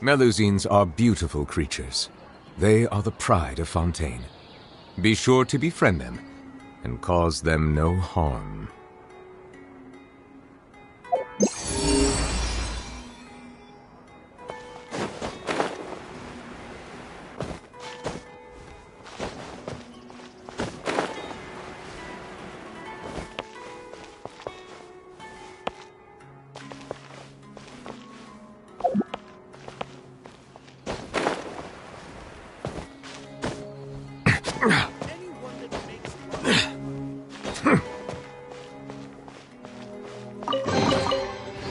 Melusines are beautiful creatures. They are the pride of Fontaine. Be sure to befriend them and cause them no harm.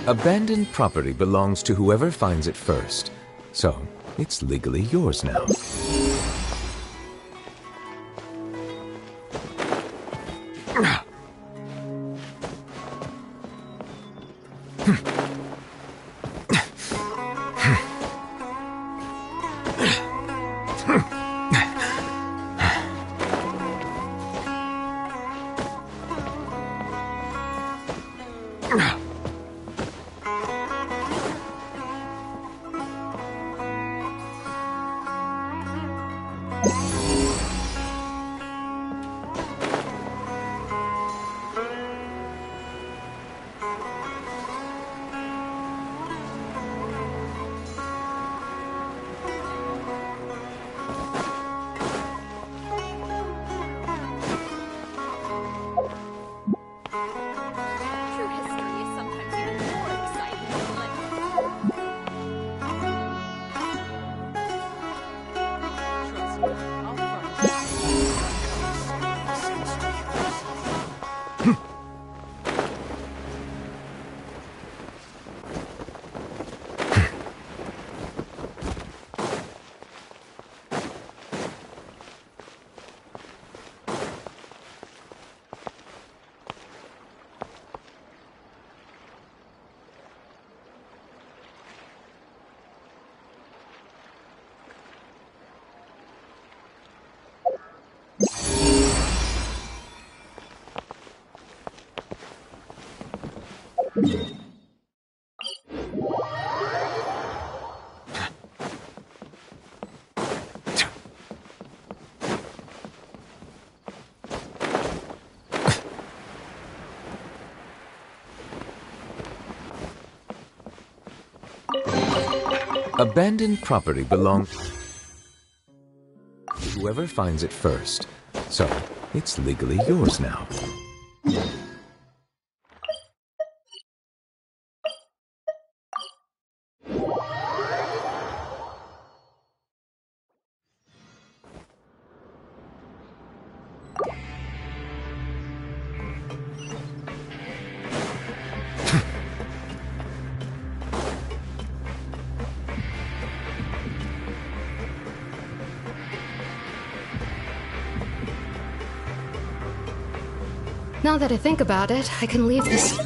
Abandoned property belongs to whoever finds it first, so it's legally yours now. Abandoned property belongs to whoever finds it first. So, it's legally yours now. Now that I think about it, I can leave this...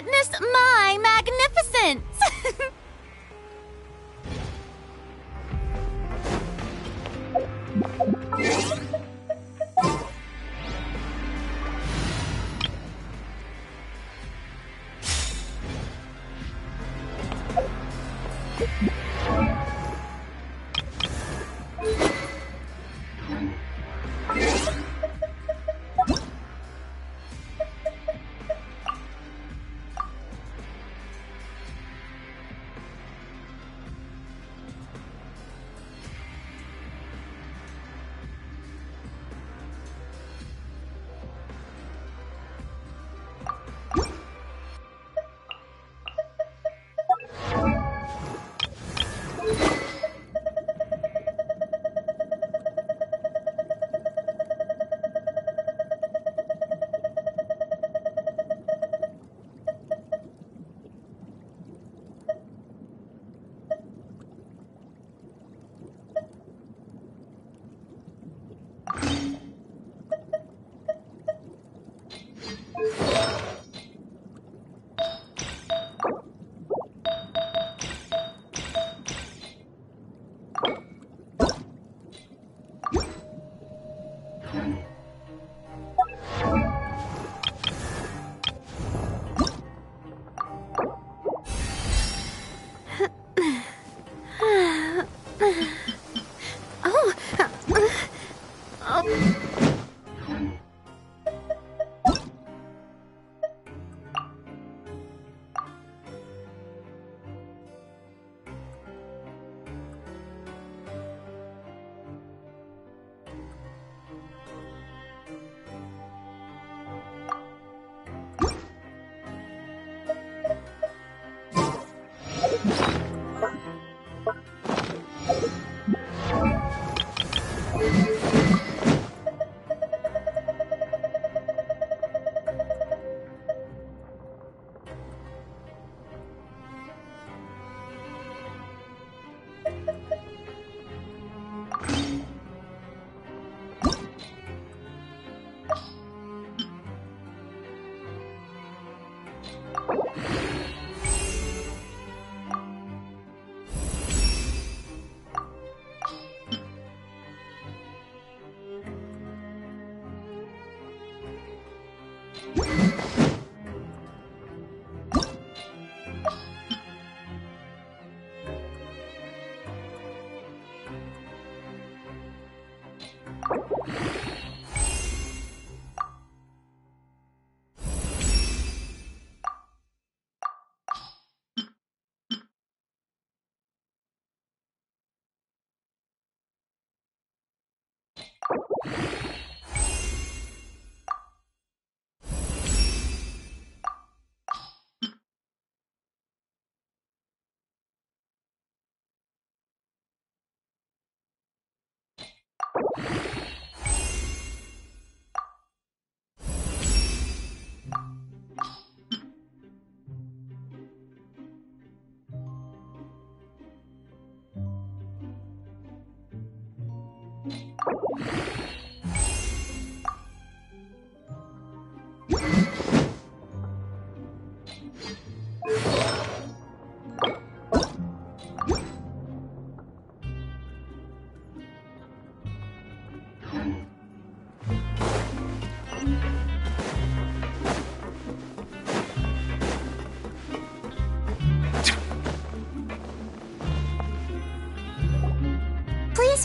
Witness my magnificence!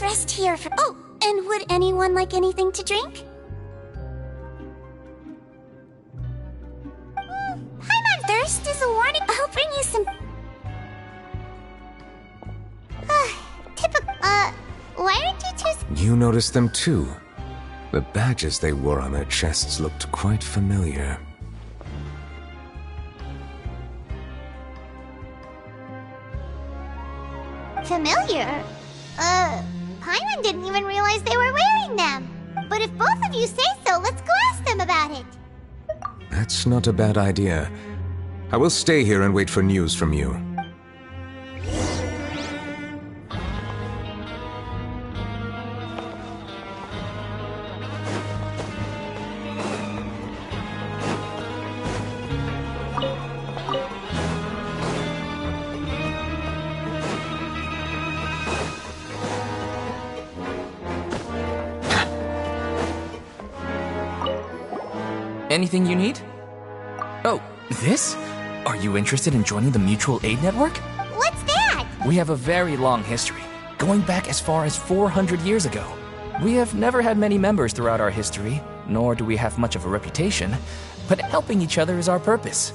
rest here for— Oh, and would anyone like anything to drink? Paimon thirst is a warning. I'll bring you some— Typical— why aren't you choosing— You noticed them too. The badges they wore on their chests looked quite familiar. Familiar? Paimon didn't even realize they were wearing them. But if both of you say so, let's go ask them about it. That's not a bad idea. I will stay here and wait for news from you. Anything you need? Oh, this? Are you interested in joining the Mutual Aid Network? What's that? We have a very long history, going back as far as 400 years ago. We have never had many members throughout our history, nor do we have much of a reputation, but helping each other is our purpose.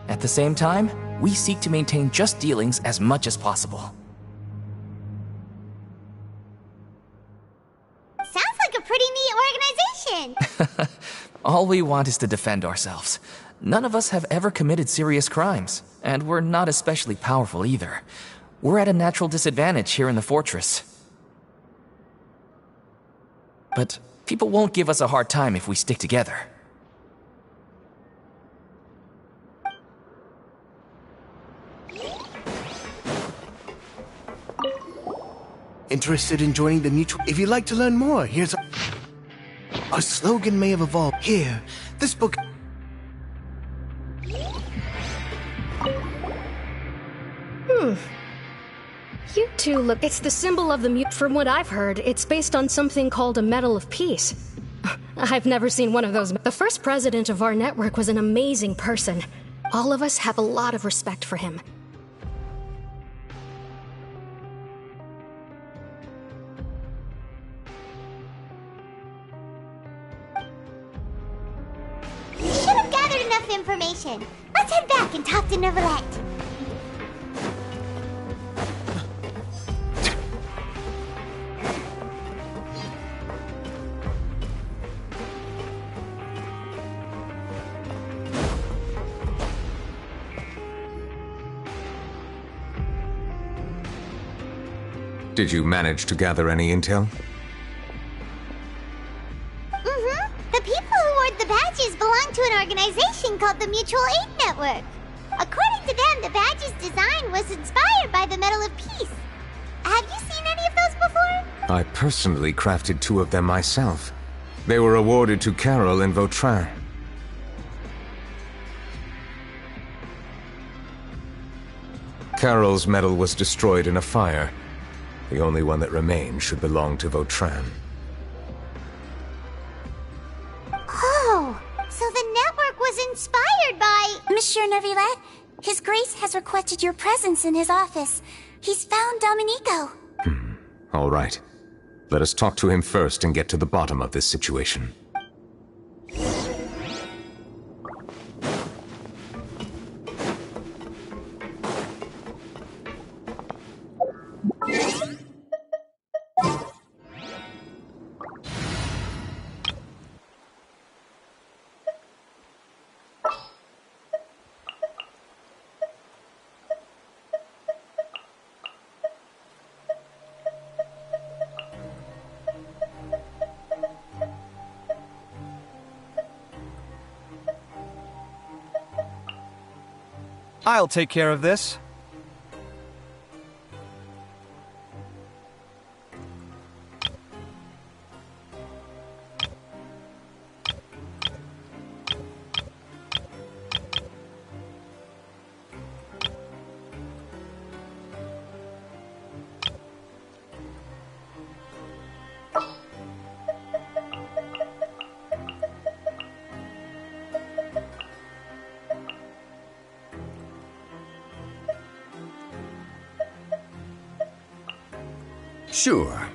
At the same time, we seek to maintain just dealings as much as possible. Sounds like a pretty neat organization. All we want is to defend ourselves. None of us have ever committed serious crimes, and we're not especially powerful either. We're at a natural disadvantage here in the fortress. But people won't give us a hard time if we stick together. Interested in joining the Mutual? If you'd like to learn more, here's a slogan may have evolved. Here, this book. You two look... It's the symbol of the mute. From what I've heard, it's based on something called a Medal of Peace. I've never seen one of those. The first president of our network was an amazing person. All of us have a lot of respect for him. We should have gathered enough information. Let's head back and talk to Neverlet. Did you manage to gather any intel? The people who wore the badges belong to an organization called the Mutual Aid Network. According to them, the badge's design was inspired by the Medal of Peace. Have you seen any of those before? I personally crafted 2 of them myself. They were awarded to Carol and Vautrin. Carol's medal was destroyed in a fire. The only one that remained should belong to Vautrin. Oh, so the network was inspired by— Monsieur Neverlet, His Grace has requested your presence in his office. He's found Dominico. All right. Let us talk to him first and get to the bottom of this situation. I'll take care of this. Sure.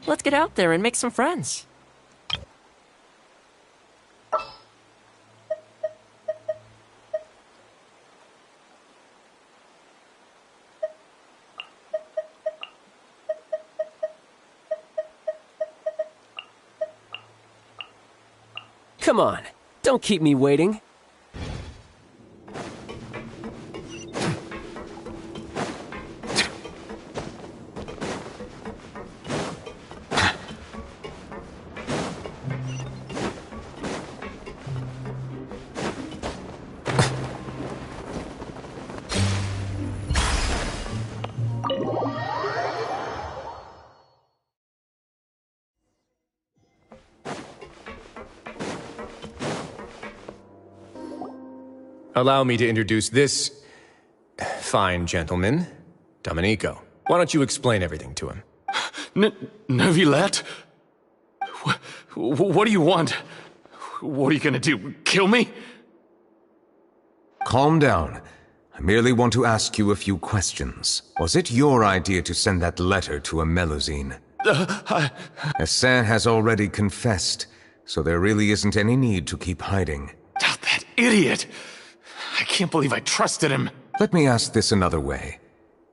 Let's get out there and make some friends. Come on, don't keep me waiting. Allow me to introduce this fine gentleman, Domenico. Why don't you explain everything to him? Neuvillette? What do you want? What are you gonna do, kill me? Calm down. I merely want to ask you a few questions. Was it your idea to send that letter to a Melusine? Hassan has already confessed, so there really isn't any need to keep hiding. That idiot! I can't believe I trusted him. Let me ask this another way.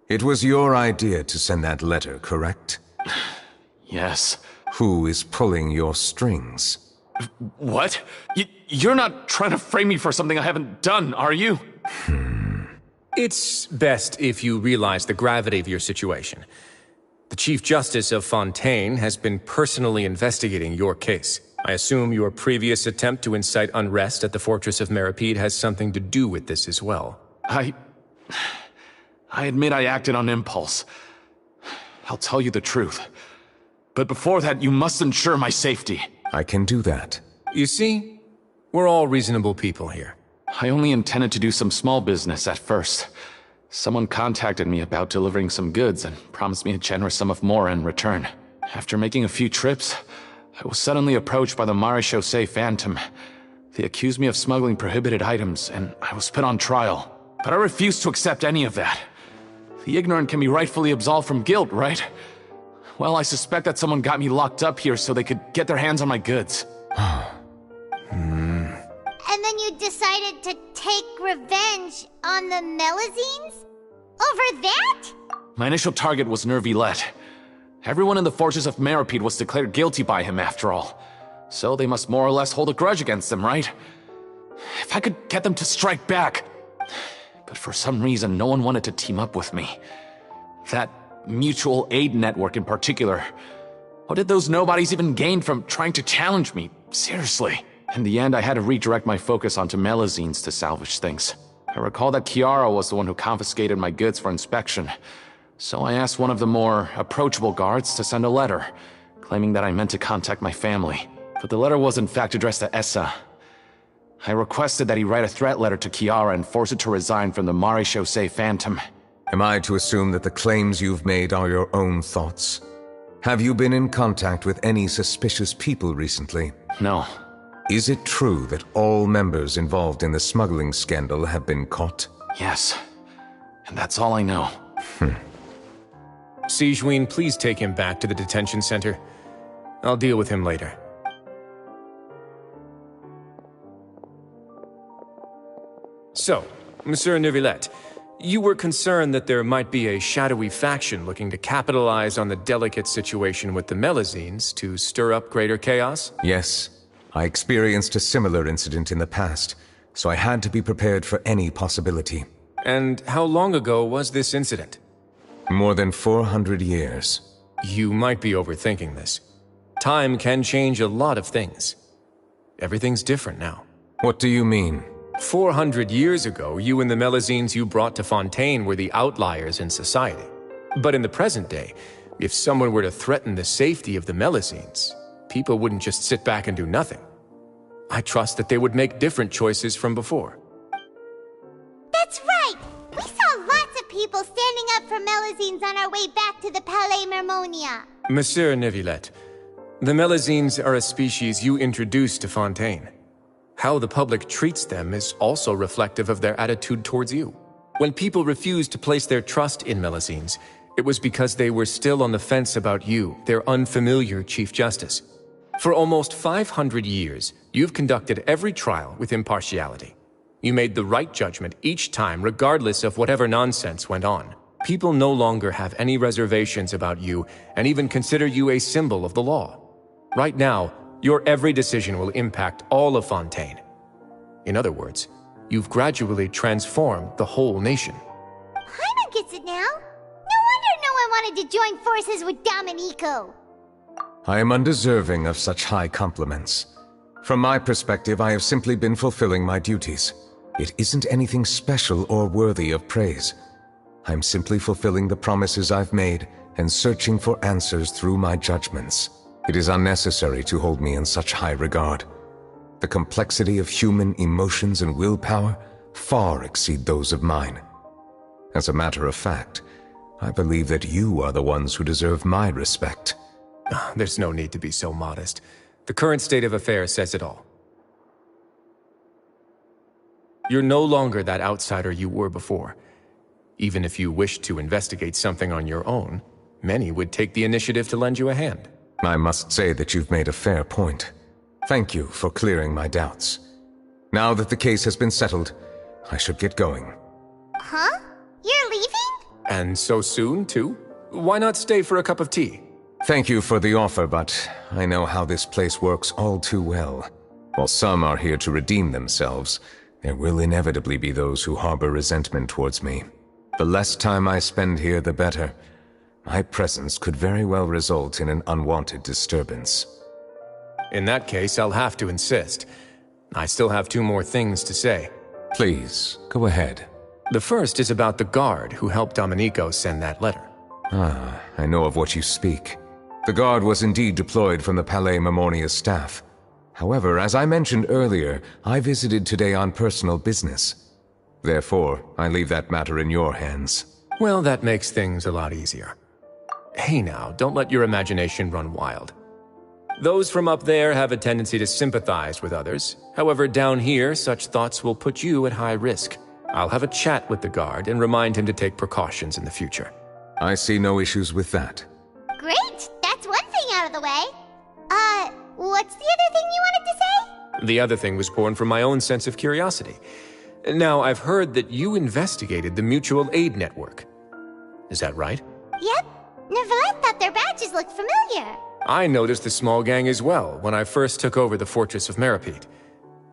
It was your idea to send that letter, correct? Yes. Who is pulling your strings? What? You're not trying to frame me for something I haven't done, are you? It's best if you realize the gravity of your situation. The Chief Justice of Fontaine has been personally investigating your case. I assume your previous attempt to incite unrest at the Fortress of Meripede has something to do with this as well. I admit I acted on impulse. I'll tell you the truth. But before that, you must ensure my safety. I can do that. You see, we're all reasonable people here. I only intended to do some small business at first. Someone contacted me about delivering some goods and promised me a generous sum of more in return. After making a few trips, I was suddenly approached by the Marechaussee Phantom. They accused me of smuggling prohibited items, and I was put on trial. But I refused to accept any of that. The ignorant can be rightfully absolved from guilt, right? Well, I suspect that someone got me locked up here so they could get their hands on my goods. And then you decided to take revenge on the Melusines? Over that? My initial target was Neuvillette. Everyone in the Fortress of Meripede was declared guilty by him, after all. So they must more or less hold a grudge against him, right? If I could get them to strike back. But for some reason, no one wanted to team up with me. That mutual aid network in particular. What did those nobodies even gain from trying to challenge me? Seriously. In the end, I had to redirect my focus onto Melusines to salvage things. I recall that Chiara was the one who confiscated my goods for inspection. So I asked one of the more approachable guards to send a letter, claiming that I meant to contact my family. But the letter was in fact addressed to Essa. I requested that he write a threat letter to Chiara and force her to resign from the Marechaussee Phantom. Am I to assume that the claims you've made are your own thoughts? Have you been in contact with any suspicious people recently? No. Is it true that all members involved in the smuggling scandal have been caught? Yes. And that's all I know. Sigewinne, please take him back to the detention center. I'll deal with him later. So, Monsieur Neuvillette, you were concerned that there might be a shadowy faction looking to capitalize on the delicate situation with the Melusines to stir up greater chaos? Yes. I experienced a similar incident in the past, so I had to be prepared for any possibility. And how long ago was this incident? More than 400 years. You might be overthinking this. Time can change a lot of things. Everything's different now. What do you mean? 400 years ago, you and the Melusines you brought to Fontaine were the outliers in society. But in the present day, if someone were to threaten the safety of the Melusines, people wouldn't just sit back and do nothing. I trust that they would make different choices from before. That's right! We saw lots of people standing up for Melusines on our way back to the Palais Mermonia. Monsieur Neuvillette, the Melusines are a species you introduced to Fontaine. How the public treats them is also reflective of their attitude towards you. When people refuse to place their trust in Melusines, It was because they were still on the fence about you, their unfamiliar Chief Justice. For almost 500 years, you've conducted every trial with impartiality. You made the right judgment each time, regardless of whatever nonsense went on. People no longer have any reservations about you and even consider you a symbol of the law. Right now, your every decision will impact all of Fontaine. In other words, you've gradually transformed the whole nation. Paimon gets it now. No wonder no one wanted to join forces with Domenico. I am undeserving of such high compliments. From my perspective, I have simply been fulfilling my duties. It isn't anything special or worthy of praise. I'm simply fulfilling the promises I've made and searching for answers through my judgments. It is unnecessary to hold me in such high regard. The complexity of human emotions and willpower far exceed those of mine. As a matter of fact, I believe that you are the ones who deserve my respect. There's no need to be so modest. The current state of affairs says it all. You're no longer that outsider you were before. Even if you wished to investigate something on your own, many would take the initiative to lend you a hand. I must say that you've made a fair point. Thank you for clearing my doubts. Now that the case has been settled, I should get going. Huh? You're leaving? And so soon, too? Why not stay for a cup of tea? Thank you for the offer, but I know how this place works all too well. While some are here to redeem themselves, there will inevitably be those who harbor resentment towards me. The less time I spend here, the better. My presence could very well result in an unwanted disturbance. In that case, I'll have to insist. I still have 2 more things to say. Please, go ahead. The first is about the guard who helped Domenico send that letter. Ah, I know of what you speak. The guard was indeed deployed from the Palais Memornia's staff. However, as I mentioned earlier, I visited today on personal business. Therefore, I leave that matter in your hands. Well, that makes things a lot easier. Hey now, don't let your imagination run wild. Those from up there have a tendency to sympathize with others. However, down here, such thoughts will put you at high risk. I'll have a chat with the guard and remind him to take precautions in the future. I see no issues with that. Great! That's one thing out of the way. What's the other thing you wanted to say? The other thing was born from my own sense of curiosity. Now, I've heard that you investigated the Mutual Aid Network. Is that right? Yep. Neverlet thought their badges looked familiar. I noticed the small gang as well when I first took over the Fortress of Meripede.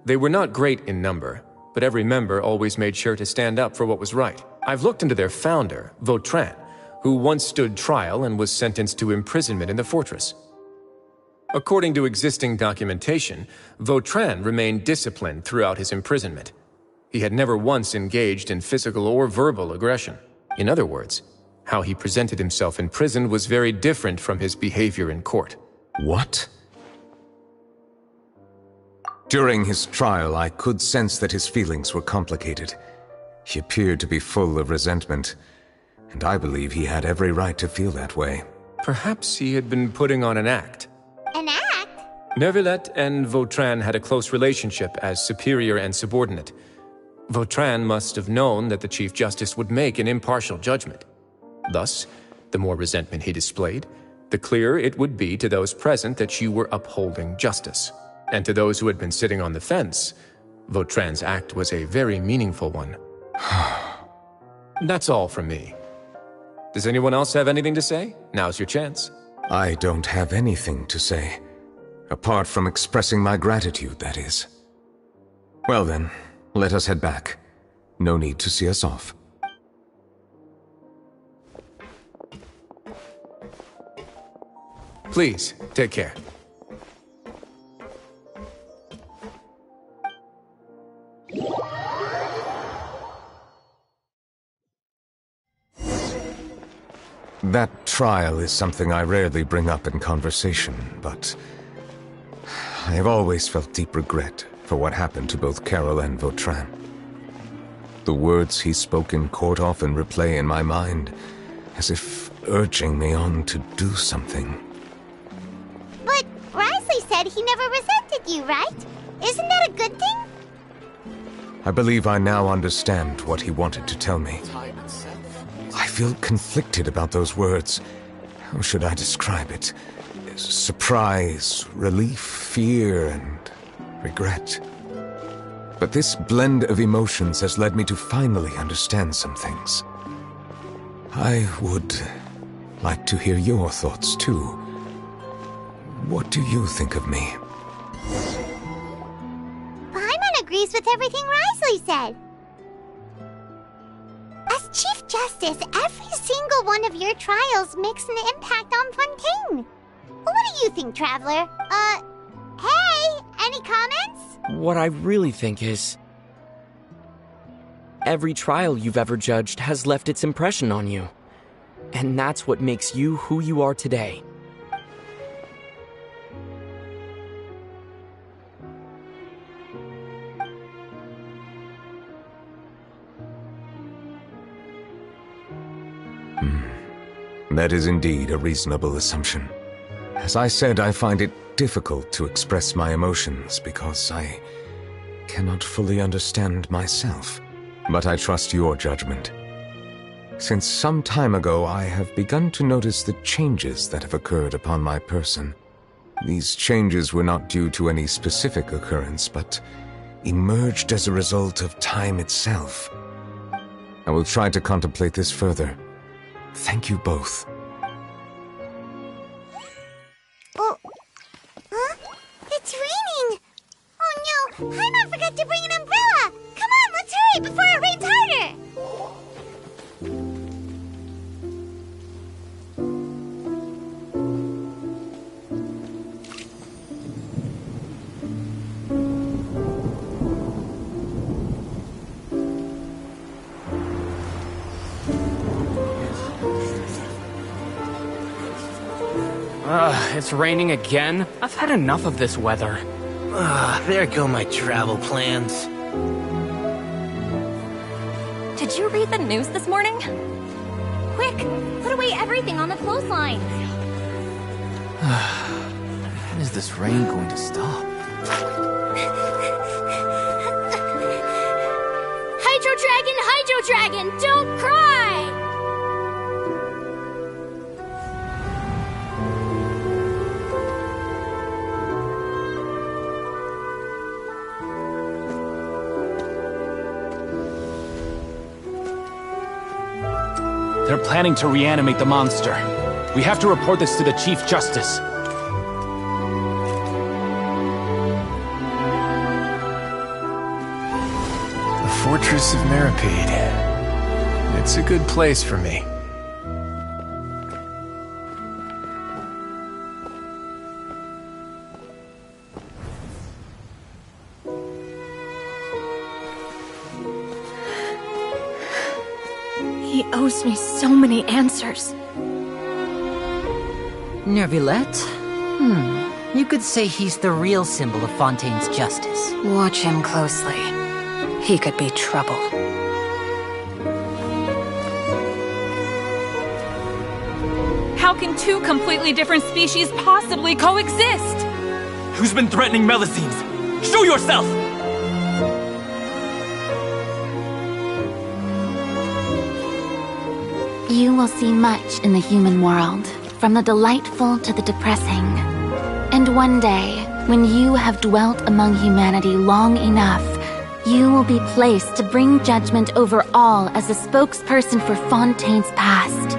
They were not great in number, but every member always made sure to stand up for what was right. I've looked into their founder, Vautrin, who once stood trial and was sentenced to imprisonment in the fortress. According to existing documentation, Vautrin remained disciplined throughout his imprisonment. He had never once engaged in physical or verbal aggression. In other words, how he presented himself in prison was very different from his behavior in court. What? During his trial, I could sense that his feelings were complicated. He appeared to be full of resentment, and I believe he had every right to feel that way. Perhaps he had been putting on an act. An act? Neuvillette and Vautrin had a close relationship as superior and subordinate. Vautrin must have known that the Chief Justice would make an impartial judgment. Thus, the more resentment he displayed, the clearer it would be to those present that you were upholding justice. And to those who had been sitting on the fence, Vautrin's act was a very meaningful one. That's all from me. Does anyone else have anything to say? Now's your chance. I don't have anything to say. Apart from expressing my gratitude, that is. Well then, let us head back. No need to see us off. Please, take care. That trial is something I rarely bring up in conversation, but I have always felt deep regret for what happened to both Carol and Vautrin. The words he spoke in court often replay in my mind, as if urging me on to do something. But Risley said he never resented you, right? Isn't that a good thing? I believe I now understand what he wanted to tell me. I feel conflicted about those words. How should I describe it? Surprise, relief, fear, and regret. But this blend of emotions has led me to finally understand some things. I would like to hear your thoughts, too. What do you think of me? Paimon agrees with everything Wriothesley said. As Chief Justice, every single one of your trials makes an impact on Fontaine. What do you think, Traveler? Hey, any comments? What I really think is... every trial you've ever judged has left its impression on you. And that's what makes you who you are today. That is indeed a reasonable assumption. As I said, I find it difficult to express my emotions because I cannot fully understand myself. But I trust your judgment. Since some time ago, I have begun to notice the changes that have occurred upon my person. These changes were not due to any specific occurrence, but emerged as a result of time itself. I will try to contemplate this further. Thank you both. Oh, huh? It's raining! Oh no, Paimon forgot to bring an umbrella! Come on, let's hurry before it rains harder! It's raining again? I've had enough of this weather. There go my travel plans. Did you read the news this morning? Quick, put away everything on the clothesline. When is this rain going to stop? Hydro Dragon, don't cry! They're planning to reanimate the monster. We have to report this to the Chief Justice. The Fortress of Meripede. It's a good place for me. He owes me so many answers. Nervillette? You could say he's the real symbol of Fontaine's justice. Watch him closely. He could be trouble. How can two completely different species possibly coexist? Who's been threatening Melusines? Show yourself! You will see much in the human world, from the delightful to the depressing. And one day, when you have dwelt among humanity long enough, you will be placed to bring judgment over all as a spokesperson for Fontaine's past.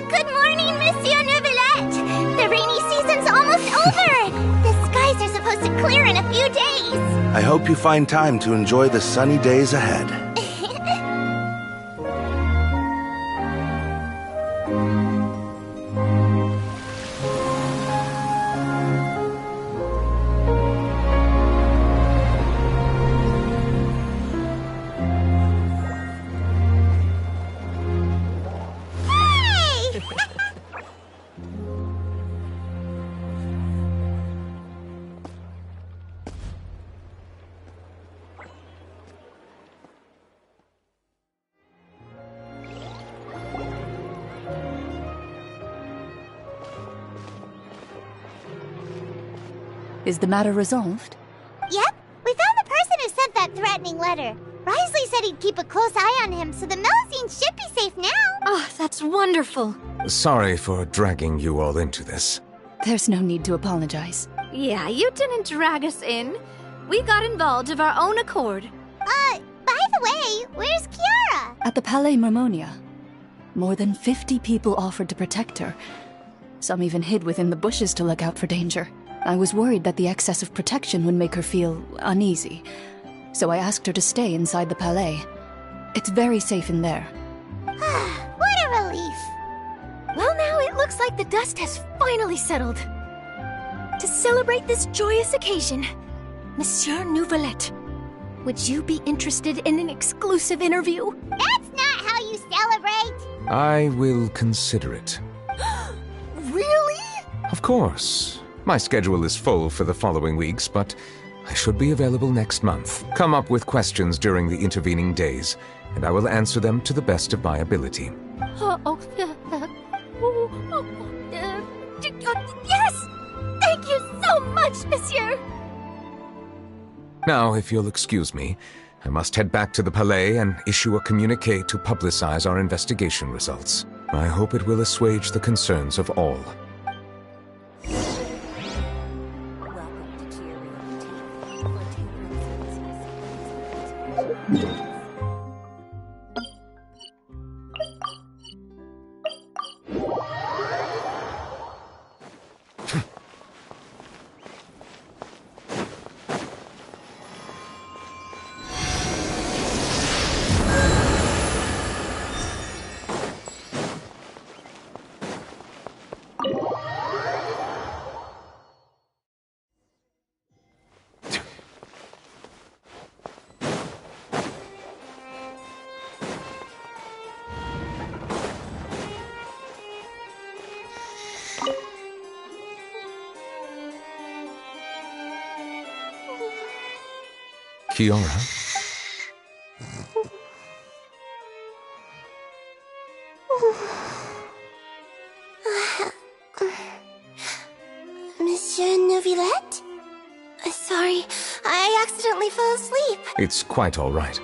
Good morning, Monsieur Neuvillette! The rainy season's almost over! The skies are supposed to clear in a few days! I hope you find time to enjoy the sunny days ahead. Is the matter resolved? Yep, we found the person who sent that threatening letter. Risley said he'd keep a close eye on him, so the Melazine should be safe now. Oh, that's wonderful. Sorry for dragging you all into this. There's no need to apologize. Yeah, you didn't drag us in. We got involved of our own accord. By the way, where's Kiara? At the Palais Marmonia, more than 50 people offered to protect her. Some even hid within the bushes to look out for danger. I was worried that the excess of protection would make her feel uneasy, so I asked her to stay inside the Palais. It's very safe in there. What a relief. Well, now it looks like the dust has finally settled. To celebrate this joyous occasion, Monsieur Nouvelette, would you be interested in an exclusive interview? That's not how you celebrate. I will consider it. Really? Of course. My schedule is full for the following weeks, but I should be available next month. Come up with questions during the intervening days, and I will answer them to the best of my ability. Yes! Thank you so much, Monsieur! Now, if you'll excuse me, I must head back to the Palais and issue a communique to publicize our investigation results. I hope it will assuage the concerns of all. Kiara? Monsieur Nouvelette? Sorry, I accidentally fell asleep. It's quite all right.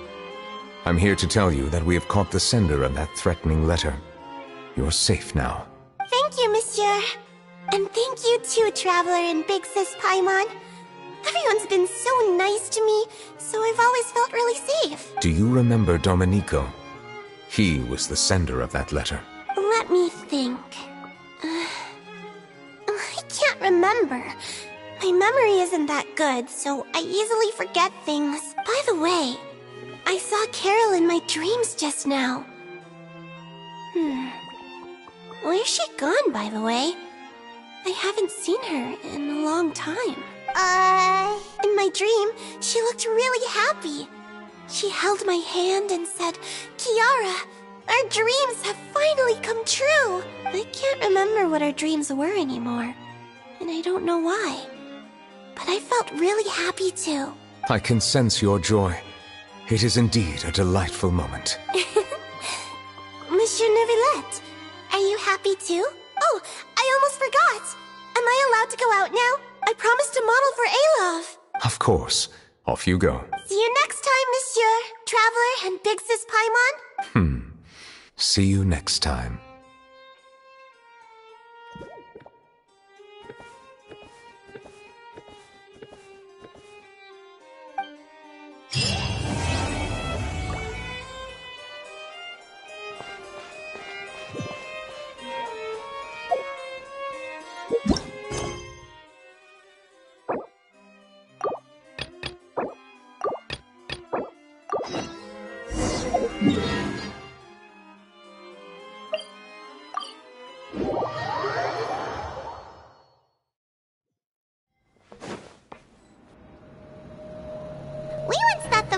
I'm here to tell you that we have caught the sender of that threatening letter. You're safe now. Thank you, Monsieur. And thank you too, Traveler and Big Sis Paimon. Everyone's been so nice to me, so I've always felt really safe. Do you remember Domenico? He was the sender of that letter. Let me think. I can't remember. My memory isn't that good, so I easily forget things. By the way, I saw Carol in my dreams just now. Where's she gone, by the way? I haven't seen her in a long time. In my dream, she looked really happy. She held my hand and said, "Kiara, our dreams have finally come true." I can't remember what our dreams were anymore, and I don't know why. But I felt really happy too. I can sense your joy. It is indeed a delightful moment. Monsieur Nouvelette, are you happy too? Oh, I almost forgot. Am I allowed to go out now? I promised a model for Alov. Of course. Off you go. See you next time, Monsieur, Traveler, and Big Sis Paimon. See you next time.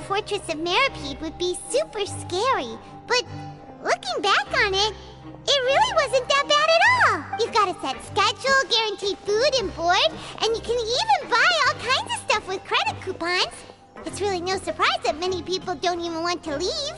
Fortress of Meripede would be super scary, but looking back on it, it really wasn't that bad at all. You've got a set schedule, guaranteed food and board, and you can even buy all kinds of stuff with credit coupons. It's really no surprise that many people don't even want to leave.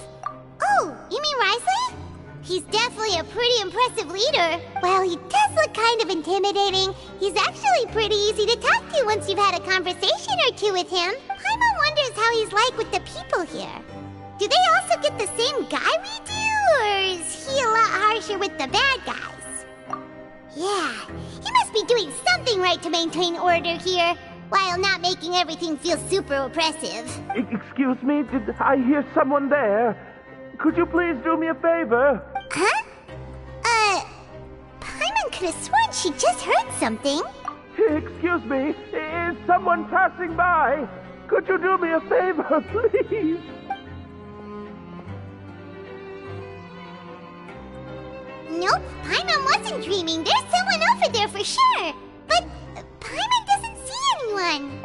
Oh, you mean Risley? He's definitely a pretty impressive leader. While he does look kind of intimidating, he's actually pretty easy to talk to once you've had a conversation or two with him. Paimon wonders how he's like with the people here. Do they also get the same guy we do, or is he a lot harsher with the bad guys? Yeah, he must be doing something right to maintain order here, while not making everything feel super oppressive. Excuse me, did I hear someone there? Could you please do me a favor? Huh? Paimon could have sworn she just heard something. Excuse me, is someone passing by? Could you do me a favor, please? Nope, Paimon wasn't dreaming. There's someone over there for sure. But Paimon doesn't see anyone.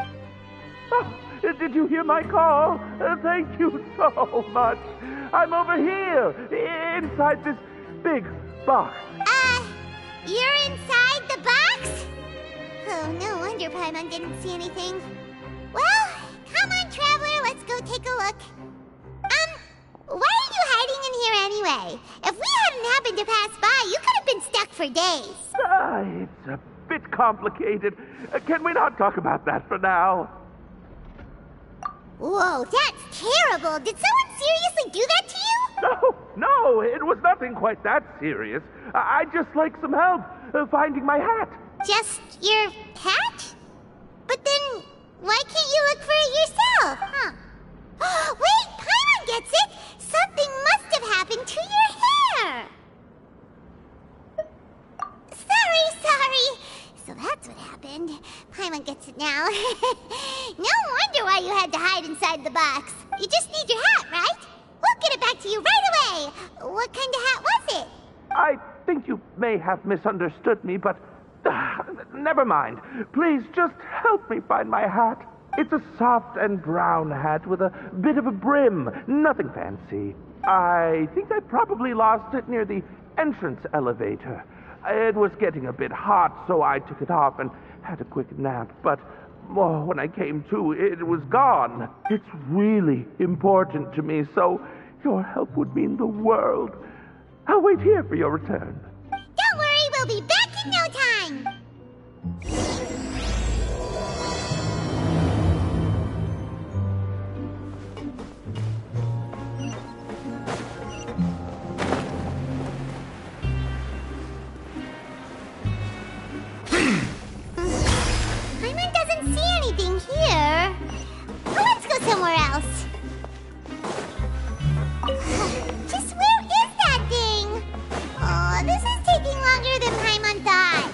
Oh, did you hear my call? Thank you so much. I'm over here, inside this big box. You're inside the box? Oh, no wonder Paimon didn't see anything. Well, come on, Traveler, let's go take a look. Why are you hiding in here anyway? If we hadn't happened to pass by, you could have been stuck for days. It's a bit complicated. Can we not talk about that for now? Whoa, that's terrible. Did someone seriously do that to you? No, it was nothing quite that serious. I'd just like some help finding my hat. Just your hat? But then, why can't you look for it yourself, huh? Wait, Paimon gets it! Something must have happened to your hair! Sorry. So that's what happened. Paimon gets it now. No wonder why you had to hide inside the box. You just need your hat, right? We'll get it back to you right away. What kind of hat was it? I think you may have misunderstood me, but never mind. Please just help me find my hat. It's a soft and brown hat with a bit of a brim. Nothing fancy. I think I probably lost it near the entrance elevator. It was getting a bit hot, so I took it off and had a quick nap. But when I came to, it was gone. It's really important to me, so your help would mean the world. I'll wait here for your return. Don't worry, we'll be back in no time. Paimon doesn't see anything here. Let's go somewhere else. Just where is that thing? Oh, this is taking longer than Paimon thought.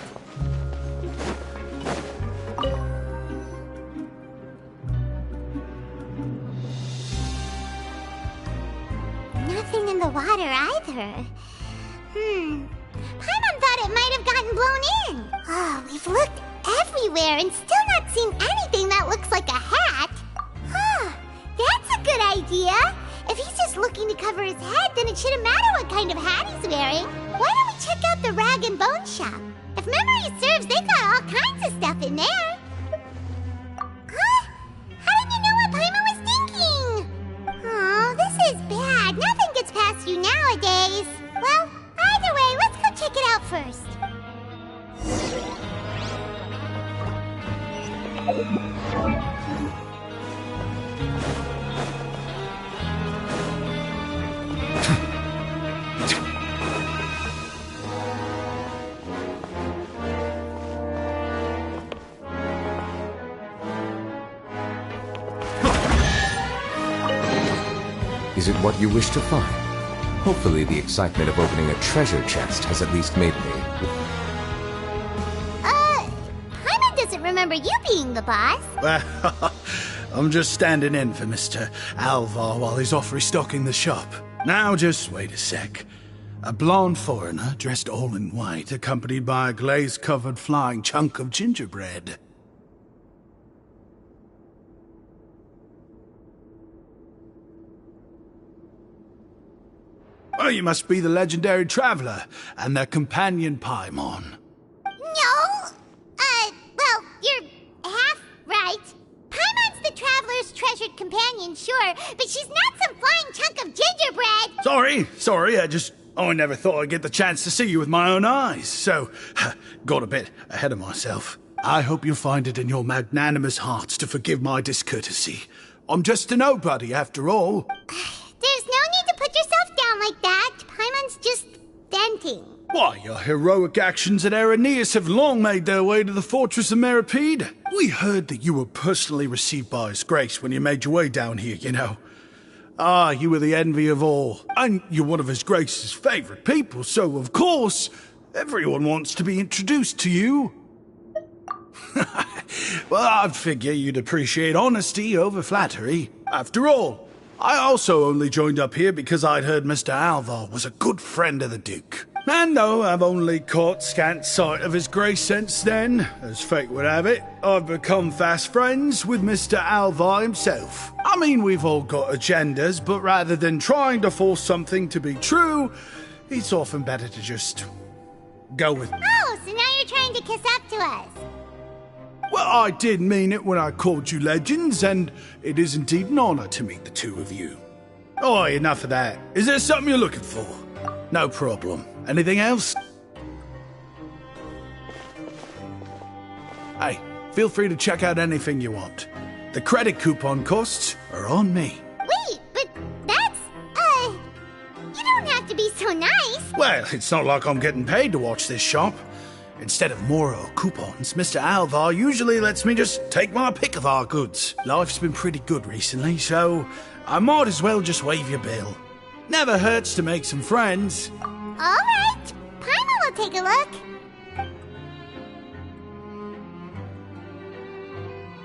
Nothing in the water either. Paimon thought it might have gotten blown in. Oh, we've looked everywhere and still not seen anything that looks like a hat. Huh, that's a good idea. If he's just looking to cover his head, then it shouldn't matter what kind of hat he's wearing. Why don't we check out the rag and bone shop? If memory serves, they've got all kinds of stuff in there. Huh? How did you know what Paimon was thinking? Oh, this is bad. Nothing gets past you nowadays. Well, either way, let's go check it out first. Is it what you wish to find? Hopefully the excitement of opening a treasure chest has at least made me... Paimon doesn't remember you being the boss. Well, I'm just standing in for Mr. Alvar while he's off restocking the shop. Now just wait a sec. A blonde foreigner, dressed all in white, accompanied by a glaze-covered flying chunk of gingerbread. Well, you must be the legendary traveler and their companion Paimon. No! Well, you're half right. Paimon's the traveler's treasured companion, sure, but she's not some flying chunk of gingerbread! Sorry, I never thought I'd get the chance to see you with my own eyes, so got a bit ahead of myself. I hope you'll find it in your magnanimous hearts to forgive my discourtesy. I'm just a nobody, after all. There's waiting. Why, your heroic actions at Araneus have long made their way to the fortress of Meripede. We heard that you were personally received by His Grace when you made your way down here, you know. Ah, you were the envy of all. And you're one of His Grace's favorite people, so of course, everyone wants to be introduced to you. Well, I'd figure you'd appreciate honesty over flattery. After all, I also only joined up here because I'd heard Mr. Alvar was a good friend of the Duke. And though I've only caught scant sight of His Grace since then, as fate would have it, I've become fast friends with Mr. Alvar himself. I mean, we've all got agendas, but rather than trying to force something to be true, it's often better to just go with it. Oh, so now you're trying to kiss up to us. Well, I did mean it when I called you legends, and it is indeed an honor to meet the two of you. Oh, enough of that. Is there something you're looking for? No problem. Anything else? Hey, feel free to check out anything you want. The credit coupon costs are on me. Wait, but that's, you don't have to be so nice. Well, it's not like I'm getting paid to watch this shop. Instead of more coupons, Mr. Alvar usually lets me just take my pick of our goods. Life's been pretty good recently, so I might as well just waive your bill. Never hurts to make some friends. All right, Paimon will take a look.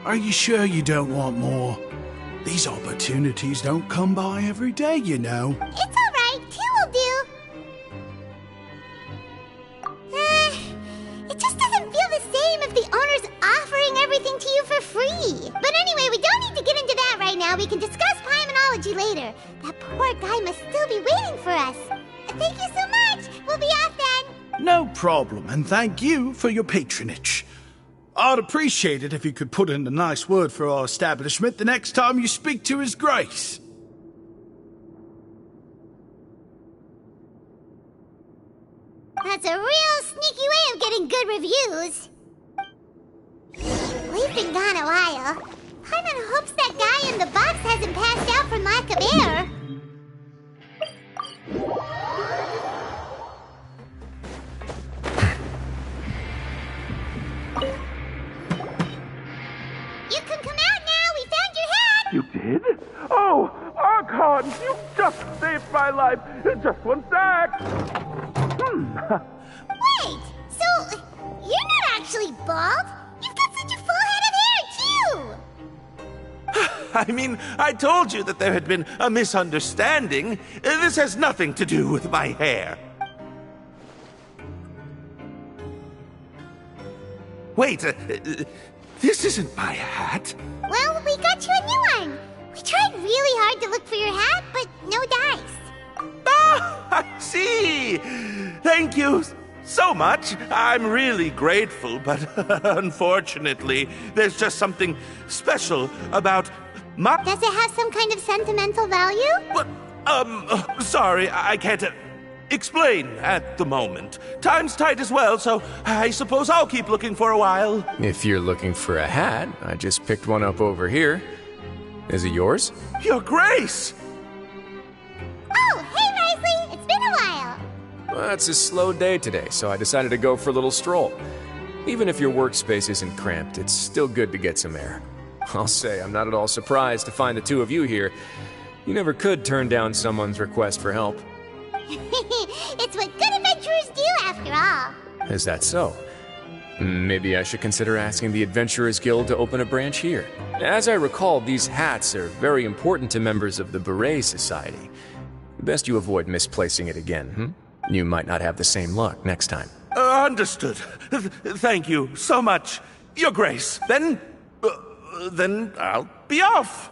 Are you sure you don't want more? These opportunities don't come by every day, you know. It's all right, two will do. It just doesn't feel the same if the owner's offering everything to you for free. But anyway, we don't need to get into that right now. We can discuss Paimonology later. That poor guy must still be waiting for us. Thank you so much. We'll be off then. No problem, and thank you for your patronage. I'd appreciate it if you could put in a nice word for our establishment the next time you speak to His Grace. That's a real sneaky way of getting good reviews. We've been gone a while. Paimon hopes that guy in the box hasn't passed out from lack of air. You can come out now. We found your hat. You did? Oh, Archon, you just saved my life in just one sec. Wait, so you're not actually bald? You've got such a full head of hair, too! I mean, I told you that there had been a misunderstanding. This has nothing to do with my hair. Wait, this isn't my hat. Well, we got you a new one. We tried really hard to look for your hat, but no dice. Ah, I see. Thank you so much. I'm really grateful, but unfortunately, there's just something special about my... Does it have some kind of sentimental value? What? Sorry, I can't explain at the moment. Time's tight as well, so I suppose I'll keep looking for a while. If you're looking for a hat, I just picked one up over here. Is it yours? Your Grace! Oh, hey, Risley! It's been a while. Well, it's a slow day today, so I decided to go for a little stroll. Even if your workspace isn't cramped, it's still good to get some air. I'll say, I'm not at all surprised to find the two of you here. You never could turn down someone's request for help. It's what good adventurers do, after all. Is that so? Maybe I should consider asking the Adventurers Guild to open a branch here. As I recall, these hats are very important to members of the Beret Society. Best you avoid misplacing it again, You might not have the same luck next time. Understood. Thank you so much, Your Grace. Then I'll be off.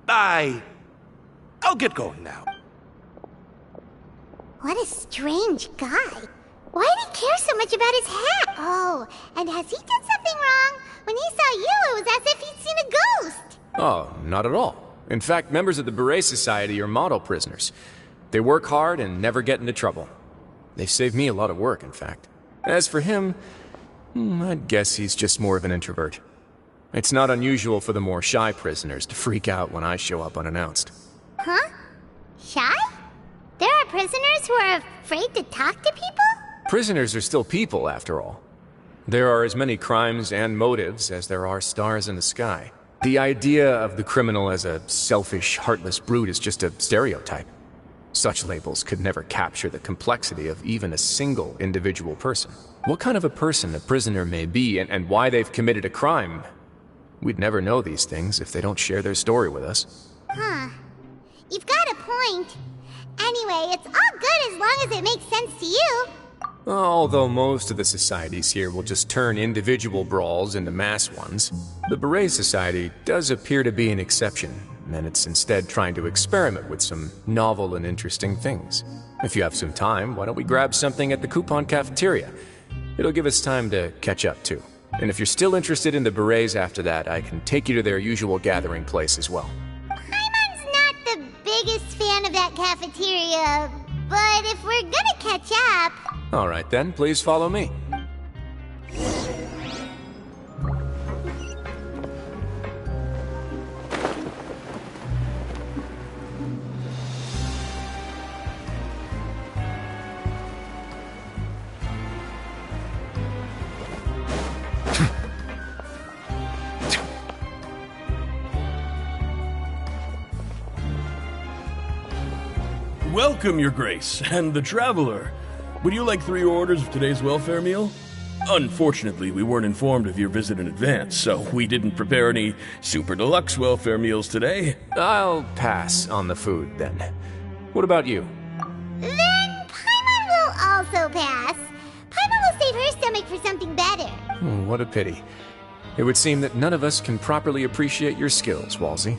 I'll get going now. What a strange guy. Why did he care so much about his hat? Oh, and has he done something wrong? When he saw you, it was as if he'd seen a ghost. Oh, not at all. In fact, members of the Beret Society are model prisoners. They work hard and never get into trouble. They've saved me a lot of work, in fact. As for him, I'd guess he's just more of an introvert. It's not unusual for the more shy prisoners to freak out when I show up unannounced. Huh? Shy? There are prisoners who are afraid to talk to people? Prisoners are still people, after all. There are as many crimes and motives as there are stars in the sky. The idea of the criminal as a selfish, heartless brute is just a stereotype. Such labels could never capture the complexity of even a single individual person. What kind of a person a prisoner may be and why they've committed a crime, we'd never know these things if they don't share their story with us. Huh. You've got a point. Anyway, it's all good as long as it makes sense to you. Although most of the societies here will just turn individual brawls into mass ones, the Beret Society does appear to be an exception, and it's instead trying to experiment with some novel and interesting things. If you have some time, why don't we grab something at the Coupon Cafeteria? It'll give us time to catch up, too. And if you're still interested in the Berets after that, I can take you to their usual gathering place as well. Paimon's not the biggest fan of that cafeteria, but if we're gonna catch up... All right then, please follow me. Welcome, Your Grace, and the Traveler. Would you like 3 orders of today's welfare meal? Unfortunately, we weren't informed of your visit in advance, so we didn't prepare any super deluxe welfare meals today. I'll pass on the food, then. What about you? Then Paimon will also pass. Paimon will save her stomach for something better. What a pity. It would seem that none of us can properly appreciate your skills, Walsey.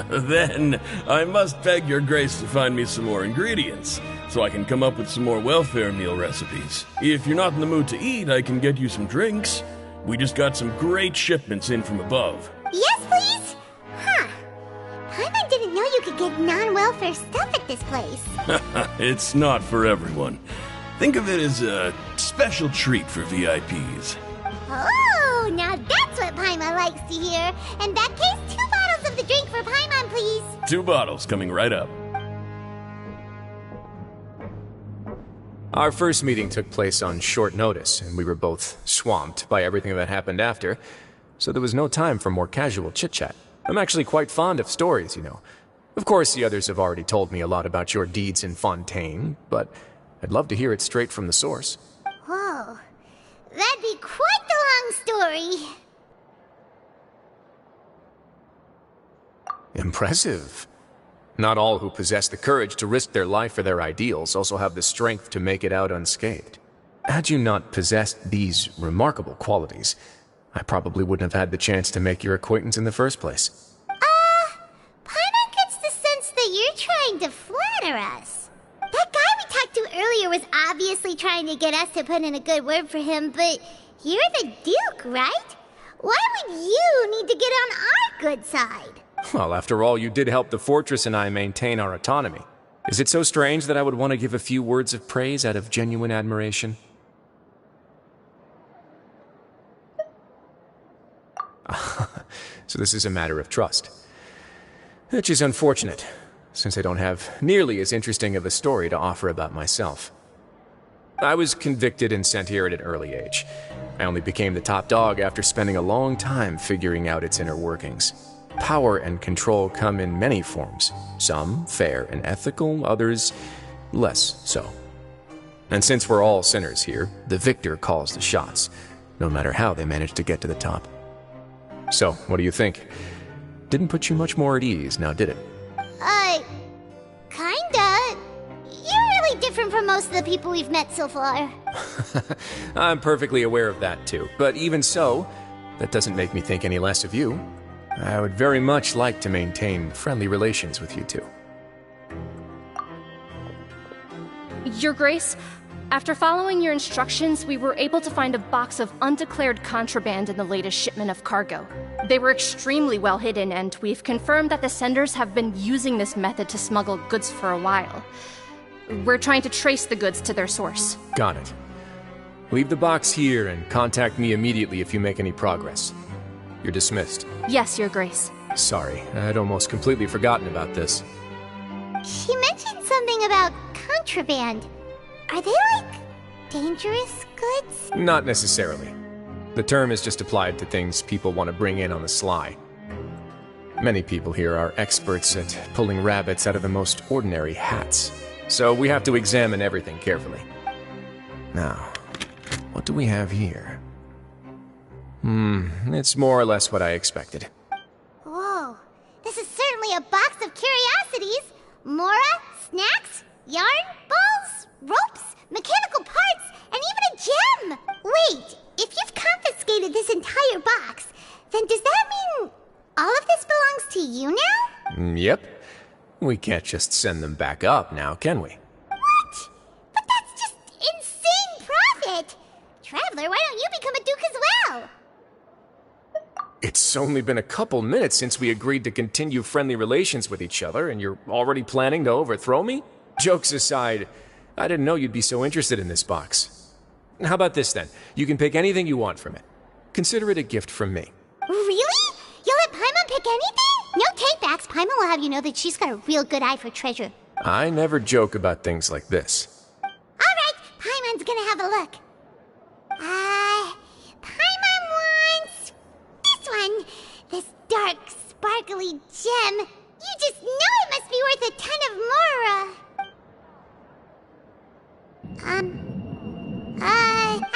Then I must beg Your Grace to find me some more ingredients, so I can come up with some more welfare meal recipes. If you're not in the mood to eat, I can get you some drinks. We just got some great shipments in from above. Yes, please? Huh. Paimon didn't know you could get non-welfare stuff at this place. It's not for everyone. Think of it as a special treat for VIPs. Oh, now that's what Paimon likes to hear. In that case, 2 bottles of the drink for Paimon, please. 2 bottles coming right up. Our first meeting took place on short notice, and we were both swamped by everything that happened after, so there was no time for more casual chit-chat. I'm actually quite fond of stories, you know. Of course, the others have already told me a lot about your deeds in Fontaine, but I'd love to hear it straight from the source. Whoa. That'd be quite the long story. Impressive. Not all who possess the courage to risk their life for their ideals also have the strength to make it out unscathed. Had you not possessed these remarkable qualities, I probably wouldn't have had the chance to make your acquaintance in the first place. Paimon gets the sense that you're trying to flatter us. That guy we talked to earlier was obviously trying to get us to put in a good word for him, but you're the Duke, right? Why would you need to get on our good side? Well, after all, you did help the fortress and I maintain our autonomy. Is it so strange that I would want to give a few words of praise out of genuine admiration? So this is a matter of trust. Which is unfortunate, since I don't have nearly as interesting of a story to offer about myself. I was convicted and sent here at an early age. I only became the top dog after spending a long time figuring out its inner workings. Power and control come in many forms, some fair and ethical, others less so. And since we're all sinners here, the victor calls the shots, no matter how they manage to get to the top. So, what do you think? Didn't put you much more at ease, now did it? Kinda. You're really different from most of the people we've met so far. I'm perfectly aware of that too, but even so, that doesn't make me think any less of you. I would very much like to maintain friendly relations with you two. Your Grace, after following your instructions, we were able to find a box of undeclared contraband in the latest shipment of cargo. They were extremely well hidden, and we've confirmed that the senders have been using this method to smuggle goods for a while. We're trying to trace the goods to their source. Got it. Leave the box here and contact me immediately if you make any progress. You're dismissed. Yes, Your Grace. Sorry, I'd almost completely forgotten about this. She mentioned something something about contraband. Are they, like, dangerous goods? Not necessarily. The term is just applied to things people want to bring in on the sly. Many people here are experts at pulling rabbits out of the most ordinary hats, so we have to examine everything carefully. Now, what do we have here? It's more or less what I expected. Whoa, this is certainly a box of curiosities. Mora, snacks, yarn, balls, ropes, mechanical parts, and even a gem! Wait, if you've confiscated this entire box, then does that mean all of this belongs to you now? Yep. We can't just send them back up now, can we? What? But that's just insane profit! Traveler, why don't you become a duke as well? It's only been a couple minutes since we agreed to continue friendly relations with each other, and you're already planning to overthrow me? Jokes aside, I didn't know you'd be so interested in this box. How about this then? You can pick anything you want from it. Consider it a gift from me. Really? You'll let Paimon pick anything? No takebacks. Paimon will have you know that she's got a real good eye for treasure. I never joke about things like this. Alright, Paimon's gonna have a look. Paimon wants this one. This dark, sparkly gem. You just know it must be worth a ton of Mora.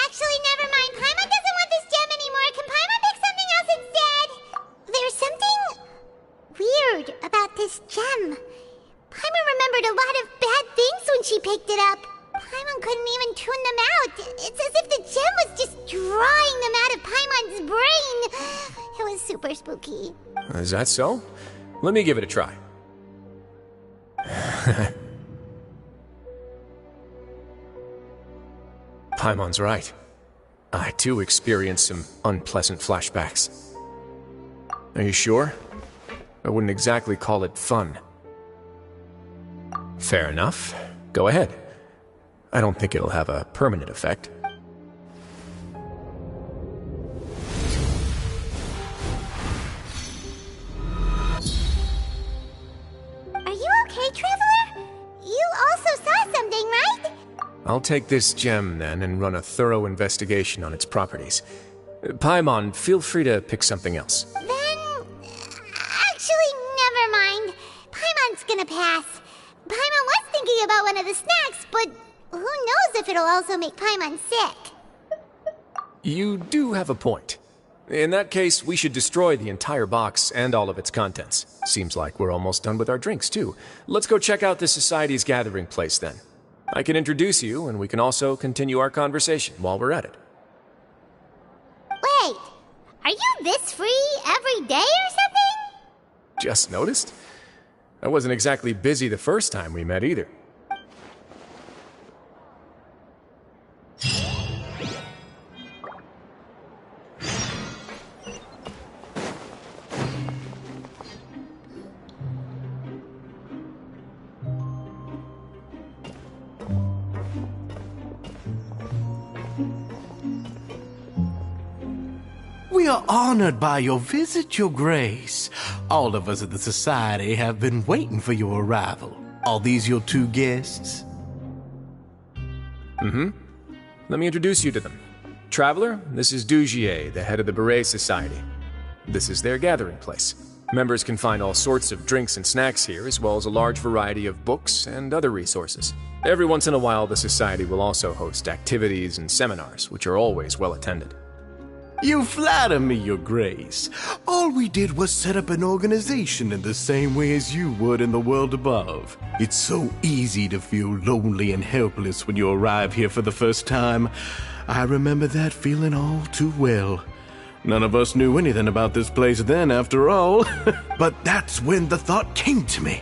Actually, never mind. Paimon doesn't want this gem anymore. Can Paimon pick something else instead? There's something weird about this gem. Paimon remembered a lot of bad things when she picked it up. Paimon couldn't even tune them out. It's as if the gem was just drawing them out of Paimon's brain. It was super spooky. Is that so? Let me give it a try. Paimon's right. I too experienced some unpleasant flashbacks. Are you sure? I wouldn't exactly call it fun. Fair enough. Go ahead. I don't think it'll have a permanent effect. Are you okay, Traveler? You also saw something, right? I'll take this gem, then, and run a thorough investigation on its properties. Paimon, feel free to pick something else. Then... actually, never mind. Paimon's gonna pass. Paimon was thinking about one of the snacks, but who knows if it'll also make Paimon sick. You do have a point. In that case, we should destroy the entire box and all of its contents. Seems like we're almost done with our drinks, too. Let's go check out the Society's gathering place, then. I can introduce you, and we can also continue our conversation while we're at it. Wait, are you this free every day or something? Just noticed? I wasn't exactly busy the first time we met either. We are honored by your visit, Your Grace. All of us at the Society have been waiting for your arrival. Are these your two guests? Let me introduce you to them. Traveler, this is Dugier, the head of the Beret Society. This is their gathering place. Members can find all sorts of drinks and snacks here, as well as a large variety of books and other resources. Every once in a while, the Society will also host activities and seminars, which are always well attended. You flatter me, Your Grace. All we did was set up an organization in the same way as you would in the world above. It's so easy to feel lonely and helpless when you arrive here for the first time. I remember that feeling all too well. None of us knew anything about this place then, after all. But that's when the thought came to me.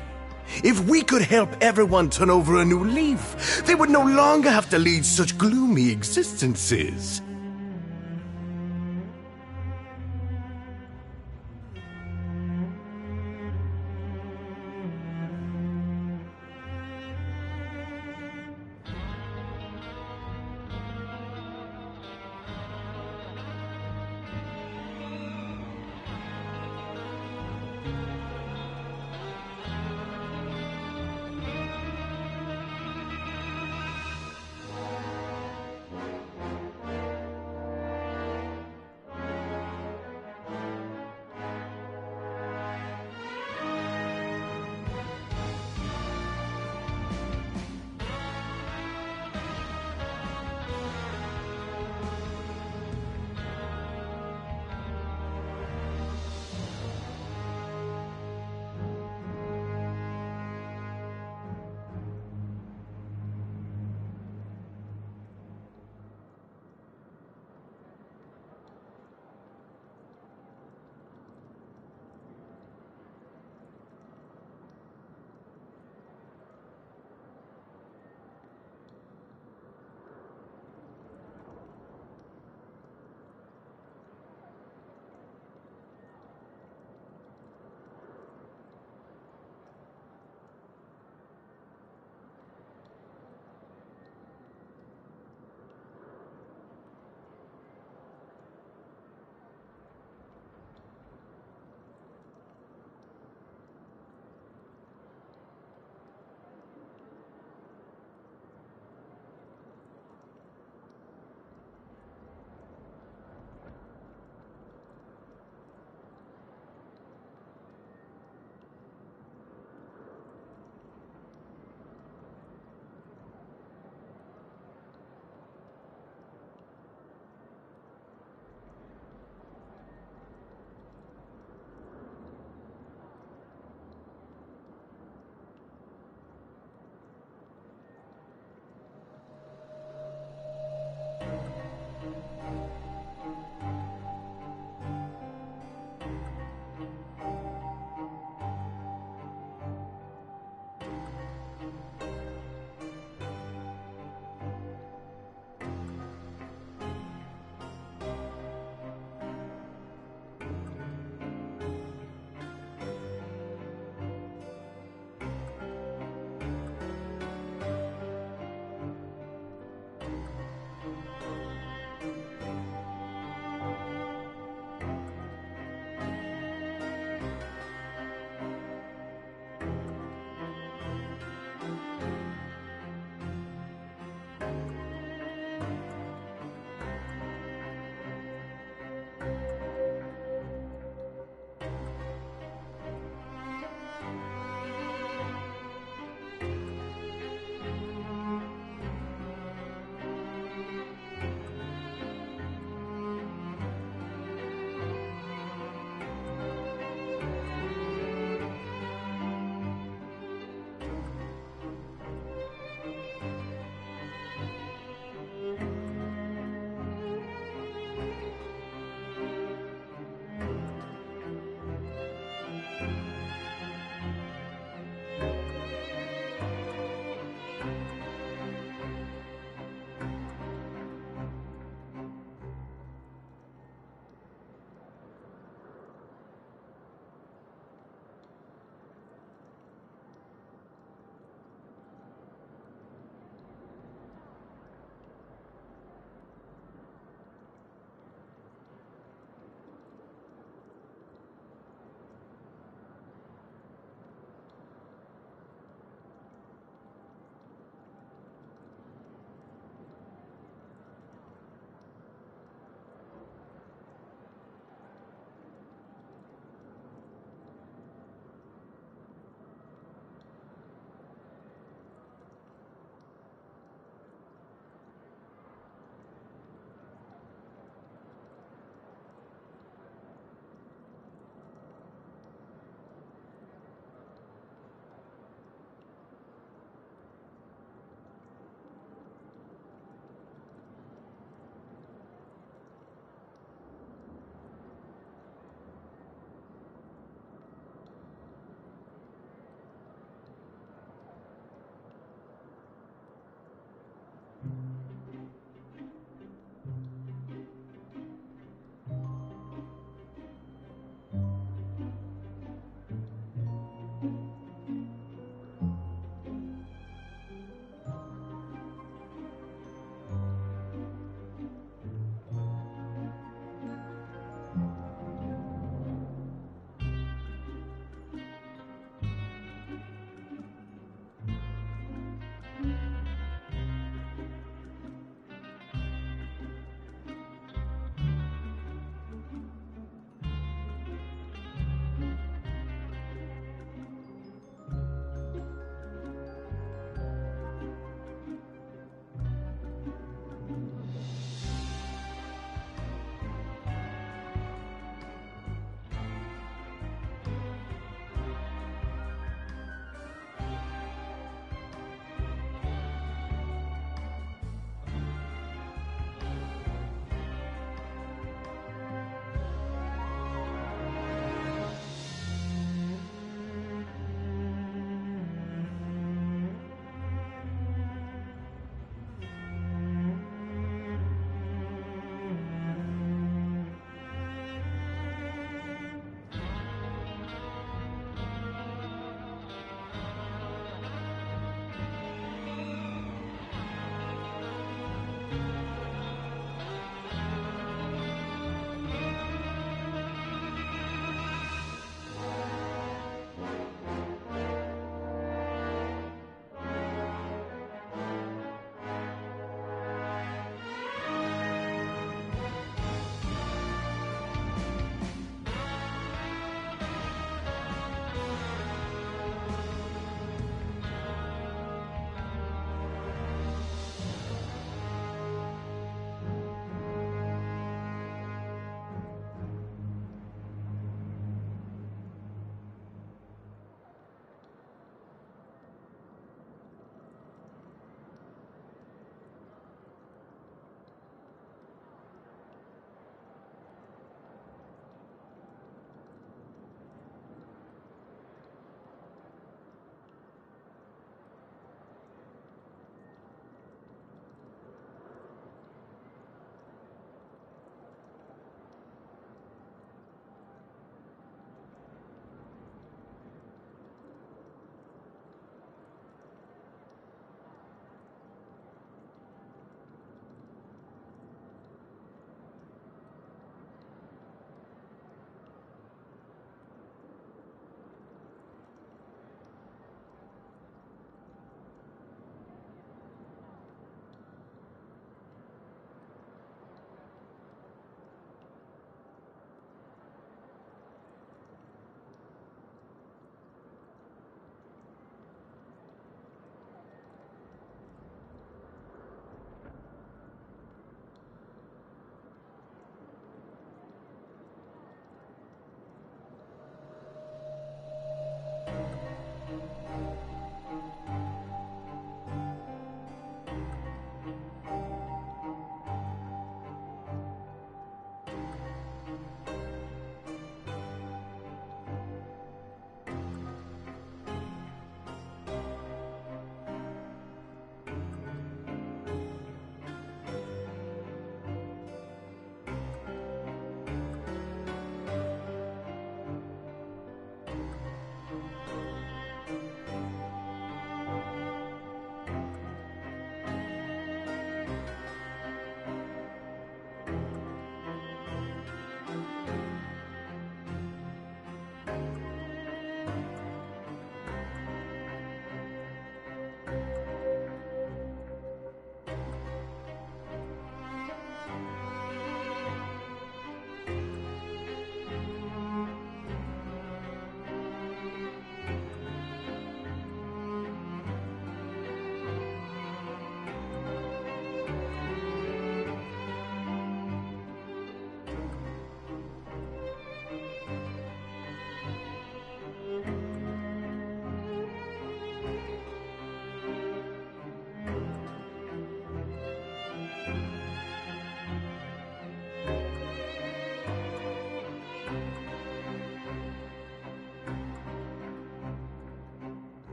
If we could help everyone turn over a new leaf, they would no longer have to lead such gloomy existences.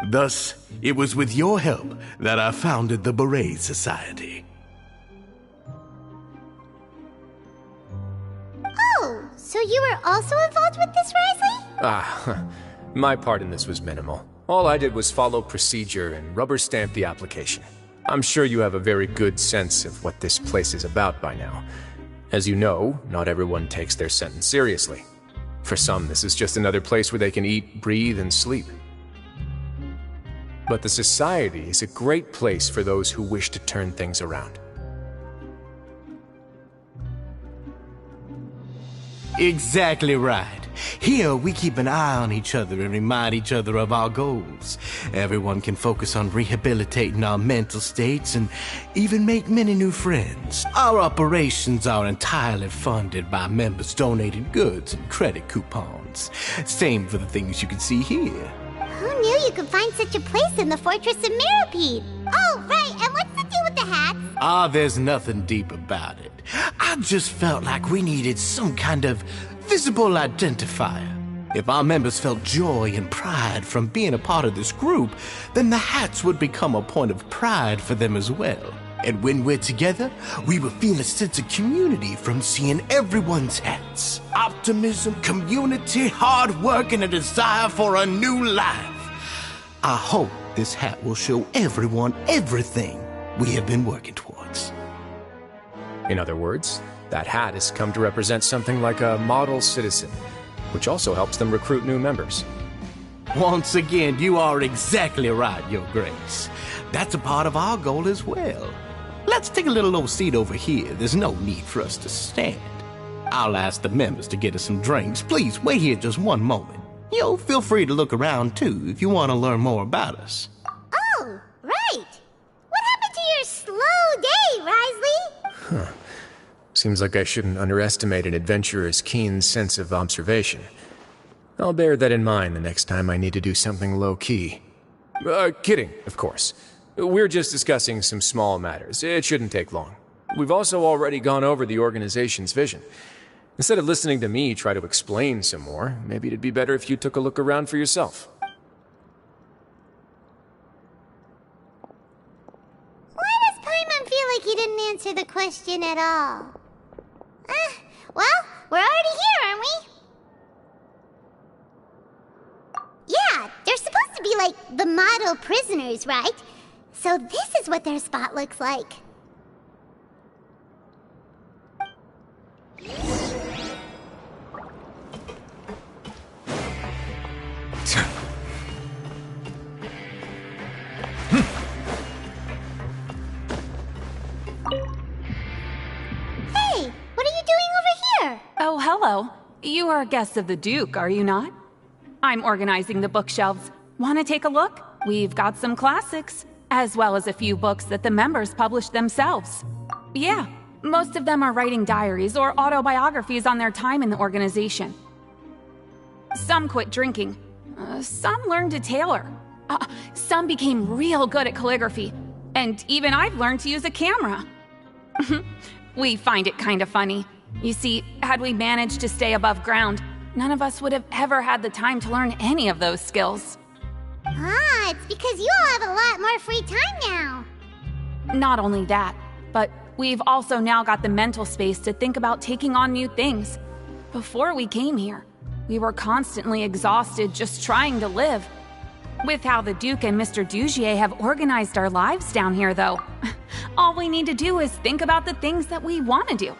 Thus, it was with your help that I founded the Beret Society. Oh, so you were also involved with this, Risley? My part in this was minimal. All I did was follow procedure and rubber stamp the application. I'm sure you have a very good sense of what this place is about by now. As you know, not everyone takes their sentence seriously. For some, this is just another place where they can eat, breathe, and sleep. But the Society is a great place for those who wish to turn things around. Exactly right. Here, we keep an eye on each other and remind each other of our goals. Everyone can focus on rehabilitating our mental states and even make many new friends. Our operations are entirely funded by members donating goods and credit coupons. Same for the things you can see here. Who knew you could find such a place in the Fortress of Meropide? Oh, right, and what's the deal with the hats? There's nothing deep about it. I just felt like we needed some kind of visible identifier. If our members felt joy and pride from being a part of this group, then the hats would become a point of pride for them as well. And when we're together, we will feel a sense of community from seeing everyone's hats. Optimism, community, hard work, and a desire for a new life. I hope this hat will show everyone everything we have been working towards. In other words, that hat has come to represent something like a model citizen, which also helps them recruit new members. Once again, you are exactly right, Your Grace. That's a part of our goal as well. Let's take a little old seat over here. There's no need for us to stand. I'll ask the members to get us some drinks. Please wait here just one moment. Feel free to look around too if you want to learn more about us. Oh, right. What happened to your slow day, Risley? Seems like I shouldn't underestimate an adventurer's keen sense of observation. I'll bear that in mind the next time I need to do something low-key. Kidding, of course. We're just discussing some small matters. It shouldn't take long. We've also already gone over the organization's vision. Instead of listening to me try to explain some more, maybe it'd be better if you took a look around for yourself. Why does Paimon feel like he didn't answer the question at all? Well, we're already here, aren't we? Yeah, they're supposed to be like the model prisoners, right? So this is what their spot looks like. Hey, what are you doing over here? Oh, hello. You are guests of the Duke, are you not? I'm organizing the bookshelves. Want to take a look? We've got some classics, as well as a few books that the members published themselves. Yeah, most of them are writing diaries or autobiographies on their time in the organization. Some quit drinking. Some learned to tailor. Some became real good at calligraphy. And even I've learned to use a camera. We find it kind of funny. You see, had we managed to stay above ground, none of us would have ever had the time to learn any of those skills. It's because you all have a lot more free time now. Not only that, but we've also now got the mental space to think about taking on new things. Before we came here, we were constantly exhausted just trying to live. With how the Duke and Mr. Dugier have organized our lives down here, though, all we need to do is think about the things that we want to do.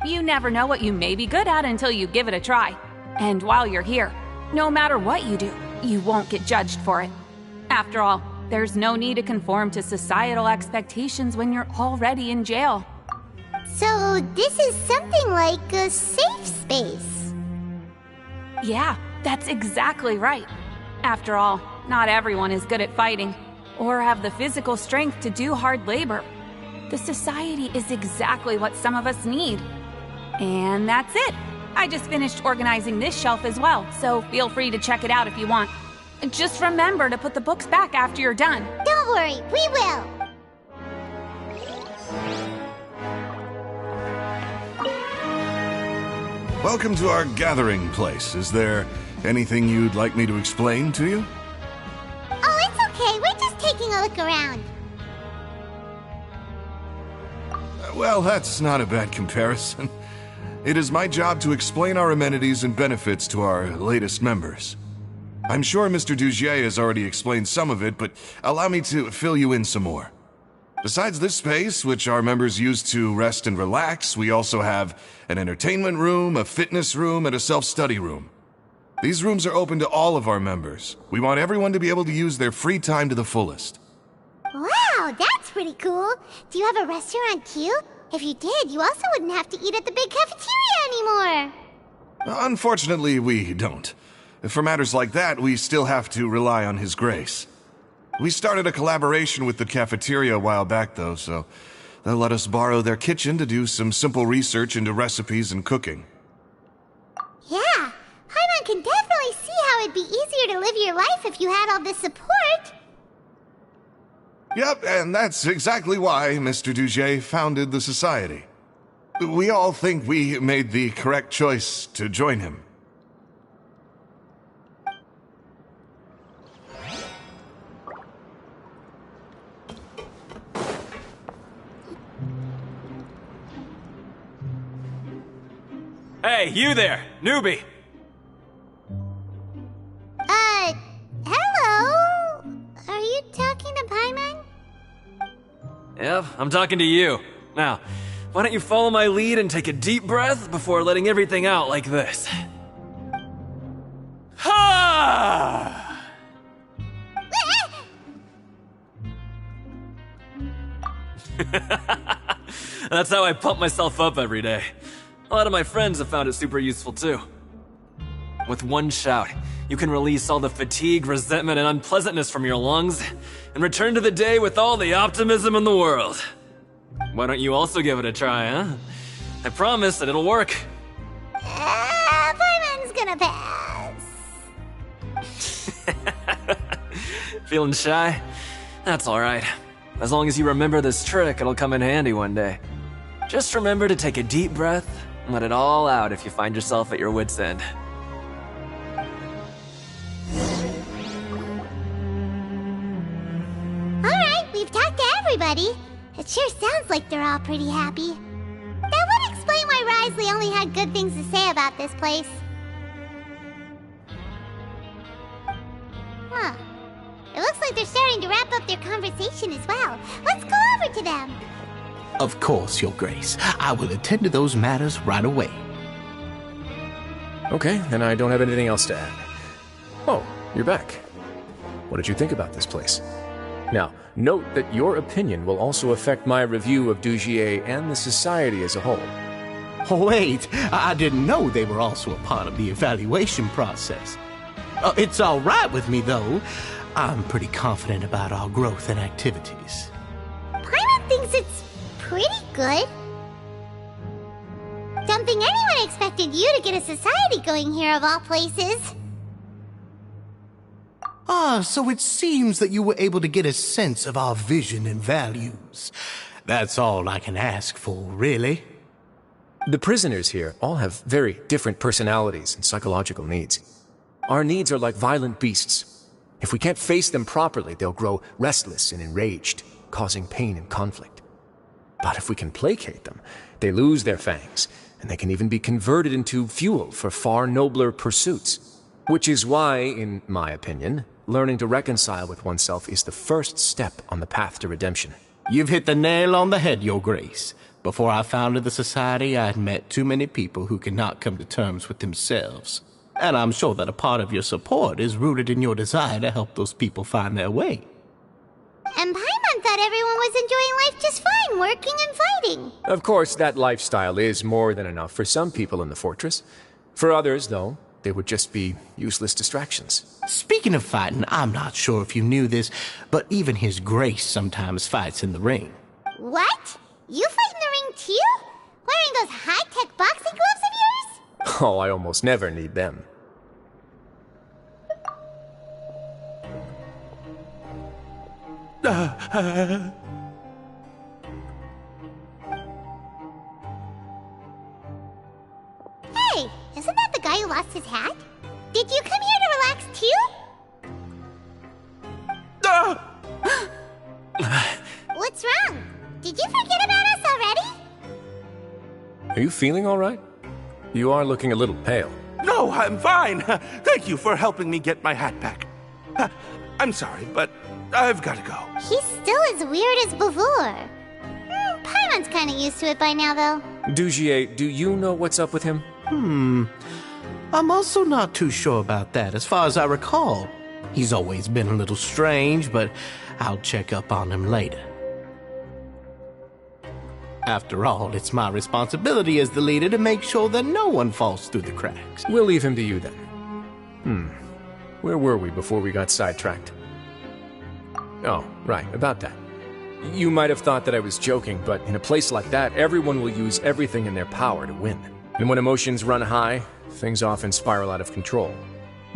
You never know what you may be good at until you give it a try. And while you're here, no matter what you do, you won't get judged for it. After all, there's no need to conform to societal expectations when you're already in jail. So this is something like a safe space. Yeah, that's exactly right. After all, not everyone is good at fighting, or have the physical strength to do hard labor. The society is exactly what some of us need. And that's it. I just finished organizing this shelf as well, so feel free to check it out if you want. Just remember to put the books back after you're done. Don't worry, we will. Welcome to our gathering place. Is there anything you'd like me to explain to you? Oh, it's okay. We're just taking a look around. Well, that's not a bad comparison. It is my job to explain our amenities and benefits to our latest members. I'm sure Mr. Dugier has already explained some of it, but allow me to fill you in some more. Besides this space, which our members use to rest and relax, we also have an entertainment room, a fitness room, and a self-study room. These rooms are open to all of our members. We want everyone to be able to use their free time to the fullest. Wow, that's pretty cool. Do you have a restaurant too? If you did, you also wouldn't have to eat at the big cafeteria anymore. Unfortunately, we don't. For matters like that, we still have to rely on His Grace. We started a collaboration with the cafeteria a while back, though, so they'll let us borrow their kitchen to do some simple research into recipes and cooking. Yeah, Paimon can definitely see how it'd be easier to live your life if you had all this support. Yep, and that's exactly why Mr. Dugier founded the society. We all think we made the correct choice to join him. Hey, you there, newbie! Hello? Are you talking to Paimon? Yep, I'm talking to you. Now, why don't you follow my lead and take a deep breath before letting everything out like this? Ha! That's how I pump myself up every day. A lot of my friends have found it super useful too. With one shout, you can release all the fatigue, resentment, and unpleasantness from your lungs and return to the day with all the optimism in the world. Why don't you also give it a try, huh? I promise that it'll work. Paimon's gonna pass. Feeling shy? That's alright. As long as you remember this trick, it'll come in handy one day. Just remember to take a deep breath and let it all out if you find yourself at your wit's end. Alright, we've talked to everybody. It sure sounds like they're all pretty happy. That would explain why Risley only had good things to say about this place. Huh. It looks like they're starting to wrap up their conversation as well. Let's go over to them. Of course, Your Grace. I will attend to those matters right away. Okay, then I don't have anything else to add. Oh, you're back. What did you think about this place? Now, note that your opinion will also affect my review of Dugier and the society as a whole. Oh, wait, I didn't know they were also a part of the evaluation process. It's all right with me, though. I'm pretty confident about our growth and activities. Paimon thinks it's pretty good. Don't think anyone expected you to get a society going here of all places. Ah, so it seems that you were able to get a sense of our vision and values. That's all I can ask for, really. The prisoners here all have very different personalities and psychological needs. Our needs are like violent beasts. If we can't face them properly, they'll grow restless and enraged, causing pain and conflict. But if we can placate them, they lose their fangs, and they can even be converted into fuel for far nobler pursuits. Which is why, in my opinion, learning to reconcile with oneself is the first step on the path to redemption. You've hit the nail on the head, Your Grace. Before I founded the society, I had met too many people who could not come to terms with themselves. And I'm sure that a part of your support is rooted in your desire to help those people find their way. And Paimon thought everyone was enjoying life just fine, working and fighting. Of course, that lifestyle is more than enough for some people in the fortress. For others, though, they would just be useless distractions. Speaking of fighting, I'm not sure if you knew this, but even His Grace sometimes fights in the ring. What? You fight in the ring too? Wearing those high-tech boxing gloves of yours? Oh, I almost never need them. Hey, isn't that the guy who lost his hat? Did you come here to relax too? What's wrong? Did you forget about us already? Are you feeling all right? You are looking a little pale. No, I'm fine. Thank you for helping me get my hat back. I'm sorry, but I've got to go. He's still as weird as before. Paimon's kind of used to it by now, though. Dugier, do you know what's up with him? I'm also not too sure about that. As far as I recall, he's always been a little strange, but I'll check up on him later. After all, it's my responsibility as the leader to make sure that no one falls through the cracks. We'll leave him to you then. Where were we before we got sidetracked? Oh, right, about that. You might have thought that I was joking, but in a place like that, everyone will use everything in their power to win. And when emotions run high, things often spiral out of control.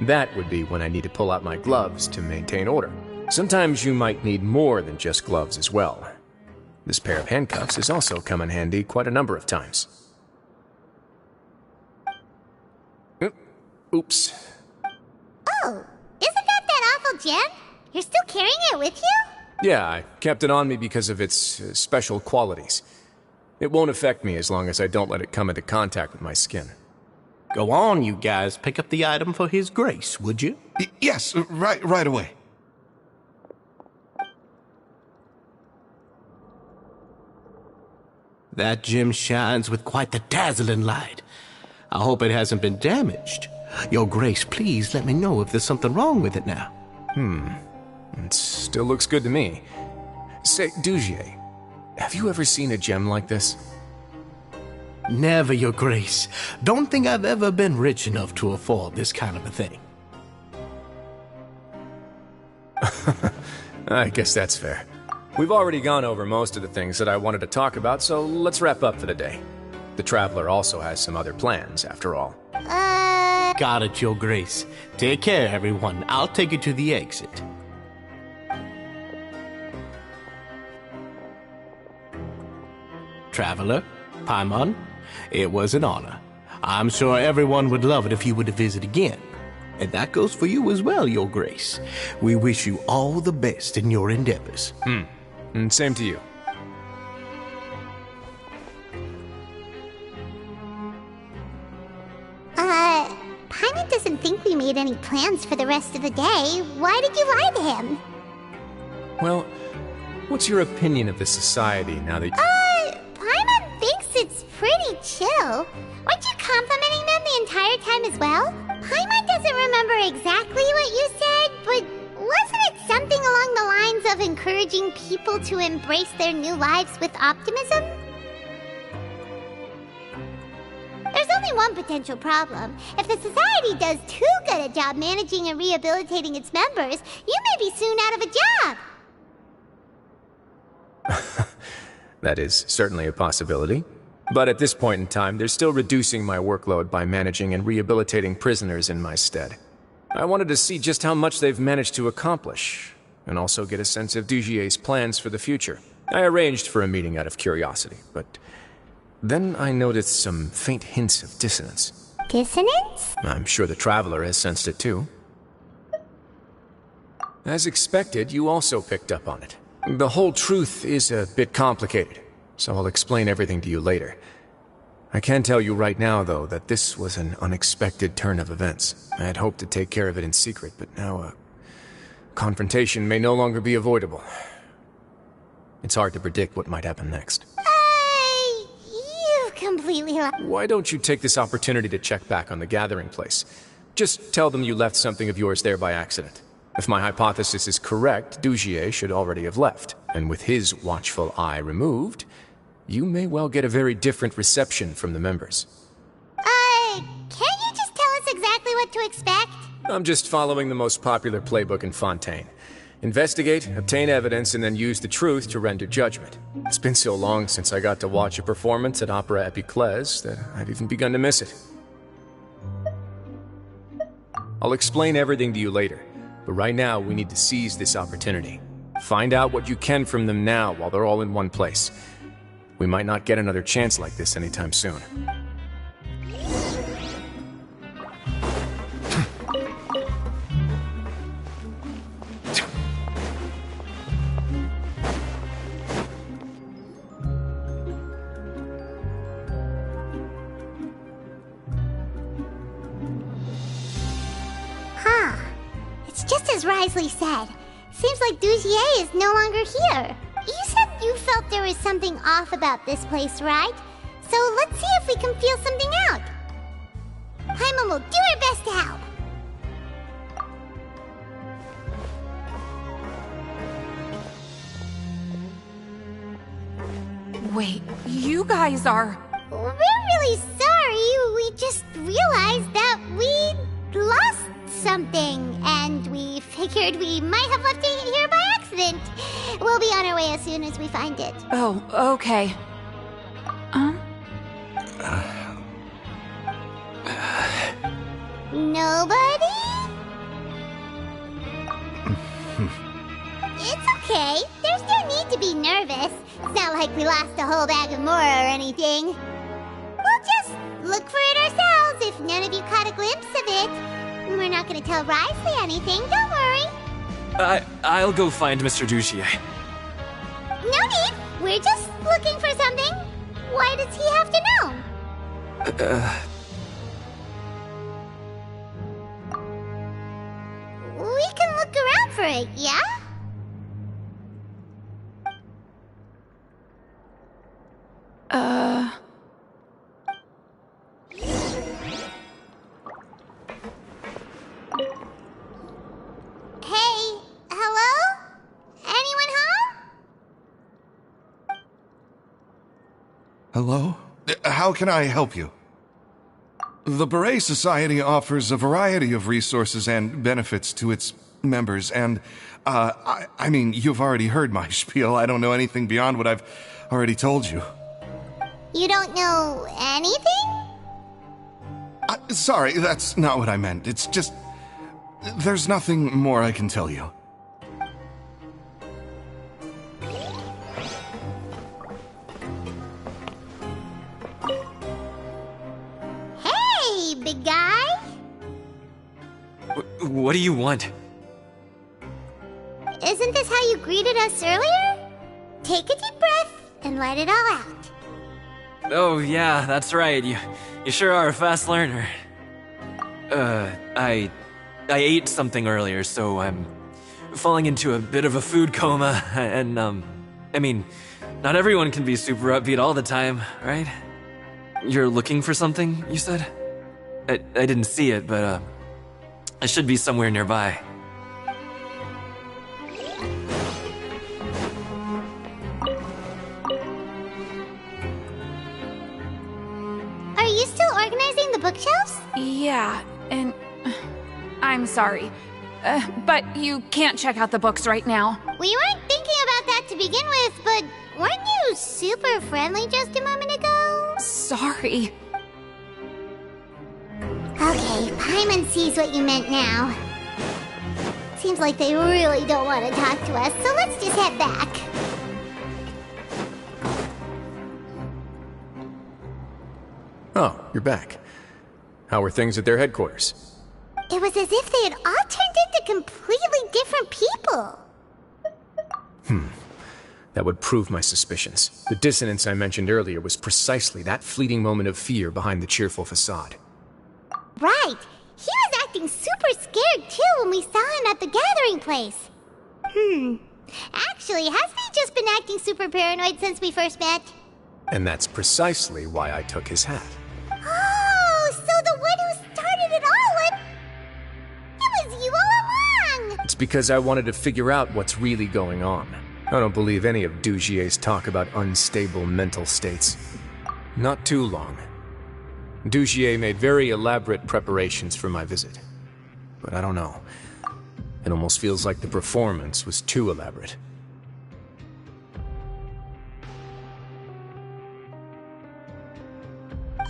That would be when I need to pull out my gloves to maintain order. Sometimes you might need more than just gloves as well. This pair of handcuffs has also come in handy quite a number of times. Oops. Oh, isn't that awful gem? You're still carrying it with you? Yeah, I kept it on me because of its special qualities. It won't affect me as long as I don't let it come into contact with my skin. Go on, you guys. Pick up the item for His Grace, would you? Yes, right away. That gem shines with quite the dazzling light. I hope it hasn't been damaged. Your Grace, please let me know if there's something wrong with it now. It still looks good to me. Say, Dugier, have you ever seen a gem like this? Never, Your Grace. Don't think I've ever been rich enough to afford this kind of a thing. I guess that's fair. We've already gone over most of the things that I wanted to talk about, so let's wrap up for the day. The Traveler also has some other plans, after all. Got it, Your Grace. Take care, everyone. I'll take you to the exit. Traveler, Paimon, it was an honor. I'm sure everyone would love it if you were to visit again. And that goes for you as well, Your Grace. We wish you all the best in your endeavors. And same to you. Paimon doesn't think we made any plans for the rest of the day. Why did you lie to him? Well, what's your opinion of the society now that... Paimon thinks it's pretty chill. Weren't you complimenting them the entire time as well? Paimon doesn't remember exactly what you said, but wasn't it something along the lines of encouraging people to embrace their new lives with optimism? There's only one potential problem. If the society does too good a job managing and rehabilitating its members, you may be soon out of a job. That is certainly a possibility. But at this point in time, they're still reducing my workload by managing and rehabilitating prisoners in my stead. I wanted to see just how much they've managed to accomplish, and also get a sense of Dugier's plans for the future. I arranged for a meeting out of curiosity, but then I noticed some faint hints of dissonance. Dissonance? I'm sure the Traveler has sensed it too. As expected, you also picked up on it. The whole truth is a bit complicated, so I'll explain everything to you later. I can tell you right now, though, that this was an unexpected turn of events. I had hoped to take care of it in secret, but now a confrontation may no longer be avoidable. It's hard to predict what might happen next. You've completely lost. Why don't you take this opportunity to check back on the gathering place? Just tell them you left something of yours there by accident. If my hypothesis is correct, Dugier should already have left. And with his watchful eye removed, you may well get a very different reception from the members. Can't you just tell us exactly what to expect? I'm just following the most popular playbook in Fontaine. Investigate, obtain evidence, and then use the truth to render judgment. It's been so long since I got to watch a performance at Opera Epiclese that I've even begun to miss it. I'll explain everything to you later, but right now we need to seize this opportunity. Find out what you can from them now while they're all in one place. We might not get another chance like this anytime soon. It's just as Risley said. Seems like Dugier is no longer here. You said you felt there was something off about this place, right? So let's see if we can feel something out. Paimon will do her best to help. Wait, you guys are... We're really sorry. We just realized that we lost something, and we figured we might have left it here by accident. We'll be on our way as soon as we find it. Oh, okay. Nobody? It's okay. There's no need to be nervous. It's not like we lost a whole bag of Mora or anything. We'll just look for it ourselves if none of you caught a glimpse of it. We're not gonna tell Risley anything, don't worry. I'll go find Mr. Dugier. No need. We're just looking for something. Why does he have to know? We can look around for it, yeah? Hey, hello? Anyone home? Hello? How can I help you? The Beret Society offers a variety of resources and benefits to its members, and, I mean, you've already heard my spiel. I don't know anything beyond what I've already told you. You don't know anything? Sorry, that's not what I meant. It's just... there's nothing more I can tell you. Hey, big guy! What do you want? Isn't this how you greeted us earlier? Take a deep breath and let it all out. Oh, yeah, that's right. You sure are a fast learner. I ate something earlier, so I'm falling into a bit of a food coma, and, I mean, not everyone can be super upbeat all the time, right? You're looking for something, you said? I didn't see it, but, it should be somewhere nearby. Are you still organizing the bookshelves? Yeah, and... I'm sorry. But you can't check out the books right now. We weren't thinking about that to begin with, but weren't you super friendly just a moment ago? Sorry. Okay, Paimon sees what you meant now. Seems like they really don't want to talk to us, so let's just head back. Oh, you're back. How were things at their headquarters? It was as if they had all turned into completely different people. That would prove my suspicions. The dissonance I mentioned earlier was precisely that fleeting moment of fear behind the cheerful facade. Right. He was acting super scared too when we saw him at the gathering place. Actually, hasn't he just been acting super paranoid since we first met? And that's precisely why I took his hat. Oh, so the one who started it all, it was you all along! It's because I wanted to figure out what's really going on. I don't believe any of Dugier's talk about unstable mental states. Not too long. Dugier made very elaborate preparations for my visit. But I don't know. It almost feels like the performance was too elaborate.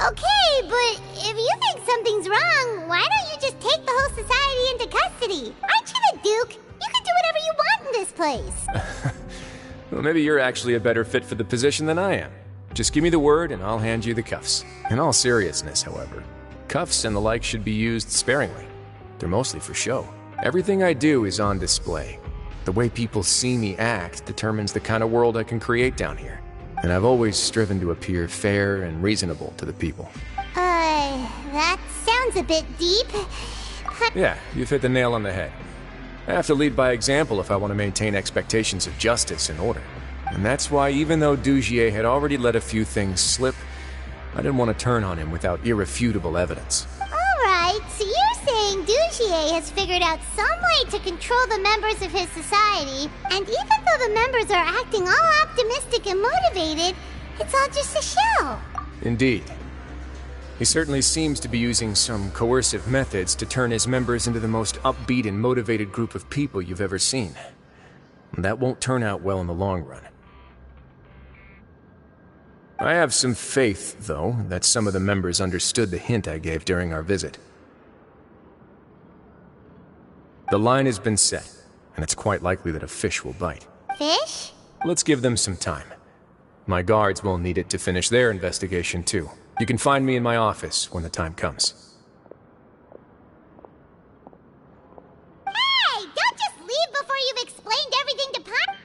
Okay, but if you think something's wrong, why don't you just take the whole society into custody? Aren't you the Duke? You can do whatever you want in this place. Well, maybe you're actually a better fit for the position than I am. Just give me the word and I'll hand you the cuffs. In all seriousness, however, cuffs and the like should be used sparingly. They're mostly for show. Everything I do is on display. The way people see me act determines the kind of world I can create down here. And I've always striven to appear fair and reasonable to the people. That sounds a bit deep. Yeah, you've hit the nail on the head. I have to lead by example if I want to maintain expectations of justice and order. And that's why even though Dugier had already let a few things slip, I didn't want to turn on him without irrefutable evidence. Alright, so you're saying Dugier has figured out some way to control the members of his society, and even though the members are acting all optimistic and motivated, it's all just a show. Indeed. He certainly seems to be using some coercive methods to turn his members into the most upbeat and motivated group of people you've ever seen. And that won't turn out well in the long run. I have some faith, though, that some of the members understood the hint I gave during our visit. The line has been set, and it's quite likely that a fish will bite. Fish? Let's give them some time. My guards will need it to finish their investigation, too. You can find me in my office when the time comes. Hey! Don't just leave before you've explained everything to Paimon!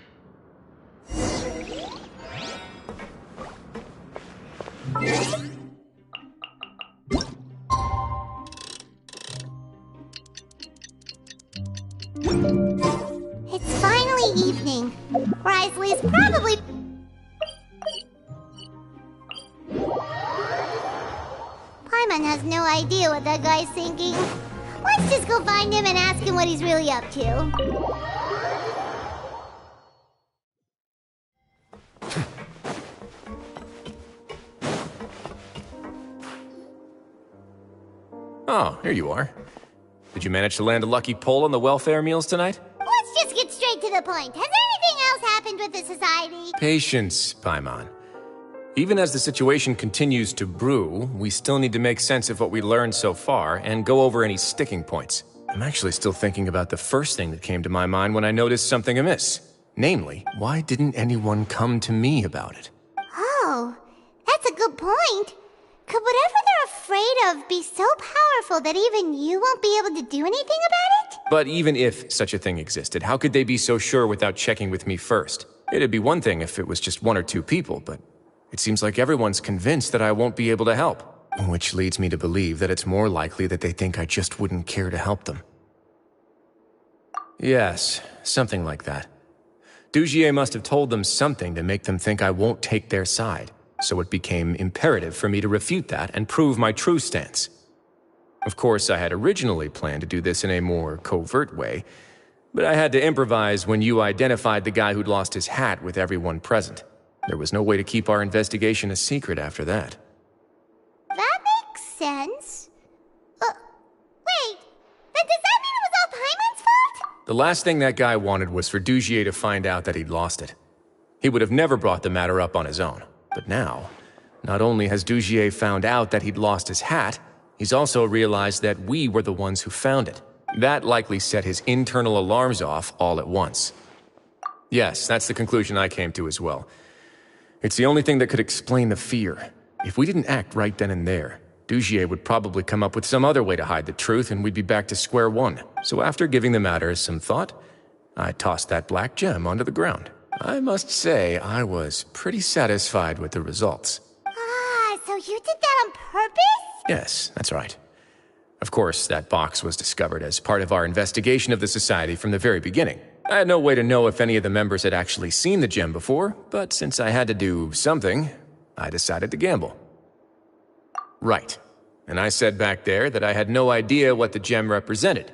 It's finally evening. Risley's probably... Paimon has no idea what that guy's thinking. Let's just go find him and ask him what he's really up to. Oh, here you are. Did you manage to land a lucky pull on the welfare meals tonight? Let's just get straight to the point. Has anything else happened with the society? Patience, Paimon. Even as the situation continues to brew, we still need to make sense of what we learned so far and go over any sticking points. I'm actually still thinking about the first thing that came to my mind when I noticed something amiss. Namely, why didn't anyone come to me about it? Oh, that's a good point. Could whatever they're afraid of be so powerful that even you won't be able to do anything about it? But even if such a thing existed, how could they be so sure without checking with me first? It'd be one thing if it was just one or two people, but it seems like everyone's convinced that I won't be able to help. Which leads me to believe that it's more likely that they think I just wouldn't care to help them. Yes, something like that. Dugier must have told them something to make them think I won't take their side, so it became imperative for me to refute that and prove my true stance. Of course, I had originally planned to do this in a more covert way, but I had to improvise when you identified the guy who'd lost his hat with everyone present. There was no way to keep our investigation a secret after that. That makes sense. Wait, then does that mean it was all Paimon's fault? The last thing that guy wanted was for Dugier to find out that he'd lost it. He would have never brought the matter up on his own. But now, not only has Dugier found out that he'd lost his hat, he's also realized that we were the ones who found it. That likely set his internal alarms off all at once. Yes, that's the conclusion I came to as well. It's the only thing that could explain the fear. If we didn't act right then and there, Dugier would probably come up with some other way to hide the truth and we'd be back to square one. So after giving the matter some thought, I tossed that black gem onto the ground. I must say, I was pretty satisfied with the results. Ah, so you did that on purpose? Yes, that's right. Of course, that box was discovered as part of our investigation of the society from the very beginning. I had no way to know if any of the members had actually seen the gem before, but since I had to do something, I decided to gamble. Right. And I said back there that I had no idea what the gem represented.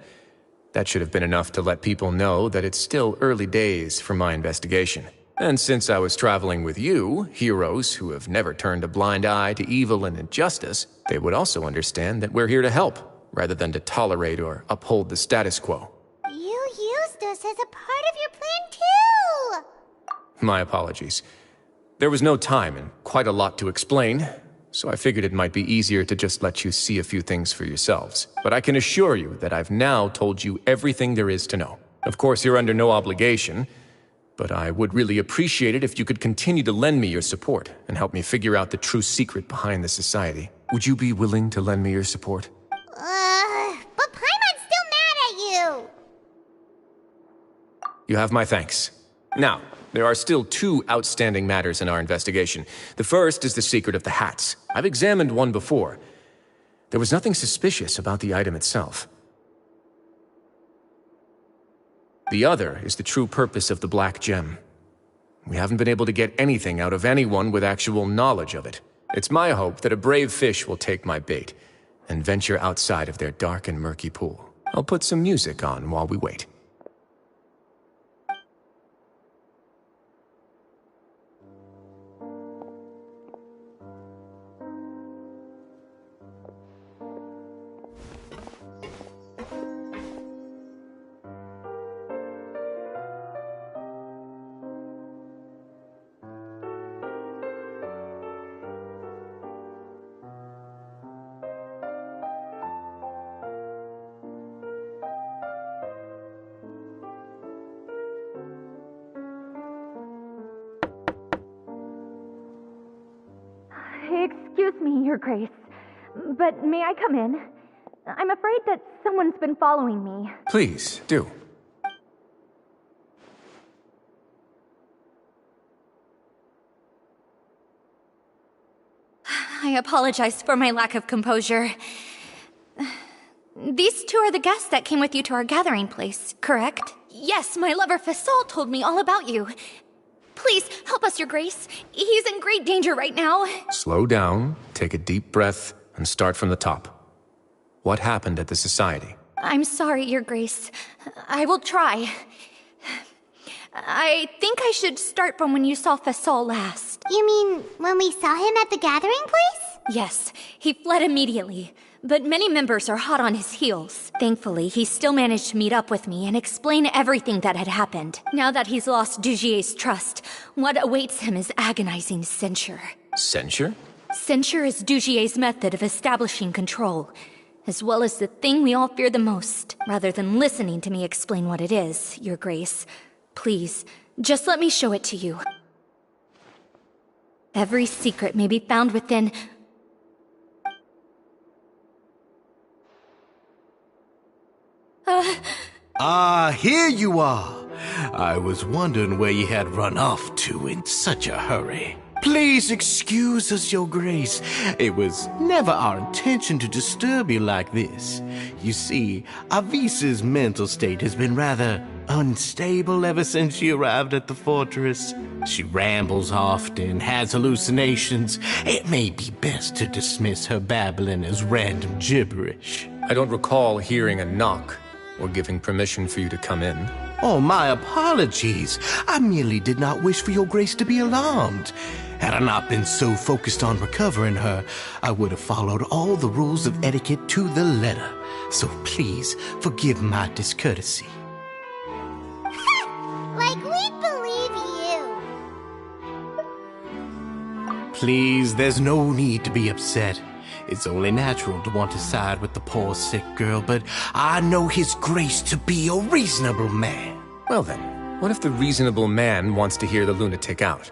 That should have been enough to let people know that it's still early days for my investigation. And since I was traveling with you, heroes who have never turned a blind eye to evil and injustice, they would also understand that we're here to help, rather than to tolerate or uphold the status quo. You used us as a part of your plan too! My apologies. There was no time and quite a lot to explain, so I figured it might be easier to just let you see a few things for yourselves. But I can assure you that I've now told you everything there is to know. Of course, you're under no obligation, but I would really appreciate it if you could continue to lend me your support and help me figure out the true secret behind the society. Would you be willing to lend me your support? But Paimon's still mad at you! You have my thanks. Now, there are still two outstanding matters in our investigation. The first is the secret of the hats. I've examined one before. There was nothing suspicious about the item itself. The other is the true purpose of the Black Gem. We haven't been able to get anything out of anyone with actual knowledge of it. It's my hope that a brave fish will take my bait and venture outside of their dark and murky pool. I'll put some music on while we wait. Excuse me, Your Grace, but may I come in? I'm afraid that someone's been following me. Please, do. I apologize for my lack of composure. These two are the guests that came with you to our gathering place, correct? Yes, my lover Fasol told me all about you. Please, help us, Your Grace. He's in great danger right now. Slow down, take a deep breath, and start from the top. What happened at the Society? I'm sorry, Your Grace. I will try. I think I should start from when you saw Fasol last. You mean when we saw him at the gathering place? Yes, he fled immediately, but many members are hot on his heels. Thankfully, he still managed to meet up with me and explain everything that had happened. Now that he's lost Dugier's trust, what awaits him is agonizing censure. Censure? Censure is Dugier's method of establishing control, as well as the thing we all fear the most. Rather than listening to me explain what it is, Your Grace, please, just let me show it to you. Every secret may be found within... Here you are. I was wondering where you had run off to in such a hurry. Please excuse us, Your Grace. It was never our intention to disturb you like this. You see, Avisa's mental state has been rather unstable ever since she arrived at the fortress. She rambles often, has hallucinations. It may be best to dismiss her babbling as random gibberish. I don't recall hearing a knock or giving permission for you to come in. Oh, my apologies. I merely did not wish for Your Grace to be alarmed. Had I not been so focused on recovering her, I would have followed all the rules of etiquette to the letter. So please forgive my discourtesy. Like we believe you. Please, there's no need to be upset. It's only natural to want to side with the poor sick girl, but I know His Grace to be a reasonable man. Well then, what if the reasonable man wants to hear the lunatic out?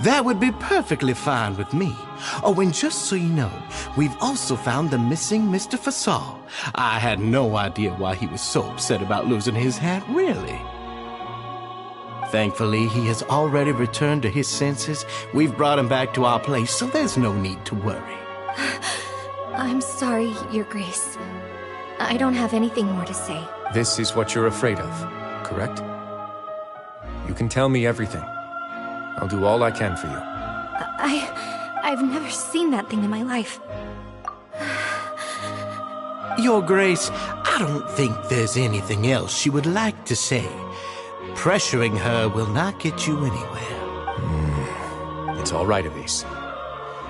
That would be perfectly fine with me. Oh, and just so you know, we've also found the missing Mr. Fasol. I had no idea why he was so upset about losing his hat, really. Thankfully, he has already returned to his senses. We've brought him back to our place, so there's no need to worry. I'm sorry, Your Grace. I don't have anything more to say. This is what you're afraid of, correct? You can tell me everything. I'll do all I can for you. I've never seen that thing in my life. Your Grace, I don't think there's anything else she would like to say. Pressuring her will not get you anywhere. It's all right, Avise.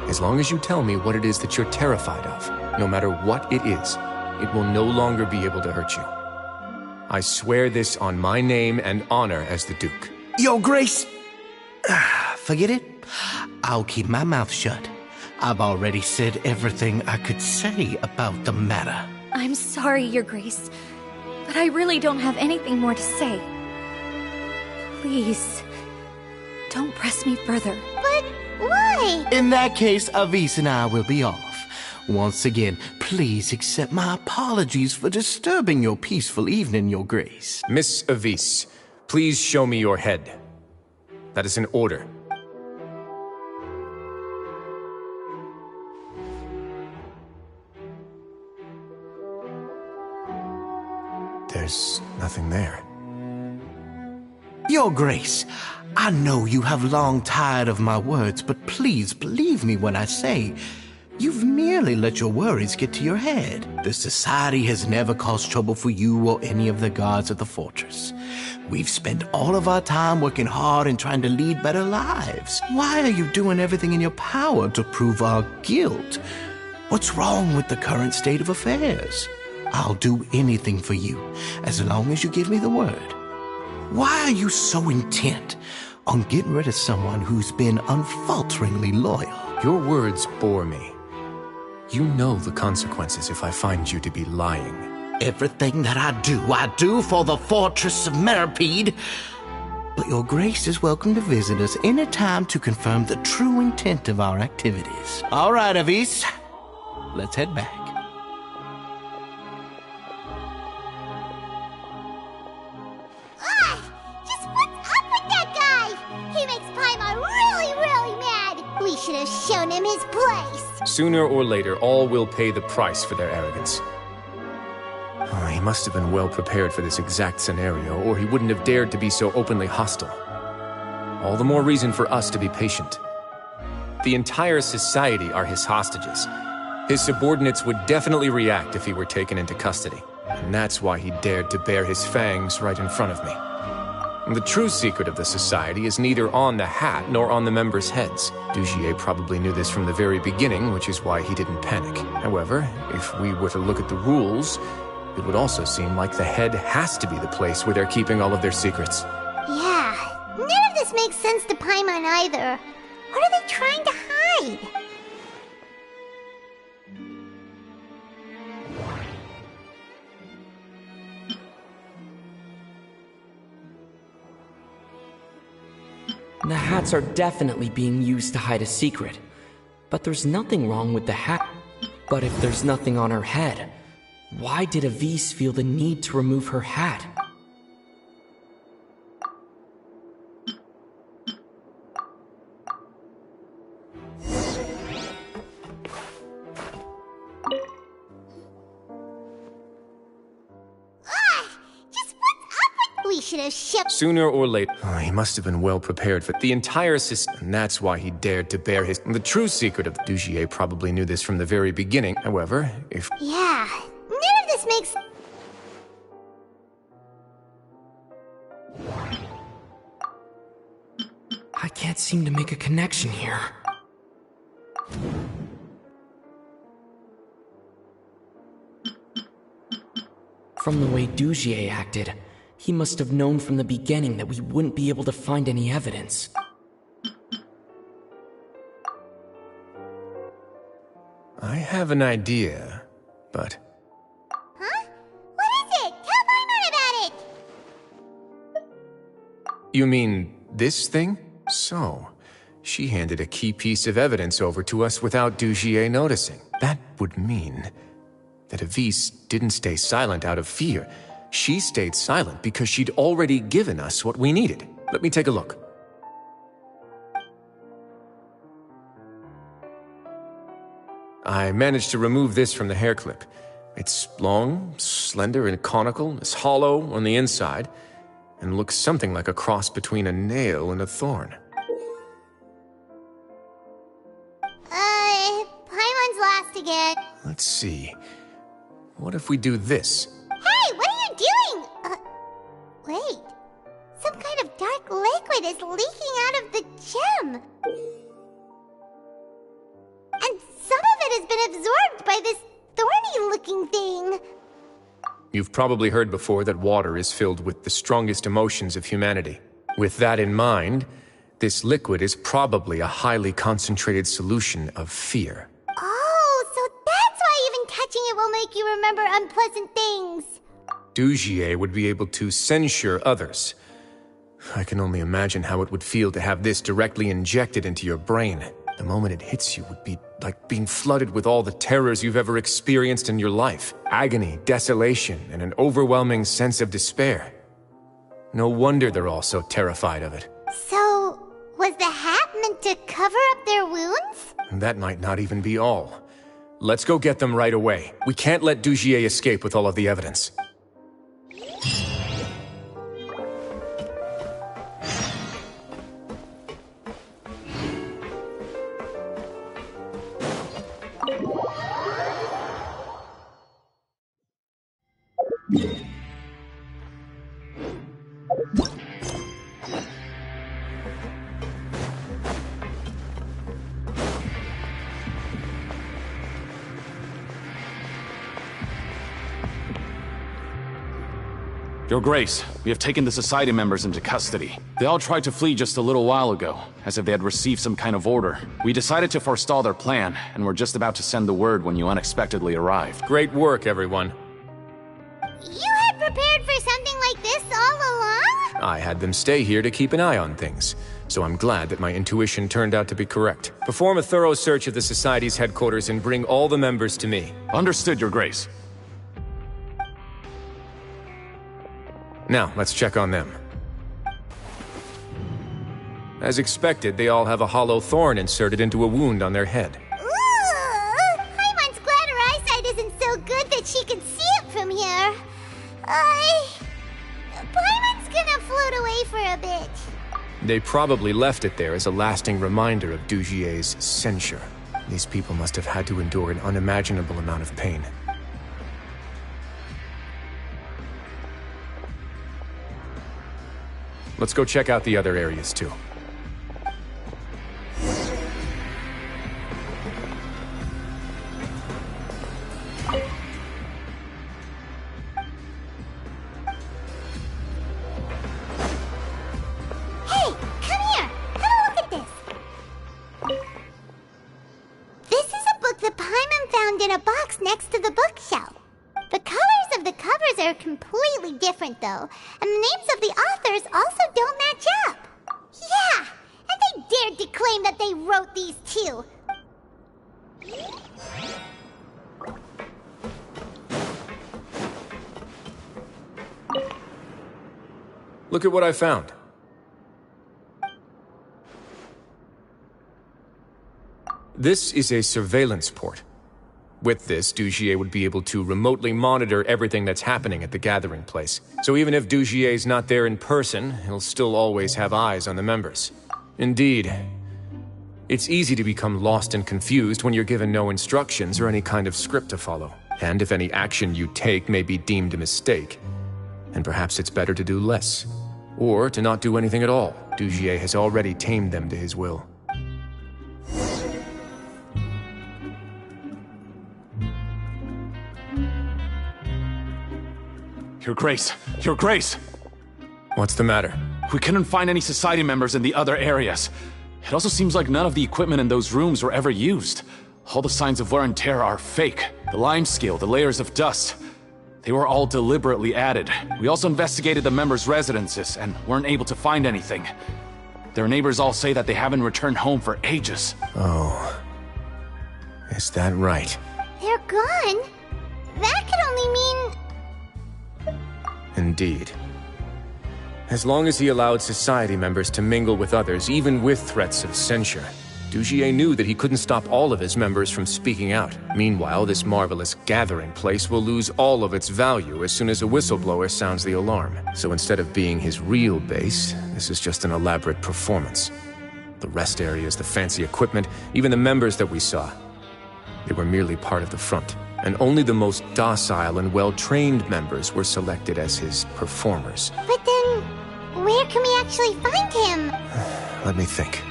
As long as you tell me what it is that you're terrified of, no matter what it is, it will no longer be able to hurt you. I swear this on my name and honor as the Duke. Your Grace! Forget it. I'll keep my mouth shut. I've already said everything I could say about the matter. I'm sorry, Your Grace, but I really don't have anything more to say. Please, don't press me further. But why? In that case, Avise and I will be off. Once again, please accept my apologies for disturbing your peaceful evening, Your Grace. Miss Avise, please show me your head. That is an order. There's nothing there. Your Grace, I know you have long tired of my words, but please believe me when I say you've merely let your worries get to your head. The Society has never caused trouble for you or any of the guards of the fortress. We've spent all of our time working hard and trying to lead better lives. Why are you doing everything in your power to prove our guilt? What's wrong with the current state of affairs? I'll do anything for you, as long as you give me the word. Why are you so intent on getting rid of someone who's been unfalteringly loyal? Your words bore me. You know the consequences if I find you to be lying. Everything that I do for the Fortress of Meripede. But your Grace is welcome to visit us any time to confirm the true intent of our activities. All right, Avis. Let's head back. Just what's up with that guy? He makes Paimon really, really mad. We should have shown him his place. Sooner or later, all will pay the price for their arrogance. Oh, he must have been well prepared for this exact scenario, or he wouldn't have dared to be so openly hostile. All the more reason for us to be patient. The entire society are his hostages. His subordinates would definitely react if he were taken into custody. And that's why he dared to bare his fangs right in front of me. And the true secret of the society is neither on the hat nor on the members' heads. Dugier probably knew this from the very beginning, which is why he didn't panic. However, if we were to look at the rules, it would also seem like the head has to be the place where they're keeping all of their secrets. Yeah, none of this makes sense to Paimon either. What are they trying to hide? The hats are definitely being used to hide a secret. But there's nothing wrong with the hat. But if there's nothing on her head, why did Avis feel the need to remove her hat? We should have shipped. Sooner or later, he must have been well prepared for the entire system. And that's why he dared to bare his... The true secret of Dugier probably knew this from the very beginning. However, if... Yeah, none of this makes... I can't seem to make a connection here. From the way Dugier acted, he must have known from the beginning that we wouldn't be able to find any evidence. I have an idea, but... Huh? What is it? Tell Paimon about it! You mean this thing? So, she handed a key piece of evidence over to us without Dugier noticing. That would mean that Avis didn't stay silent out of fear. She stayed silent because she'd already given us what we needed. Let me take a look. I managed to remove this from the hair clip. It's long, slender, and conical. It's hollow on the inside, and looks something like a cross between a nail and a thorn. Paimon's last again. Let's see. What if we do this? Hey, what are you doing? Wait. Some kind of dark liquid is leaking out of the gem. And some of it has been absorbed by this thorny-looking thing. You've probably heard before that water is filled with the strongest emotions of humanity. With that in mind, this liquid is probably a highly concentrated solution of fear. Oh, so that's why even touching it will make you remember unpleasant things. Dugier would be able to censure others. I can only imagine how it would feel to have this directly injected into your brain. The moment it hits you would be like being flooded with all the terrors you've ever experienced in your life. Agony, desolation, and an overwhelming sense of despair. No wonder they're all so terrified of it. So, was the hat meant to cover up their wounds? That might not even be all. Let's go get them right away. We can't let Dugier escape with all of the evidence. Your Grace, we have taken the Society members into custody. They all tried to flee just a little while ago, as if they had received some kind of order. We decided to forestall their plan, and were just about to send the word when you unexpectedly arrived. Great work, everyone. You had prepared for something like this all along? I had them stay here to keep an eye on things, so I'm glad that my intuition turned out to be correct. Perform a thorough search of the Society's headquarters and bring all the members to me. Understood, Your Grace. Now, let's check on them. As expected, they all have a hollow thorn inserted into a wound on their head. Ooh! Paimon's glad her eyesight isn't so good that she can see it from here. Paimon's gonna float away for a bit. They probably left it there as a lasting reminder of Dugier's censure. These people must have had to endure an unimaginable amount of pain. Let's go check out the other areas, too. Hey, come here! Have a look at this! This is a book that Paimon found in a box next to the bookshelf. The colors of the covers are completely different, though, and the names of the authors also don't match up. Yeah, and they dared to claim that they wrote these too. Look at what I found. This is a surveillance port. With this, Dugier would be able to remotely monitor everything that's happening at the gathering place. So even if Dugier's not there in person, he'll still always have eyes on the members. Indeed, it's easy to become lost and confused when you're given no instructions or any kind of script to follow. And if any action you take may be deemed a mistake, then perhaps it's better to do less. Or to not do anything at all. Dugier has already tamed them to his will. Your Grace! Your Grace! What's the matter? We couldn't find any Society members in the other areas. It also seems like none of the equipment in those rooms were ever used. All the signs of wear and tear are fake. The lime scale, the layers of dust. They were all deliberately added. We also investigated the members' residences and weren't able to find anything. Their neighbors all say that they haven't returned home for ages. Oh. Is that right? They're gone? That could only mean... Indeed. As long as he allowed Society members to mingle with others, even with threats of censure, Dugier knew that he couldn't stop all of his members from speaking out. Meanwhile, this marvelous gathering place will lose all of its value as soon as a whistleblower sounds the alarm. So instead of being his real base, this is just an elaborate performance. The rest areas, the fancy equipment, even the members that we saw, they were merely part of the front. And only the most docile and well-trained members were selected as his performers. But then, where can we actually find him? Let me think.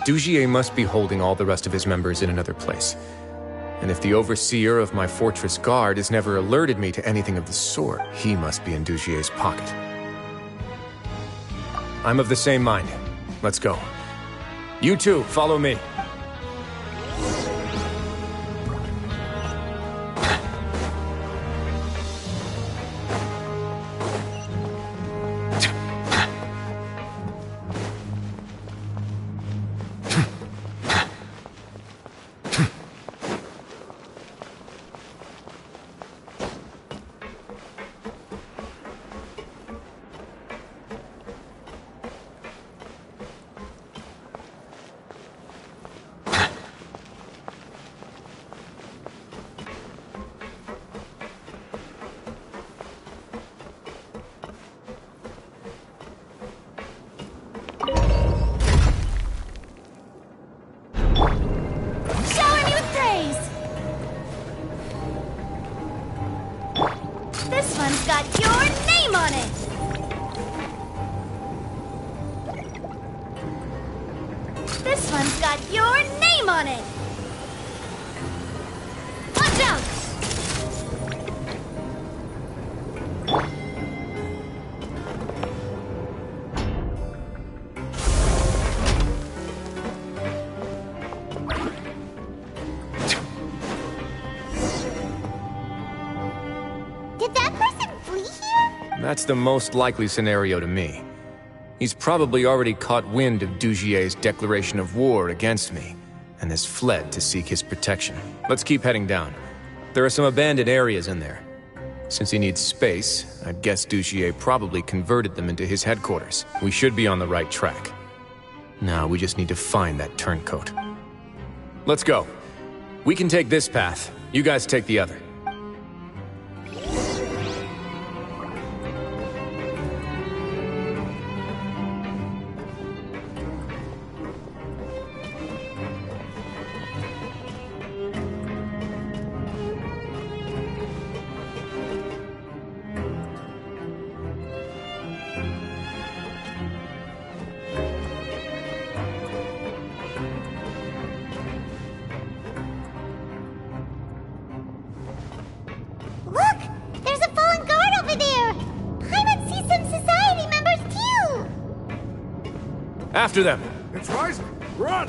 Dugier must be holding all the rest of his members in another place. And if the overseer of my fortress guard has never alerted me to anything of the sort, he must be in Dugier's pocket. I'm of the same mind. Let's go. You two, follow me. This one's got your name on it! This one's got your name on it! Watch out! That's the most likely scenario to me. He's probably already caught wind of Dugier's declaration of war against me, and has fled to seek his protection. Let's keep heading down. There are some abandoned areas in there. Since he needs space, I'd guess Dugier probably converted them into his headquarters. We should be on the right track. Now we just need to find that turncoat. Let's go. We can take this path. You guys take the other. Look! There's a fallen guard over there! Paimon sees some society members too! After them! It's rising! Run!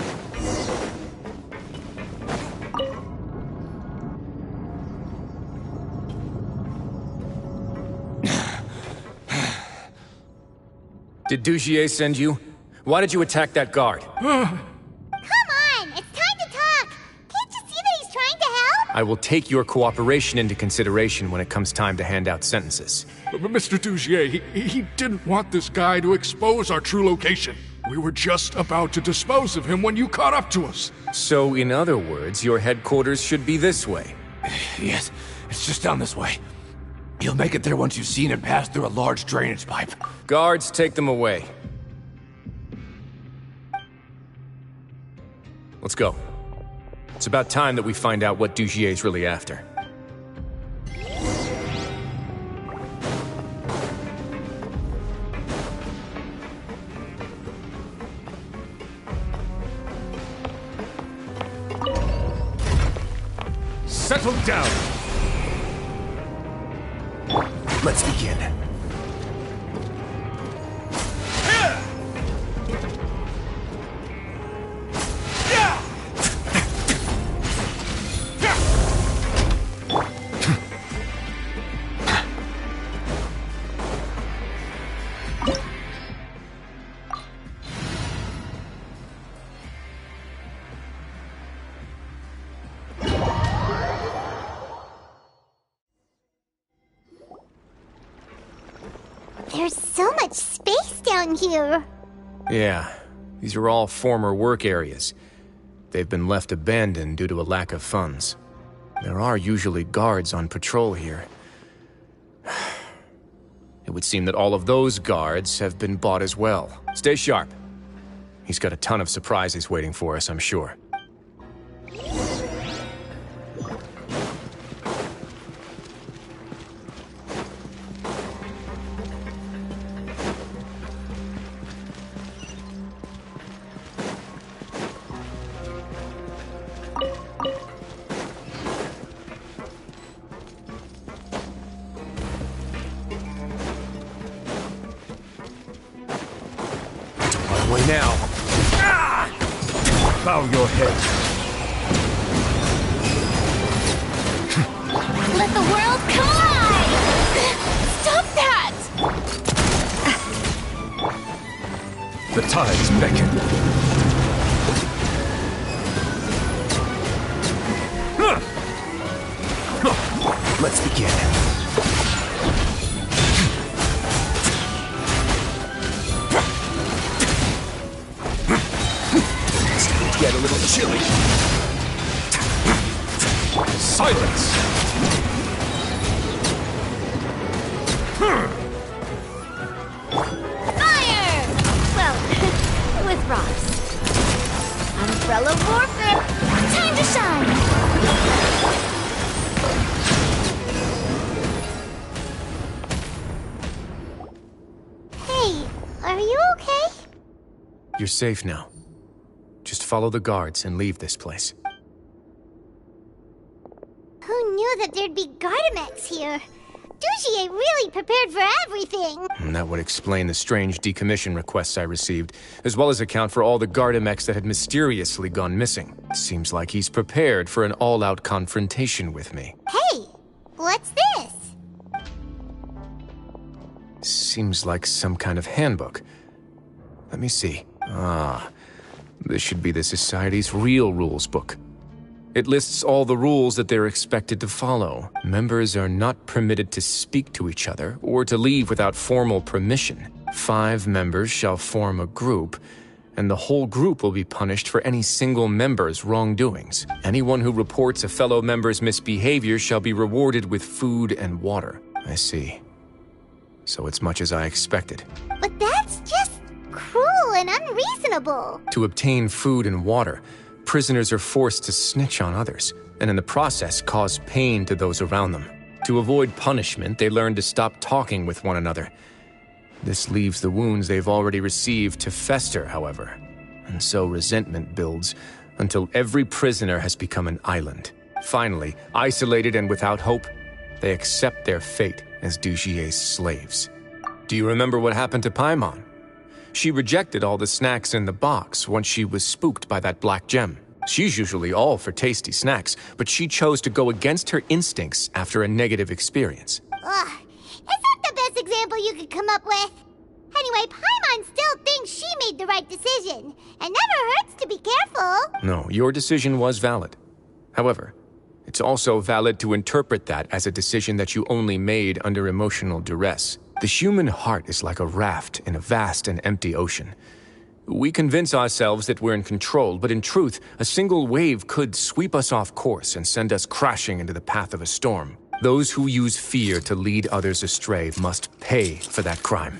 Did Dugier send you? Why did you attack that guard? Come on! It's time to talk! Can't you see that he's trying to help? I will take your cooperation into consideration when it comes time to hand out sentences. But Mr. Dugier, he didn't want this guy to expose our true location. We were just about to dispose of him when you caught up to us. So, in other words, your headquarters should be this way. Yes, it's just down this way. You'll make it there once you've seen him pass through a large drainage pipe. Guards, take them away. Let's go. It's about time that we find out what Dugier's really after. Settle down. Let's begin. There's so much space down here. Yeah, these are all former work areas. They've been left abandoned due to a lack of funds. There are usually guards on patrol here. It would seem that all of those guards have been bought as well. Stay sharp. He's got a ton of surprises waiting for us, I'm sure. Way now. Bow your head. Let the world collide! Stop that! The tides beckon. Let's begin. Get a little chilly. Silence! Fire! Well, with rocks. Umbrella warfare! Time to shine! Hey, are you okay? You're safe now. Just follow the guards and leave this place. Who knew that there'd be Gardamex here? Dugier really prepared for everything! And that would explain the strange decommission requests I received, as well as account for all the Gardamex that had mysteriously gone missing. Seems like he's prepared for an all-out confrontation with me. Hey, what's this? Seems like some kind of handbook. Let me see. This should be the Society's real rules book. It lists all the rules that they're expected to follow. Members are not permitted to speak to each other or to leave without formal permission. 5 members shall form a group, and the whole group will be punished for any single member's wrongdoings. Anyone who reports a fellow member's misbehavior shall be rewarded with food and water. I see. So it's much as I expected. But that's just cruel and unreasonable. To obtain food and water, prisoners are forced to snitch on others, and in the process cause pain to those around them. To avoid punishment, they learn to stop talking with one another. This leaves the wounds they've already received to fester, however, and so resentment builds until every prisoner has become an island. Finally, isolated and without hope, they accept their fate as Dugier's slaves. Do you remember what happened to Paimon? She rejected all the snacks in the box once she was spooked by that black gem. She's usually all for tasty snacks, but she chose to go against her instincts after a negative experience. Ugh, is that the best example you could come up with? Anyway, Paimon still thinks she made the right decision. It never hurts to be careful. No, your decision was valid. However, it's also valid to interpret that as a decision that you only made under emotional duress. The human heart is like a raft in a vast and empty ocean. We convince ourselves that we're in control, but in truth, a single wave could sweep us off course and send us crashing into the path of a storm. Those who use fear to lead others astray must pay for that crime.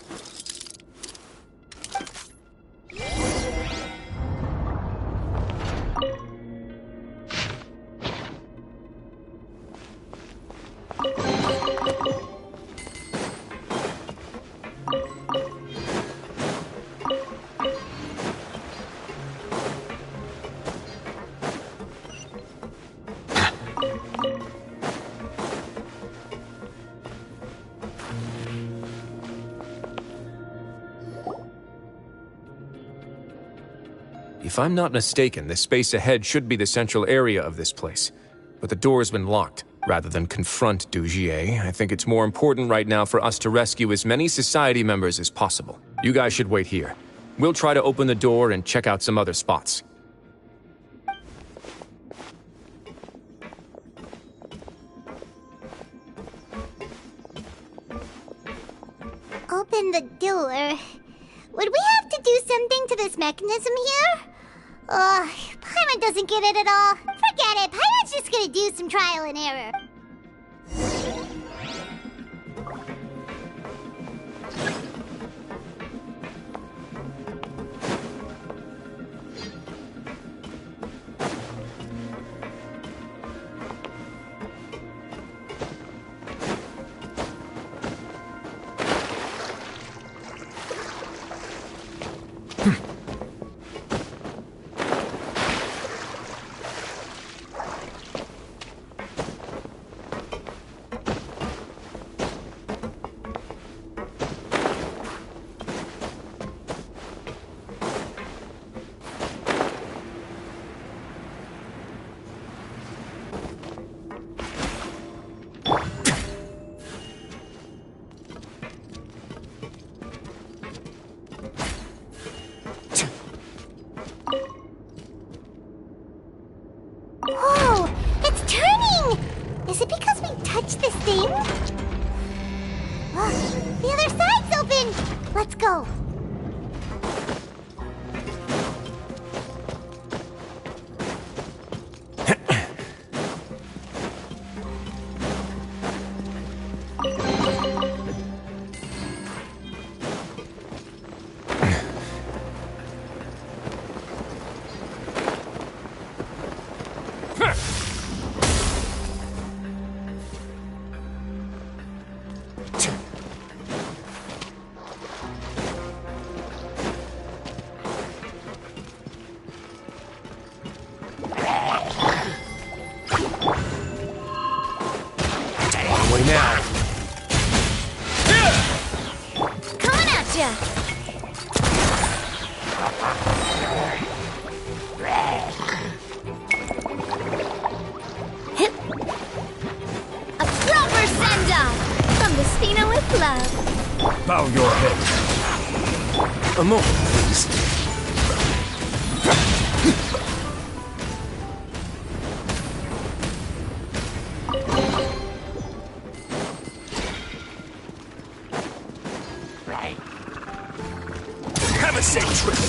If I'm not mistaken, the space ahead should be the central area of this place. But the door's been locked. Rather than confront Dugier, I think it's more important right now for us to rescue as many Society members as possible. You guys should wait here. We'll try to open the door and check out some other spots. Open the door. Would we have to do something to this mechanism here? Ugh, Paimon doesn't get it at all. Forget it, Paimon's just gonna do some trial and error. Whoa! It's turning! Is it because we touched this thing? The other side's open! Let's go. Now. Coming at ya! A proper send-off from Vestina with love. Bow your head. A moment, please. Have a safe trip.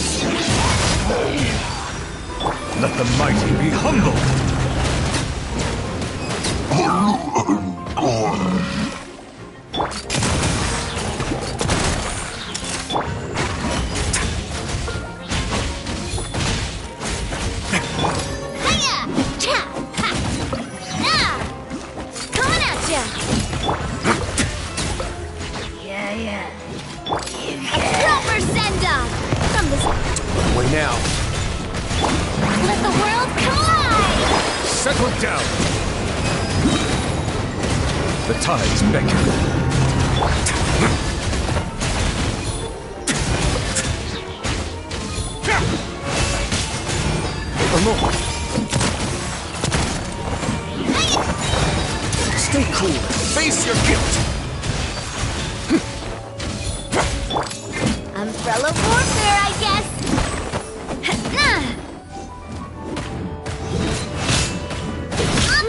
Let the mighty be humbled. Way now. Let the world collide! Settle down. The tides beckon. A moment. Stay cool. Face your guilt. Umbrella warfare, I guess.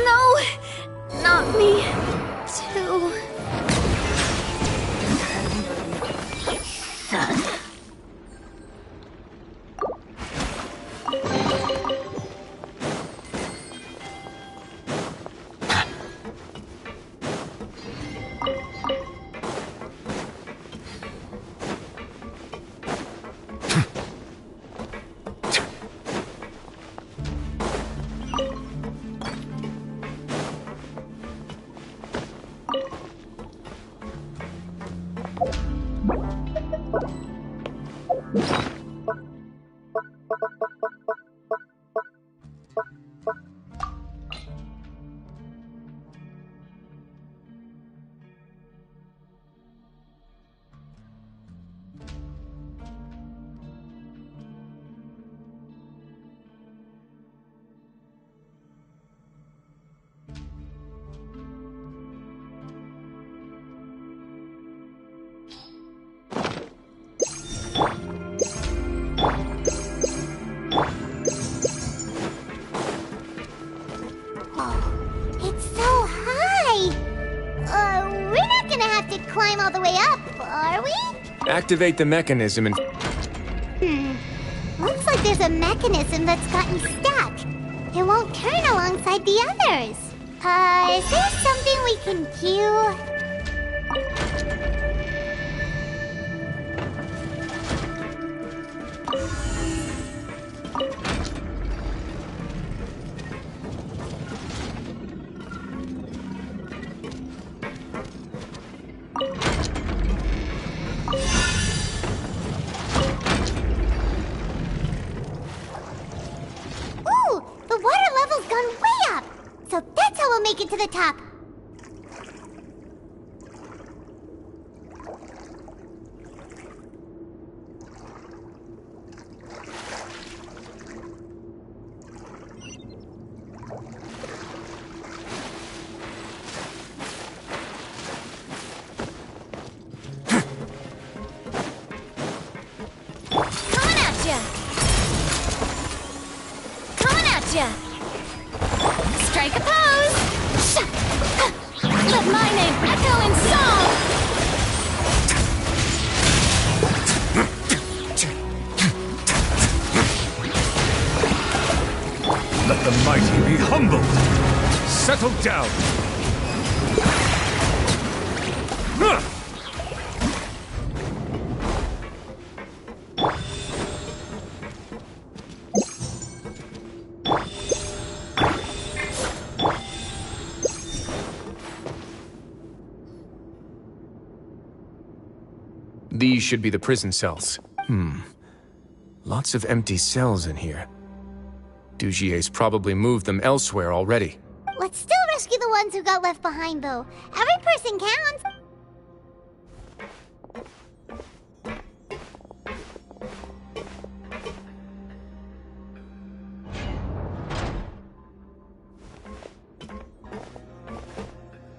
No, not me, too. Son. It's so high! We're not gonna have to climb all the way up, are we? Activate the mechanism and... Looks like there's a mechanism that's gotten stuck. It won't turn alongside the others. Is there something we can do? Ooh, the water level's gone way up. So that's how we'll make it to the top. Strike a pose! Let my name echo in song! Let the mighty be humbled. Settle down. These should be the prison cells. Lots of empty cells in here. Dugier's probably moved them elsewhere already. Let's still rescue the ones who got left behind, though. Every person counts.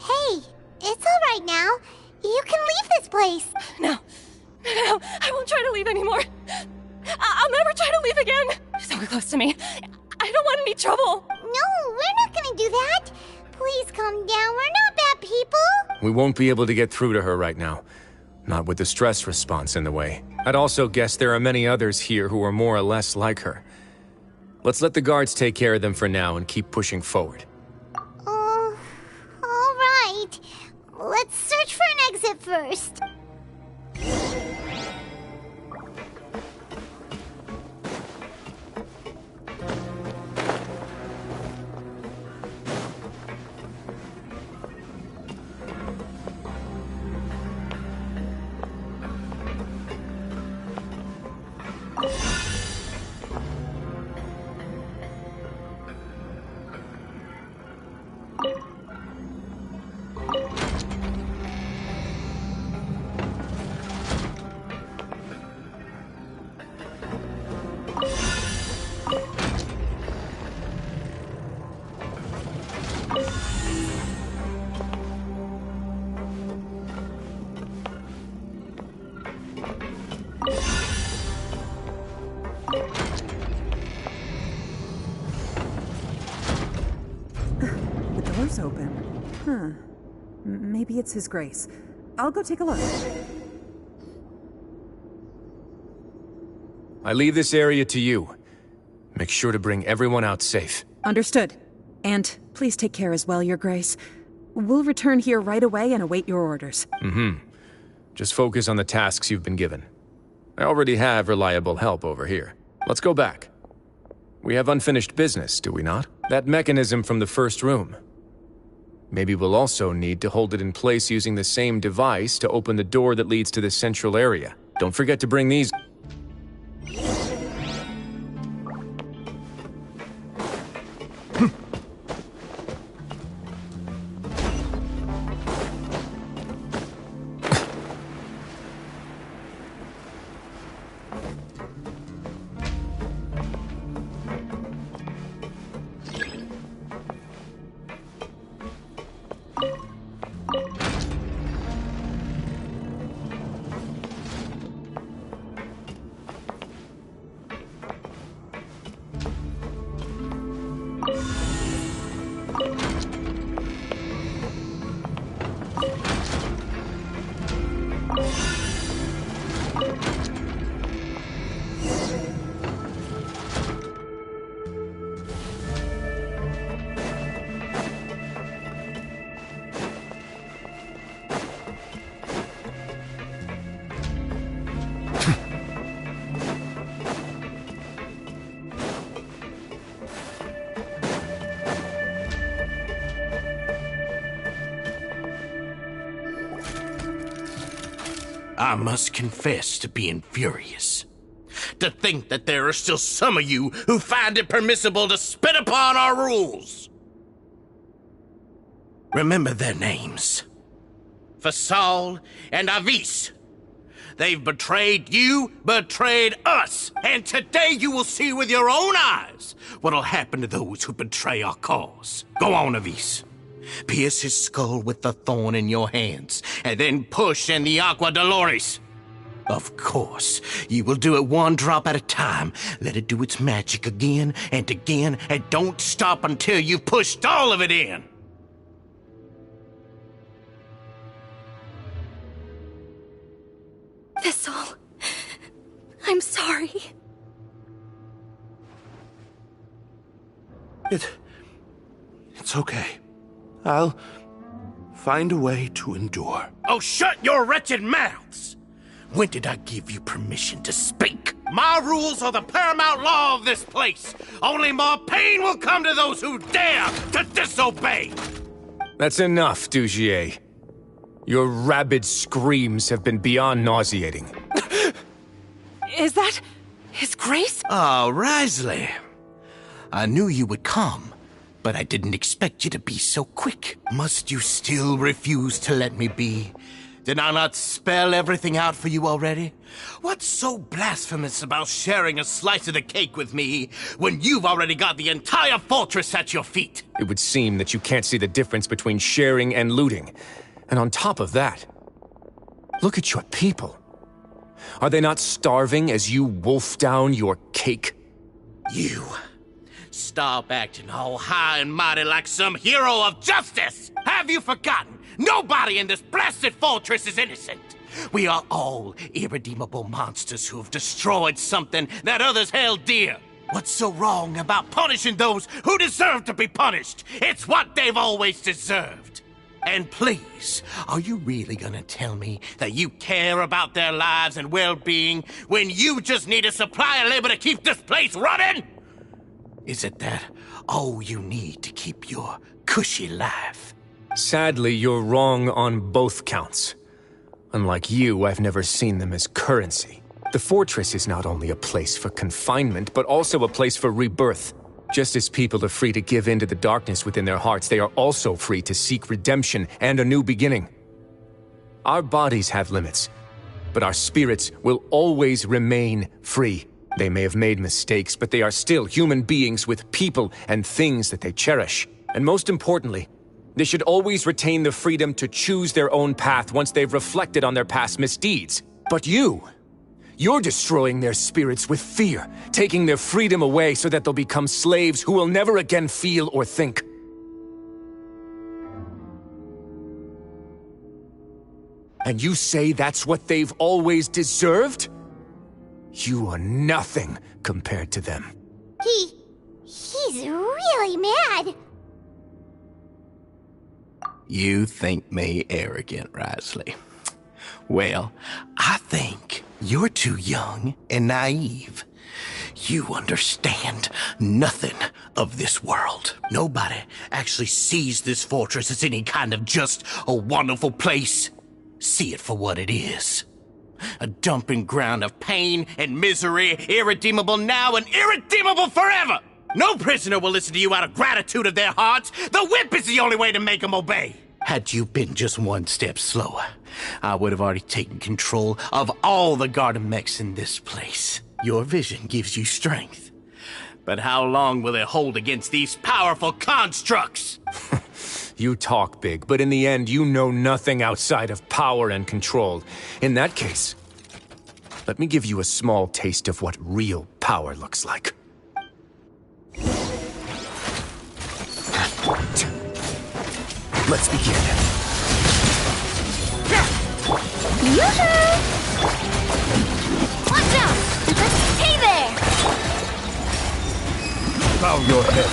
Hey, it's all right now. You can leave this place. No, I won't try to leave anymore. I'll never try to leave again. So close to me. I don't want any trouble. No, we're not gonna do that. Please calm down. We're not bad people. We won't be able to get through to her right now. Not with the stress response in the way. I'd also guess there are many others here who are more or less like her. Let's let the guards take care of them for now and keep pushing forward. All right. Let's search for an exit first. The door's open. Huh. Maybe it's His Grace. I'll go take a look. I leave this area to you. Make sure to bring everyone out safe. Understood. And please take care as well, Your Grace. We'll return here right away and await your orders. Just focus on the tasks you've been given. I already have reliable help over here. Let's go back. We have unfinished business, do we not? That mechanism from the first room. Maybe we'll also need to hold it in place using the same device to open the door that leads to the central area. Don't forget to bring these... I must confess to being furious. To think that there are still some of you who find it permissible to spit upon our rules. Remember their names. Fasal and Avis. They've betrayed you, betrayed us, and today you will see with your own eyes what'll happen to those who betray our cause. Go on, Avis. Pierce his skull with the thorn in your hands, and then push in the Aqua Dolores. Of course, you will do it one drop at a time. Let it do its magic again, and don't stop until you've pushed all of it in. Thistle, I'm sorry. It's okay. I'll find a way to endure. Oh, shut your wretched mouths! When did I give you permission to speak? My rules are the paramount law of this place. Only more pain will come to those who dare to disobey. That's enough, Dugier. Your rabid screams have been beyond nauseating. Is that His Grace? Oh, Risley. I knew you would come, but I didn't expect you to be so quick. Must you still refuse to let me be? Did I not spell everything out for you already? What's so blasphemous about sharing a slice of the cake with me when you've already got the entire fortress at your feet? It would seem that you can't see the difference between sharing and looting. And on top of that, Look at your people. Are they not starving as you wolf down your cake? You stop acting all high and mighty like some hero of justice! Have you forgotten? Nobody in this blasted fortress is innocent! We are all irredeemable monsters who have destroyed something that others held dear. What's so wrong about punishing those who deserve to be punished? It's what they've always deserved. And please, are you really gonna tell me that you care about their lives and well-being when you just need a supply of labor to keep this place running? Is it that all you need to keep your cushy life? Sadly, you're wrong on both counts. Unlike you, I've never seen them as currency. The fortress is not only a place for confinement, but also a place for rebirth. Just as people are free to give in to the darkness within their hearts, they are also free to seek redemption and a new beginning. Our bodies have limits, but our spirits will always remain free. They may have made mistakes, but they are still human beings with people and things that they cherish. And most importantly, they should always retain the freedom to choose their own path once they've reflected on their past misdeeds. But you're destroying their spirits with fear, taking their freedom away so that they'll become slaves who will never again feel or think. And you say that's what they've always deserved? You are nothing compared to them. He's really mad. You think me arrogant, Risley. Well, I think you're too young and naive. You understand nothing of this world. Nobody actually sees this fortress as any kind of just a wonderful place. See it for what it is. A dumping ground of pain and misery, irredeemable now and irredeemable forever. No prisoner will listen to you out of gratitude of their hearts. The whip is the only way to make them obey. Had you been just one step slower, I would have already taken control of all the garden mechs in this place. Your vision gives you strength. But how long will it hold against these powerful constructs? You talk big, but in the end, you know nothing outside of power and control. In that case, let me give you a small taste of what real power looks like. Let's begin. Yoo-hoo! Watch out! Hey there! Bow your head.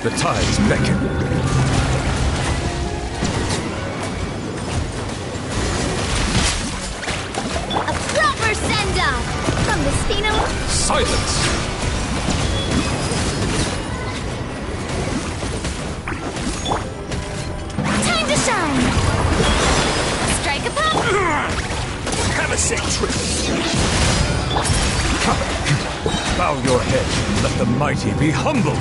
The tides beckon. A proper send-off from the Spino. Silence! Time to shine! Strike a pop! Have a sick trip! Bow your head, let the mighty be humbled!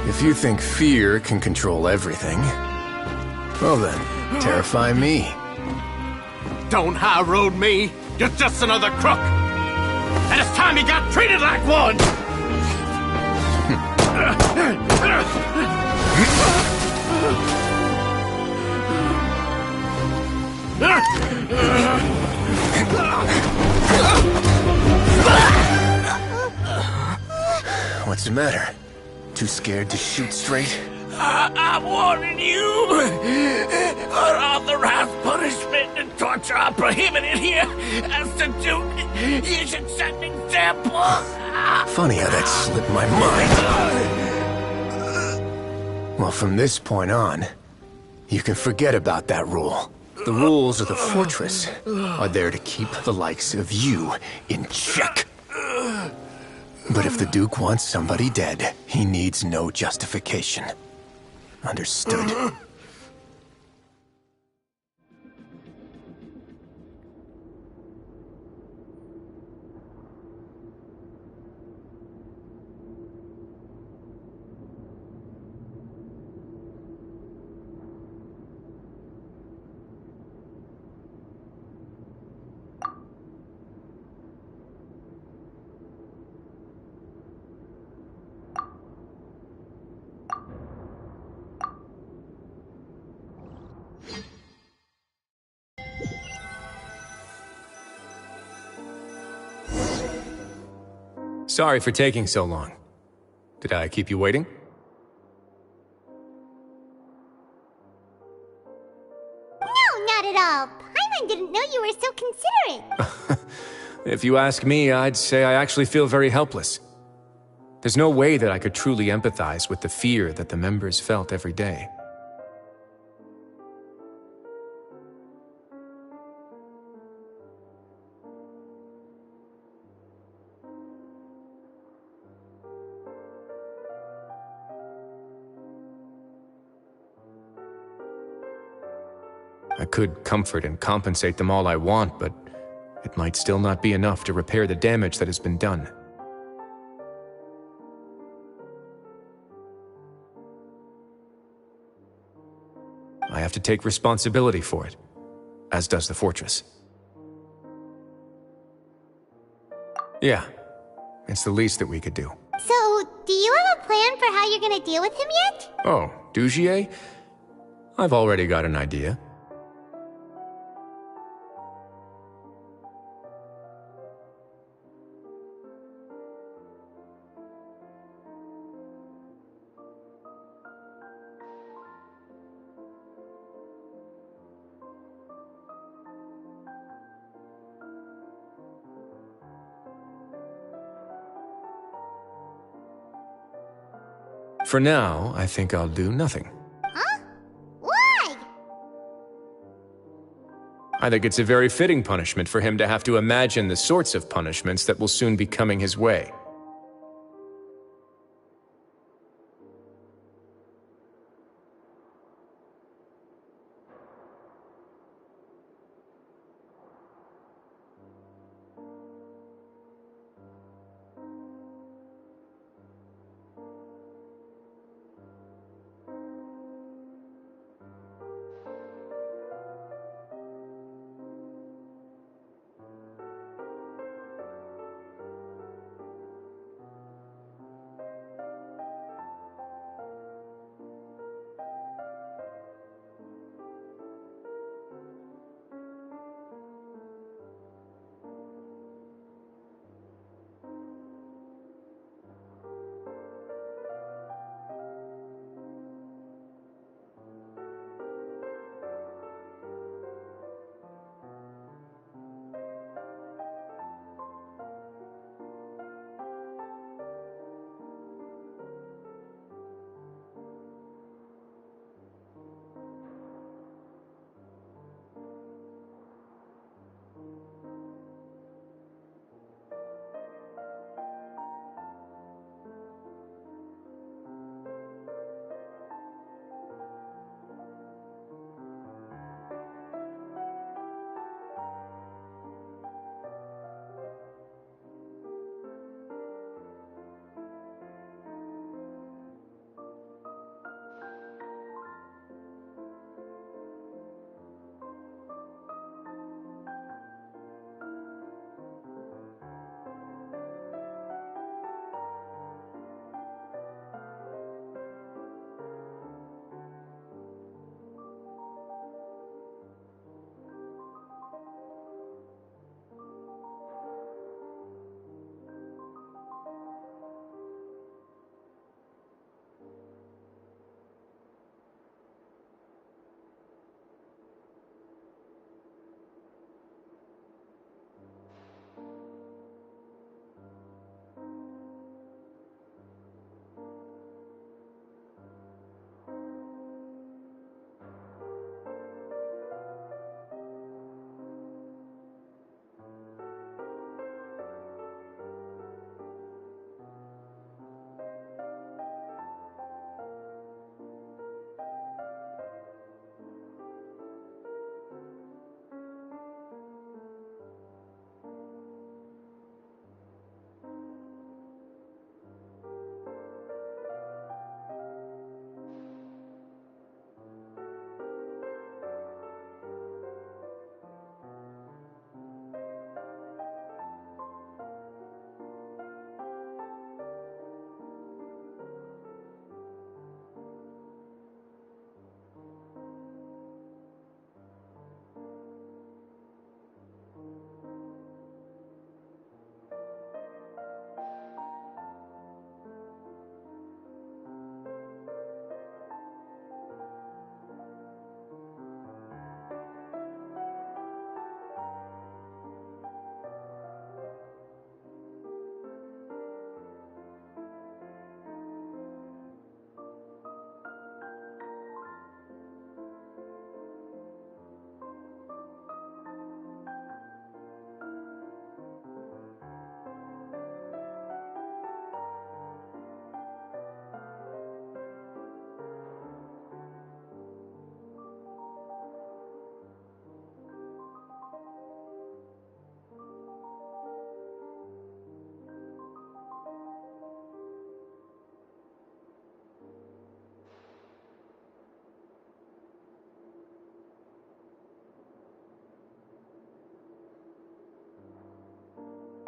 If you think fear can control everything, well then, terrify me. Don't high road me. You're just another crook. And it's time you got treated like one. What's the matter? Too scared to shoot straight? I'm warning you. Unauthorized punishment and torture are prohibited here. As the Duke, you should set an example. Funny how that slipped my mind. Well, from this point on, you can forget about that rule. The rules of the fortress are there to keep the likes of you in check. But if the Duke wants somebody dead, he needs no justification. Understood? Sorry for taking so long. Did I keep you waiting? No, not at all. Paimon didn't know you were so considerate. If you ask me, I'd say I actually feel very helpless. There's no way that I could truly empathize with the fear that the members felt every day. I could comfort and compensate them all I want, but it might still not be enough to repair the damage that has been done. I have to take responsibility for it, as does the fortress. Yeah, it's the least that we could do. So, do you have a plan for how you're gonna deal with him yet? Oh, Dugier? I've already got an idea. For now, I think I'll do nothing. Huh? Why? I think it's a very fitting punishment for him to have to imagine the sorts of punishments that will soon be coming his way.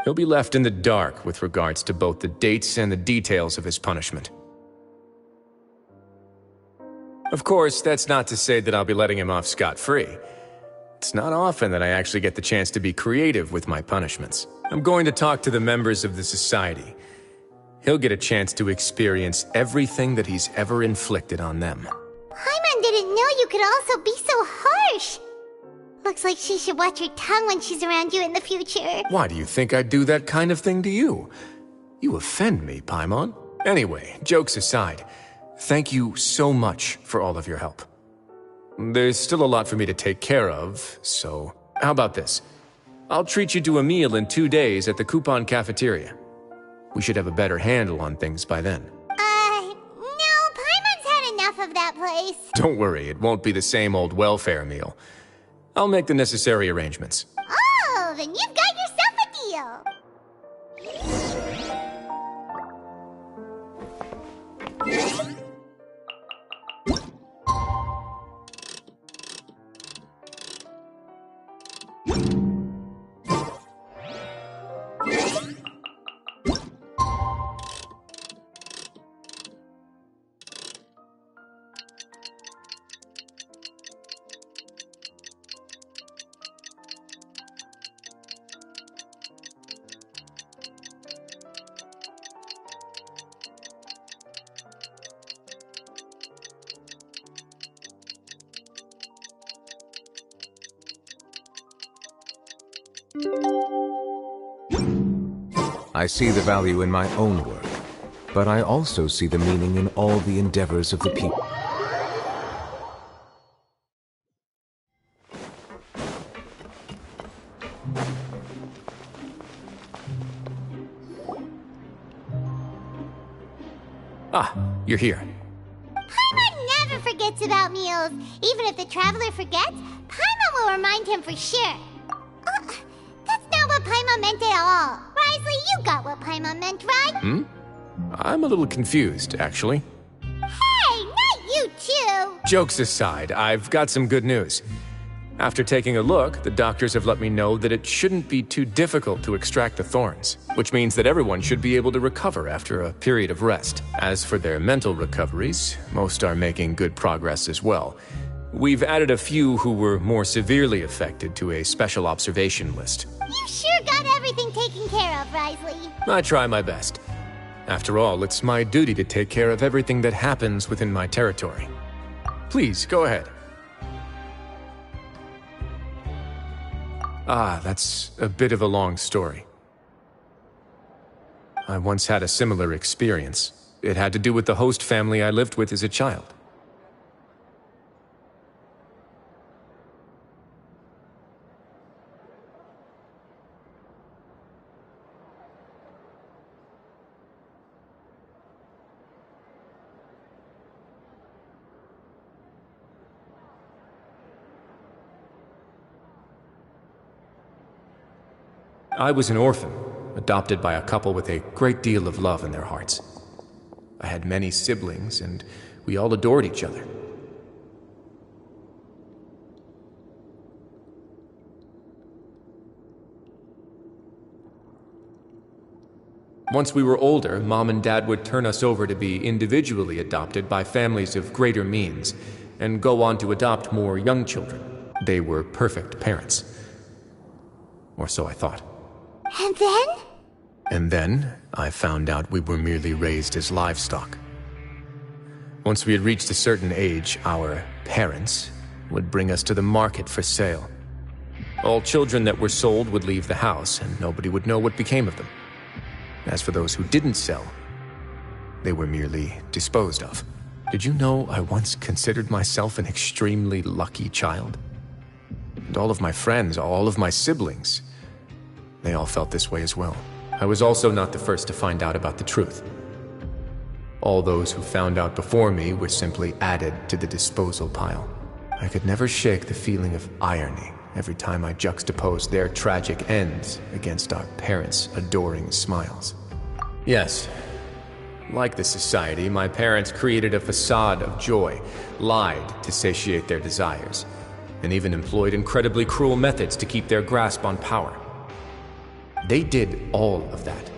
He'll be left in the dark with regards to both the dates and the details of his punishment. Of course, that's not to say that I'll be letting him off scot-free. It's not often that I actually get the chance to be creative with my punishments. I'm going to talk to the members of the society. He'll get a chance to experience everything that he's ever inflicted on them. Paimon didn't know you could also be so harsh. Looks like she should watch her tongue when she's around you in the future. Why do you think I'd do that kind of thing to you? You offend me, Paimon. Anyway, jokes aside, thank you so much for all of your help. There's still a lot for me to take care of, so how about this? I'll treat you to a meal in 2 days at the Coupon Cafeteria. We should have a better handle on things by then. No, Paimon's had enough of that place. Don't worry, it won't be the same old welfare meal. I'll make the necessary arrangements. Oh, then you've got yourself a deal. I see the value in my own work, but I also see the meaning in all the endeavors of the people. Ah, you're here. Paimon never forgets about meals. Even if the traveler forgets, Paimon will remind him for sure. That's not what Paimon meant at all. Risley, you got what Paimon meant, right? I'm a little confused, actually. Hey, not you too! Jokes aside, I've got some good news. After taking a look, the doctors have let me know that it shouldn't be too difficult to extract the thorns, which means that everyone should be able to recover after a period of rest. As for their mental recoveries, most are making good progress as well. We've added a few who were more severely affected to a special observation list. You sure got everything taken care of, Risley. I try my best. After all, it's my duty to take care of everything that happens within my territory. Please, go ahead. Ah, that's a bit of a long story. I once had a similar experience. It had to do with the host family I lived with as a child. I was an orphan, adopted by a couple with a great deal of love in their hearts. I had many siblings, and we all adored each other. Once we were older, Mom and Dad would turn us over to be individually adopted by families of greater means, and go on to adopt more young children. They were perfect parents. Or so I thought. And then? And then, I found out we were merely raised as livestock. Once we had reached a certain age, our parents would bring us to the market for sale. All children that were sold would leave the house, and nobody would know what became of them. As for those who didn't sell, they were merely disposed of. Did you know I once considered myself an extremely lucky child? And all of my friends, all of my siblings, they all felt this way as well. I was also not the first to find out about the truth. All those who found out before me were simply added to the disposal pile. I could never shake the feeling of irony every time I juxtaposed their tragic ends against our parents' adoring smiles. Yes, like the society, my parents created a facade of joy, lied to satiate their desires, and even employed incredibly cruel methods to keep their grasp on power. They did all of that,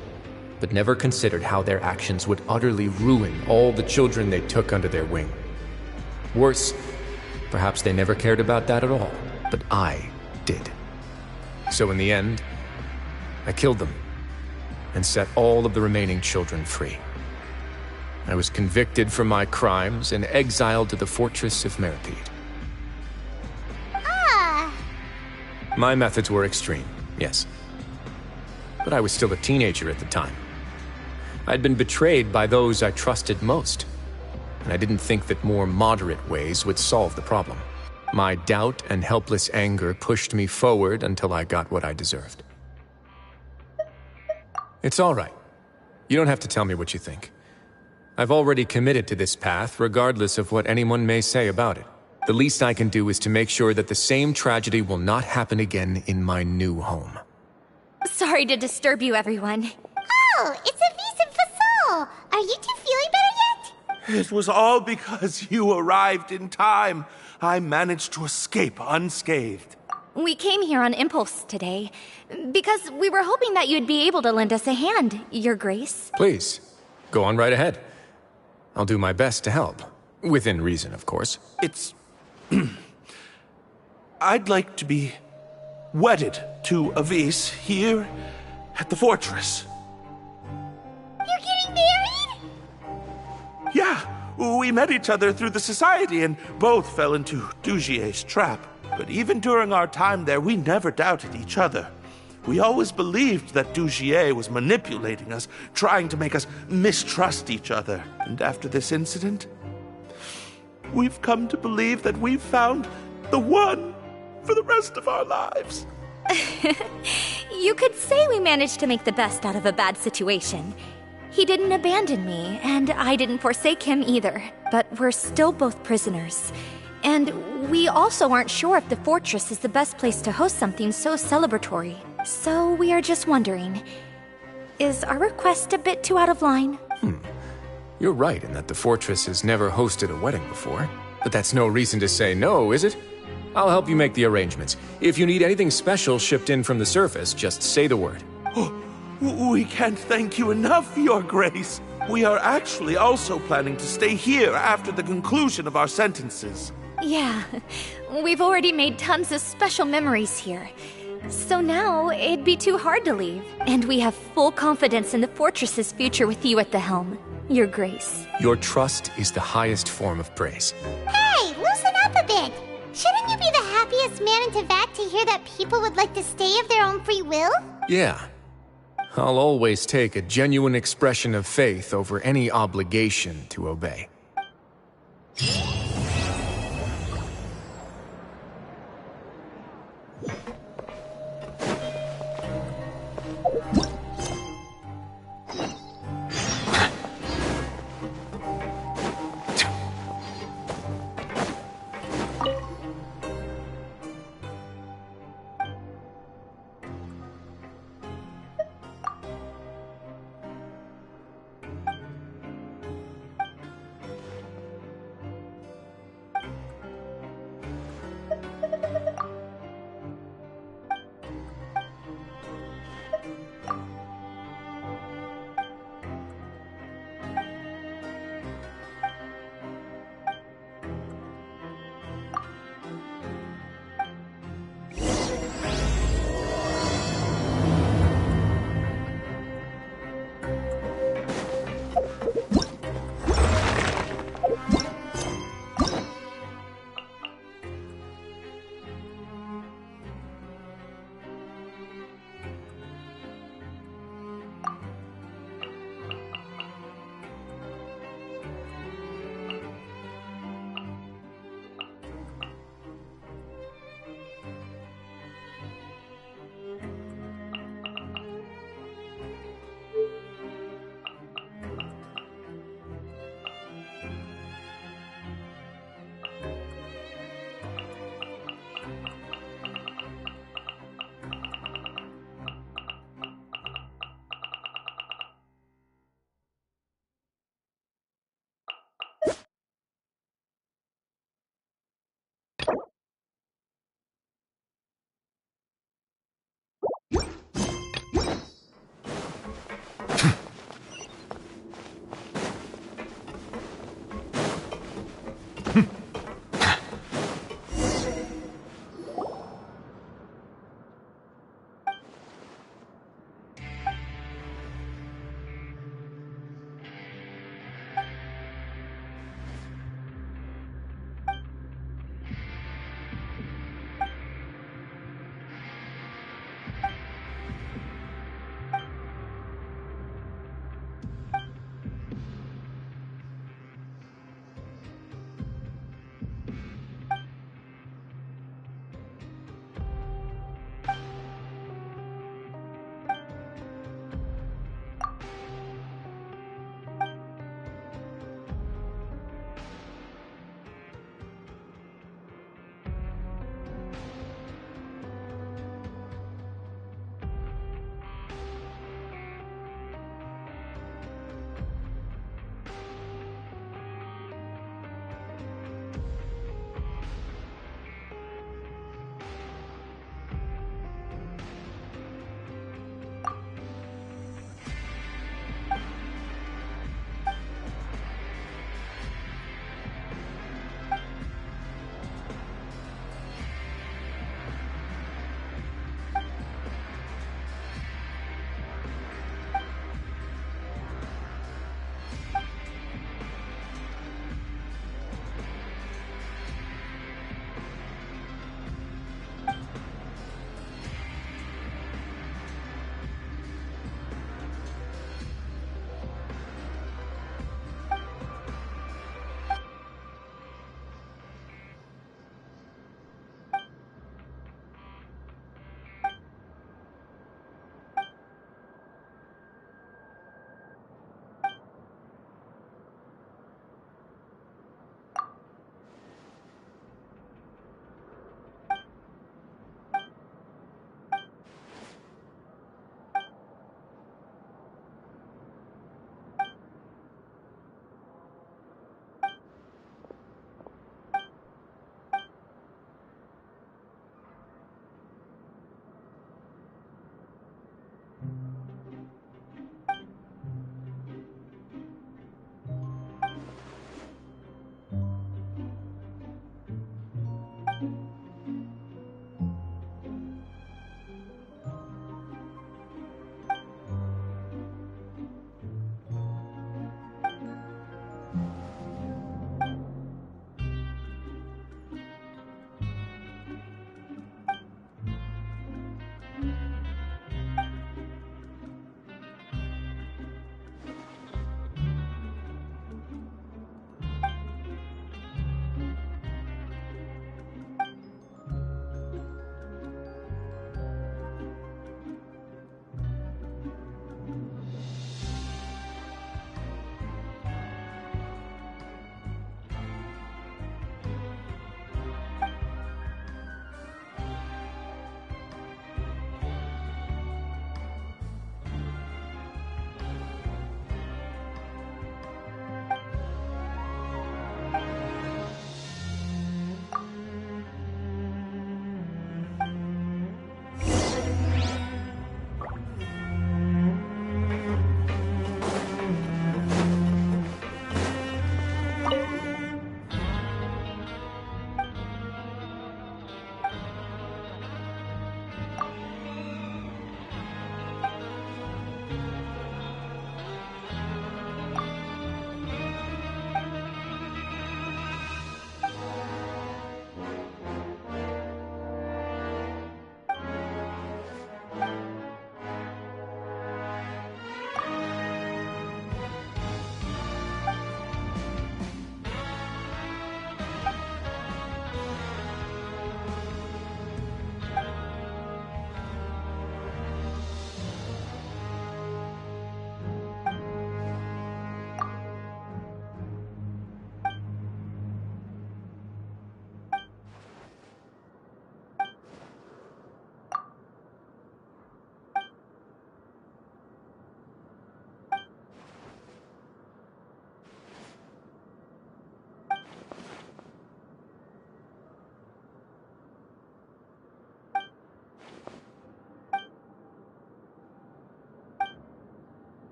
but never considered how their actions would utterly ruin all the children they took under their wing. Worse, perhaps they never cared about that at all, but I did. So in the end, I killed them and set all of the remaining children free. I was convicted for my crimes and exiled to the fortress of Meripede. Ah! My methods were extreme, yes. But I was still a teenager at the time. I'd been betrayed by those I trusted most, and I didn't think that more moderate ways would solve the problem. My doubt and helpless anger pushed me forward until I got what I deserved. It's all right. You don't have to tell me what you think. I've already committed to this path, regardless of what anyone may say about it. The least I can do is to make sure that the same tragedy will not happen again in my new home. Sorry to disturb you, everyone. Oh, it's Avis and Fasol! Are you two feeling better yet? It was all because you arrived in time. I managed to escape unscathed. We came here on impulse today, because we were hoping that you'd be able to lend us a hand, Your Grace. Please, go on right ahead. I'll do my best to help. Within reason, of course. It's... I'd like to be wedded to Avis here at the fortress. You're getting married? Yeah, we met each other through the society and both fell into Dugier's trap. But even during our time there, we never doubted each other. We always believed that Dugier was manipulating us, trying to make us mistrust each other. And after this incident, we've come to believe that we've found the one for the rest of our lives. You could say we managed to make the best out of a bad situation. He didn't abandon me, and I didn't forsake him either. But we're still both prisoners. And we also aren't sure if the fortress is the best place to host something so celebratory. So we are just wondering, is our request a bit too out of line? You're right in that the fortress has never hosted a wedding before. But that's no reason to say no, is it? I'll help you make the arrangements. If you need anything special shipped in from the surface, just say the word. We can't thank you enough, Your Grace. We are actually also planning to stay here after the conclusion of our sentences. Yeah, we've already made tons of special memories here. So now, it'd be too hard to leave. And we have full confidence in the fortress's future with you at the helm, Your Grace. Your trust is the highest form of praise. Hey, loosen up a bit! Shouldn't you be the happiest man in Teyvat to hear that people would like to stay of their own free will? Yeah. I'll always take a genuine expression of faith over any obligation to obey.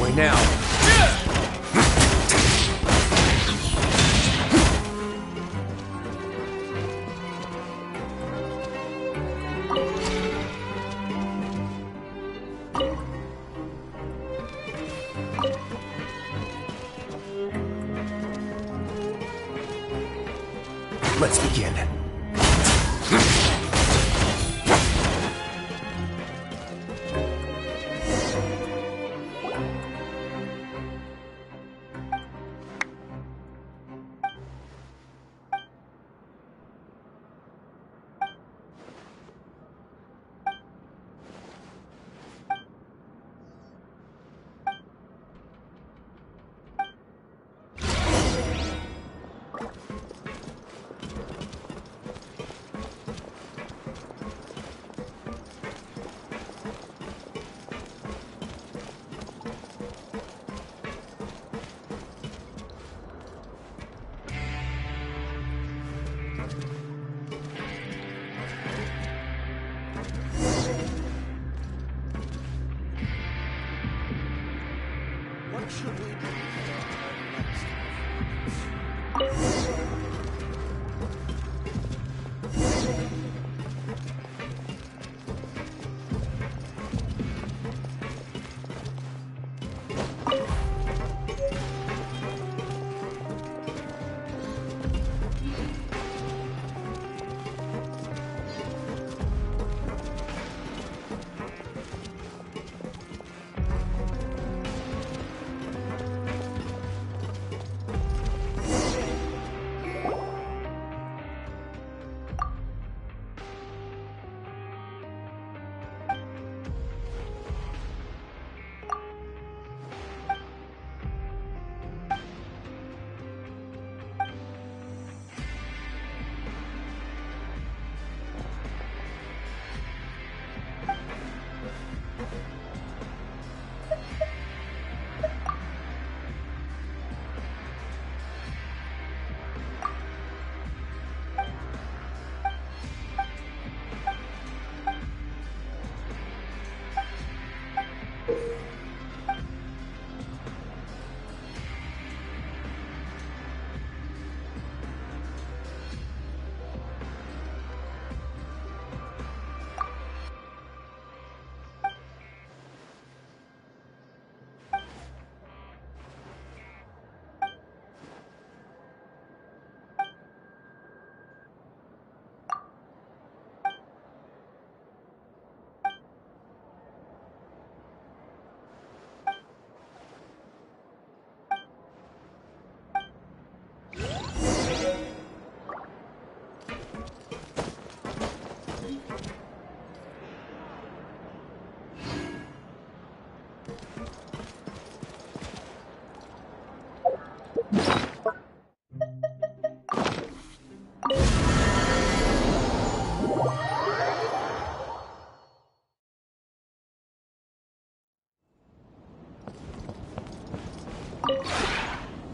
Way now. Let's begin.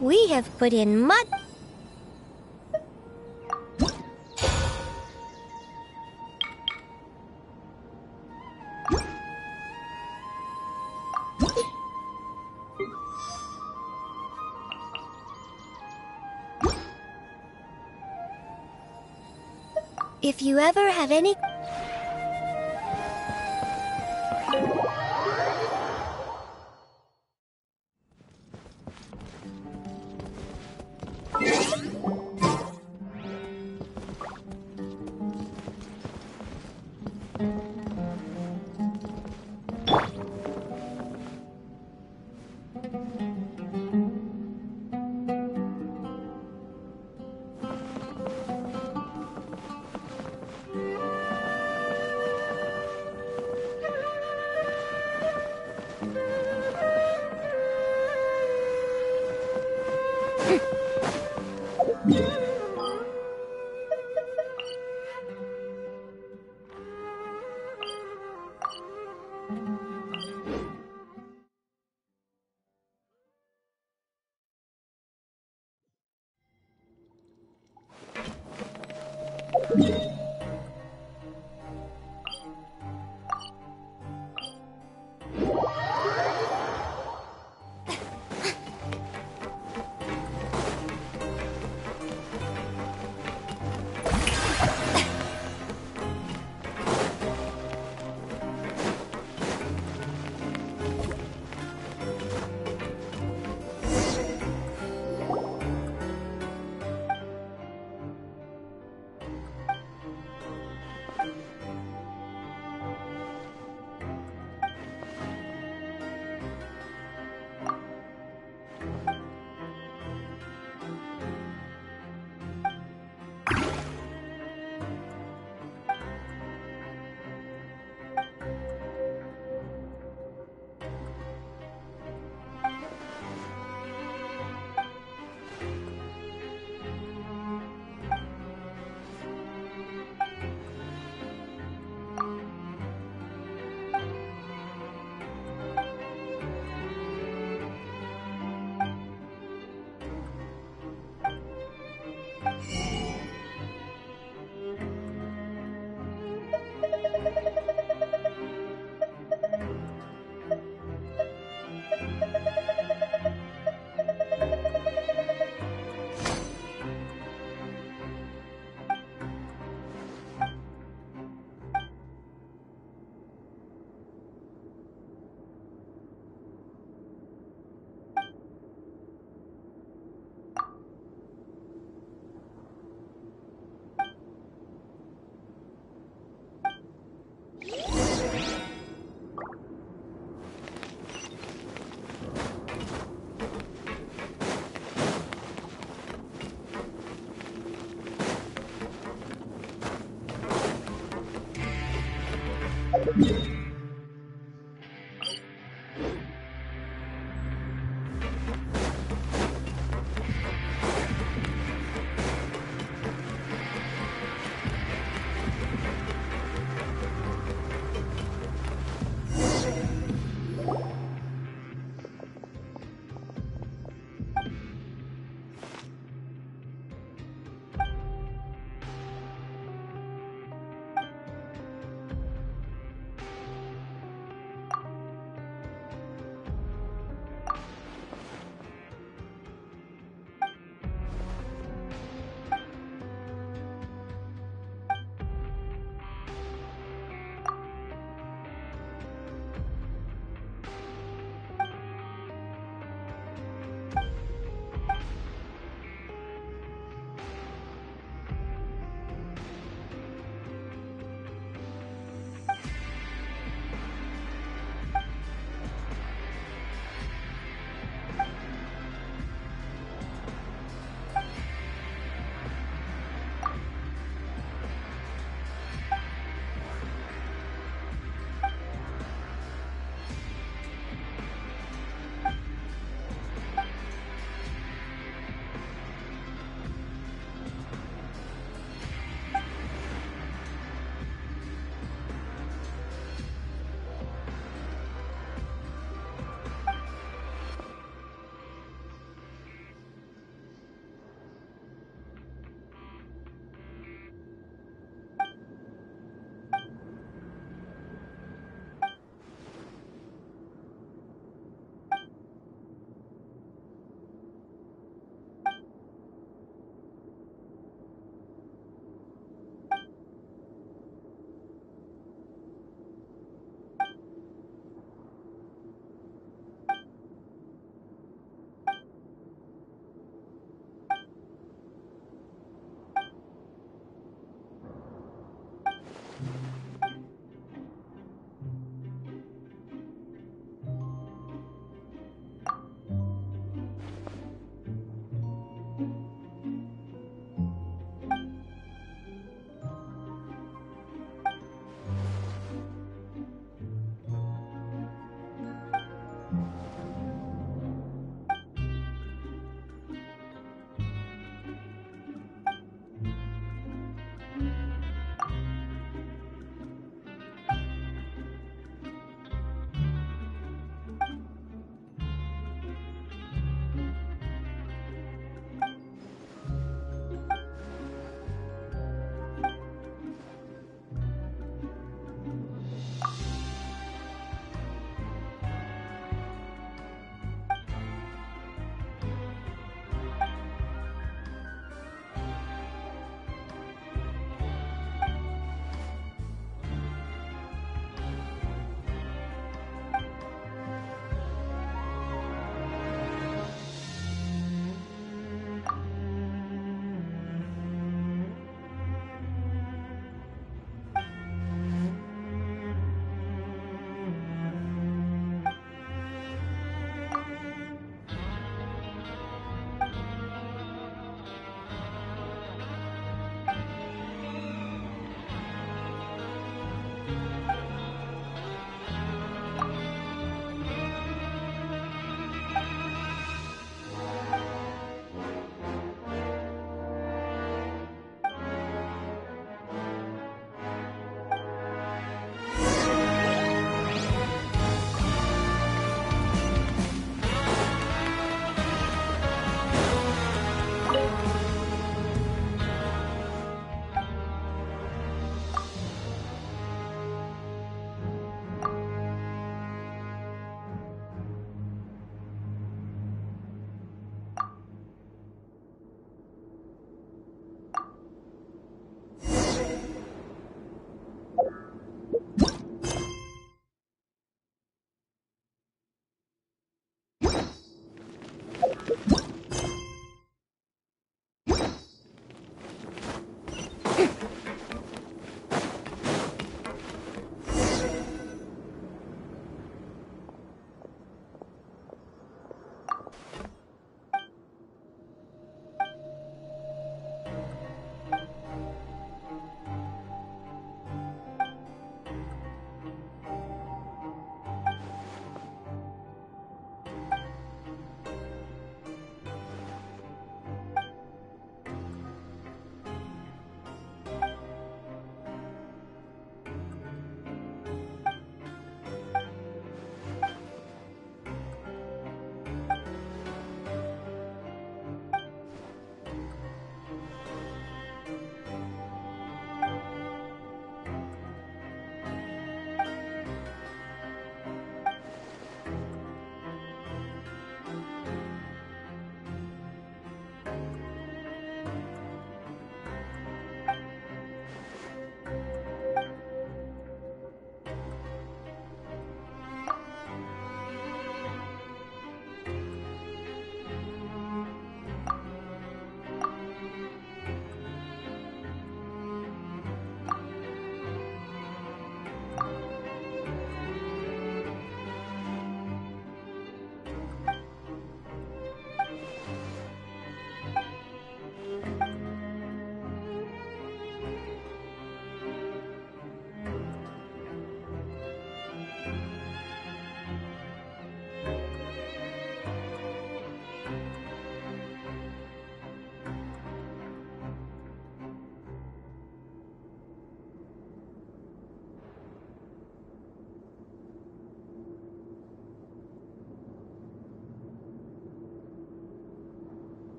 We have put in much... If you ever have any...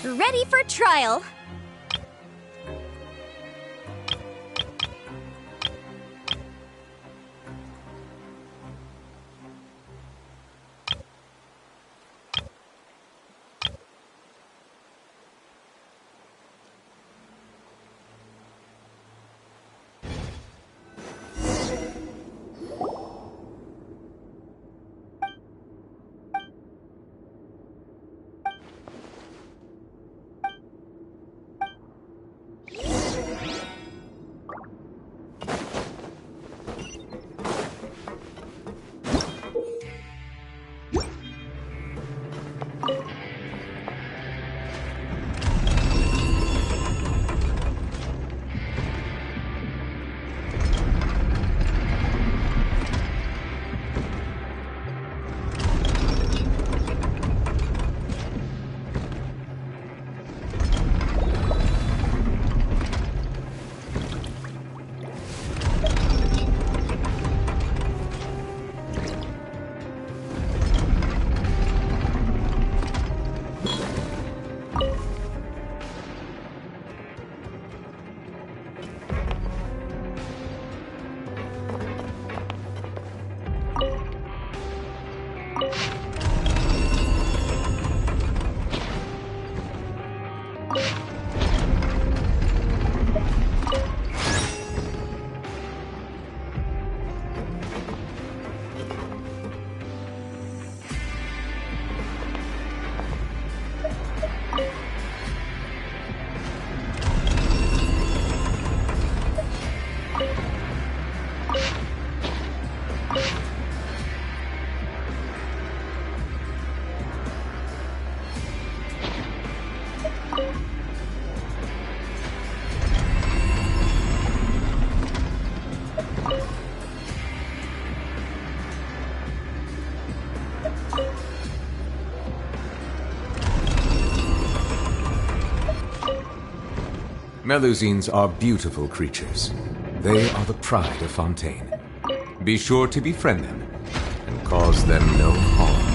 Ready for trial. Melusines are beautiful creatures. They are the pride of Fontaine. Be sure to befriend them and cause them no harm.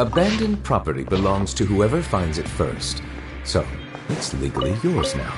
Abandoned property belongs to whoever finds it first. So, it's legally yours now.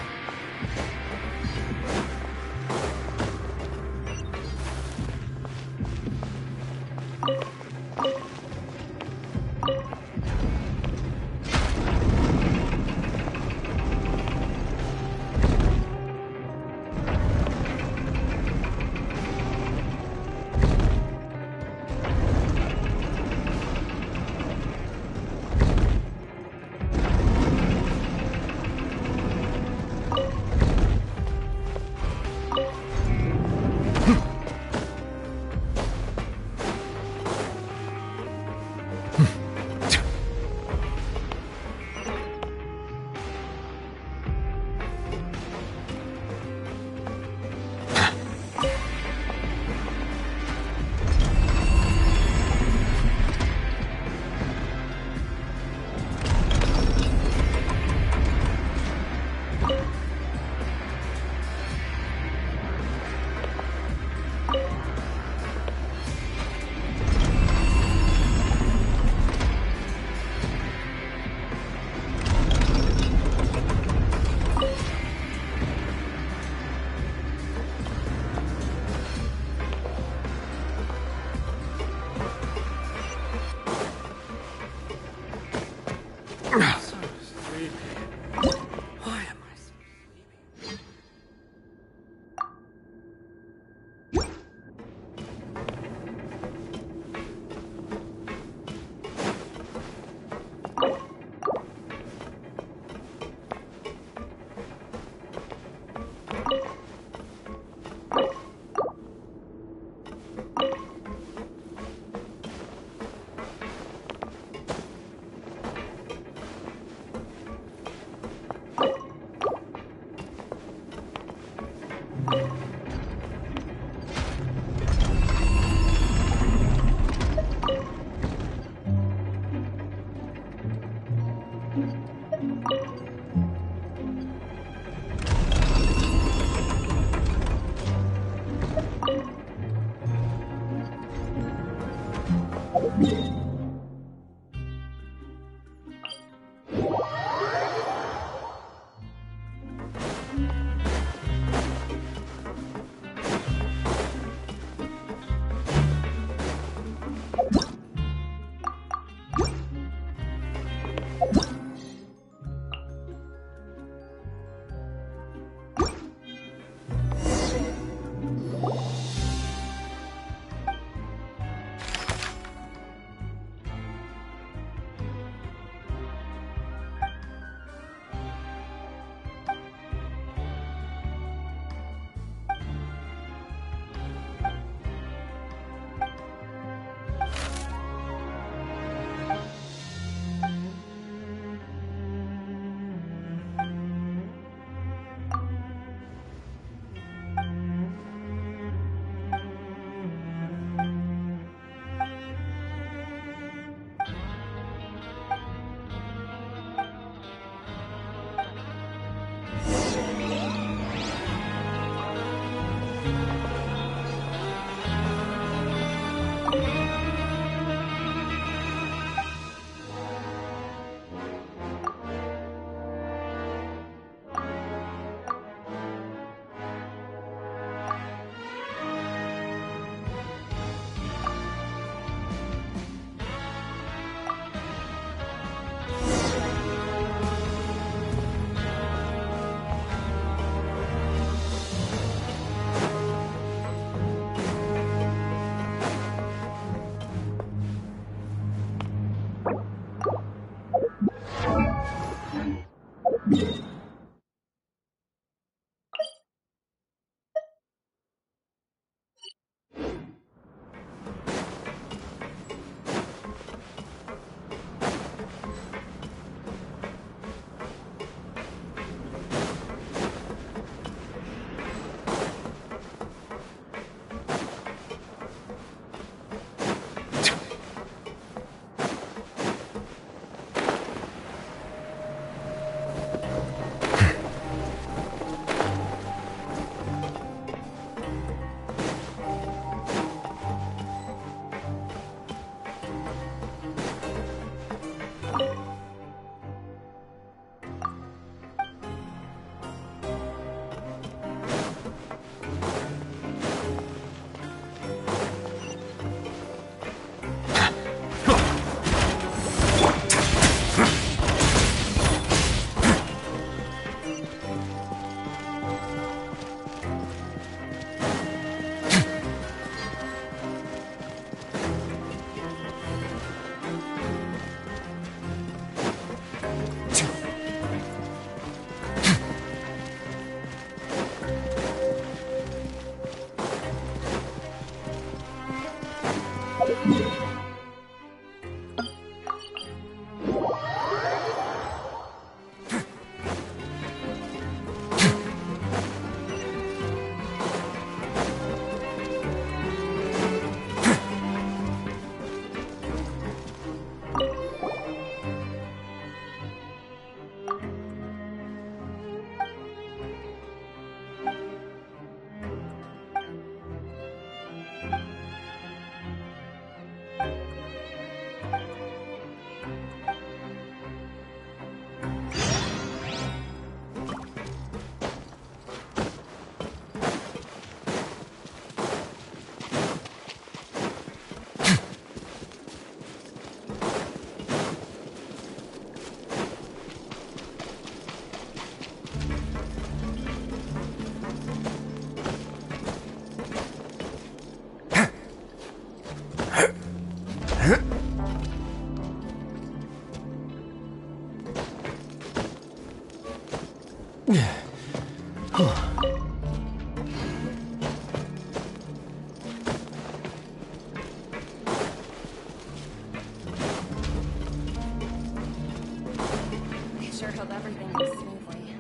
Sure hope everything goes smoothly.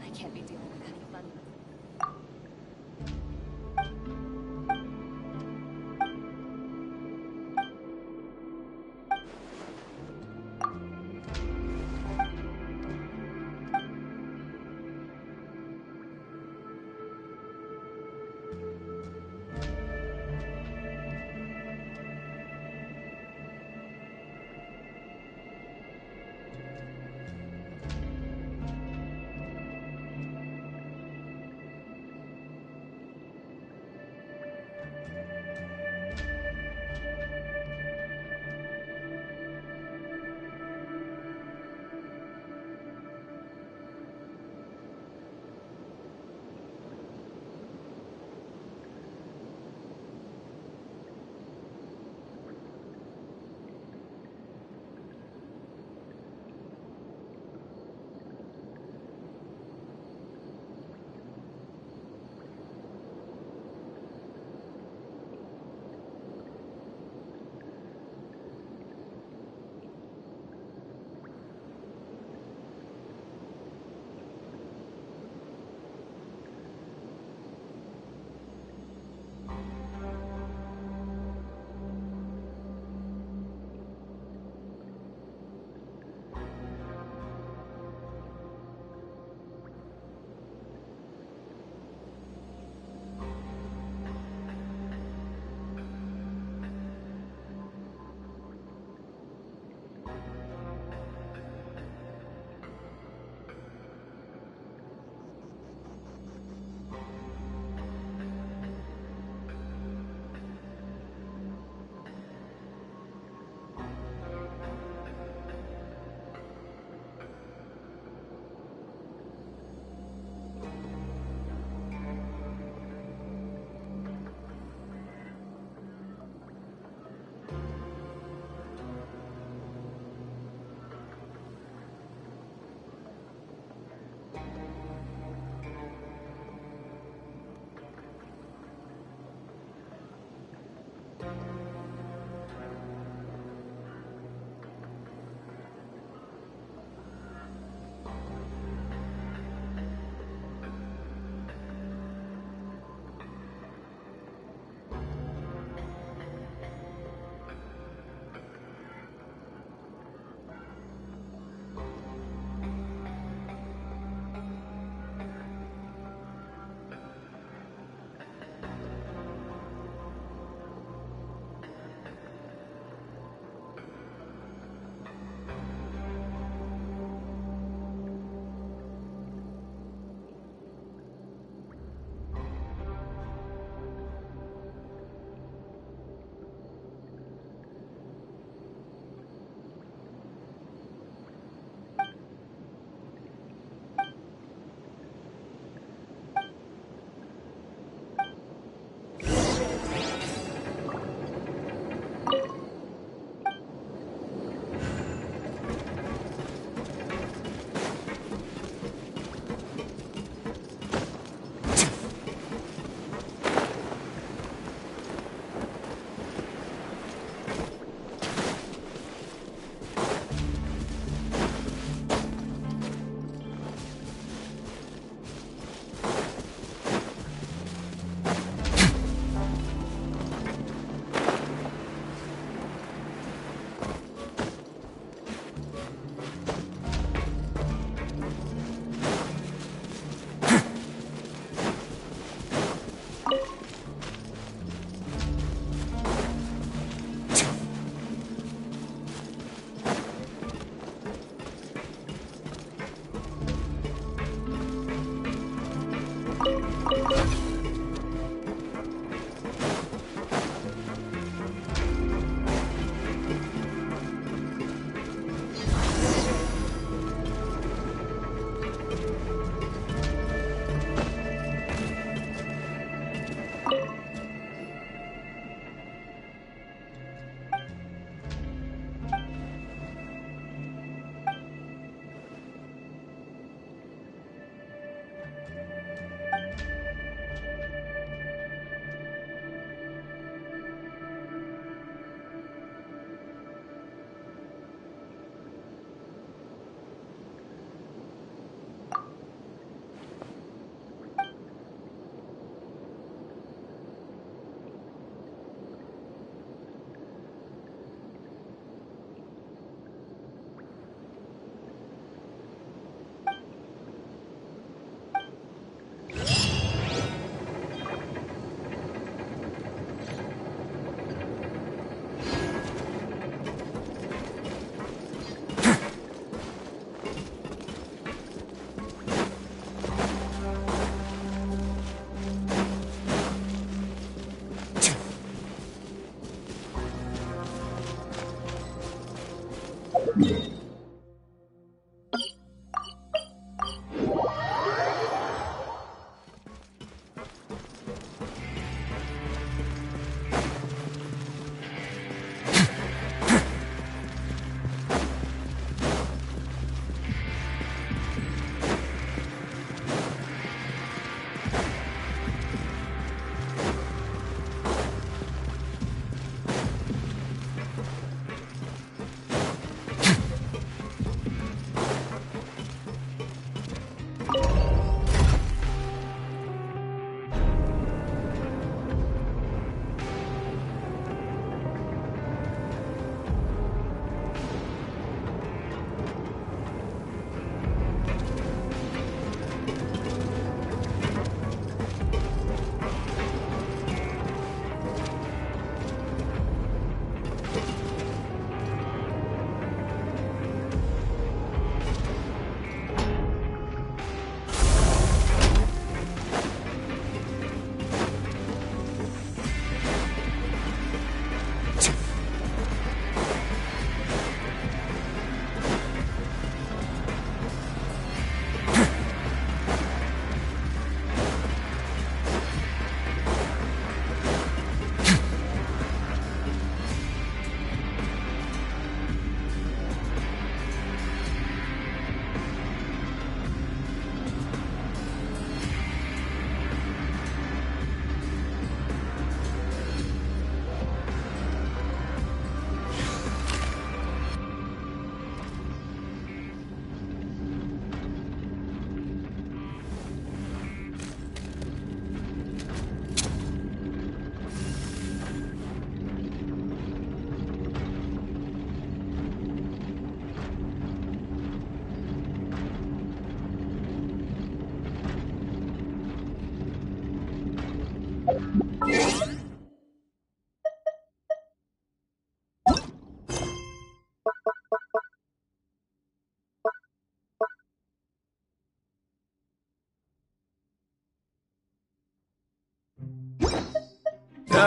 I can't be dealing with any fun.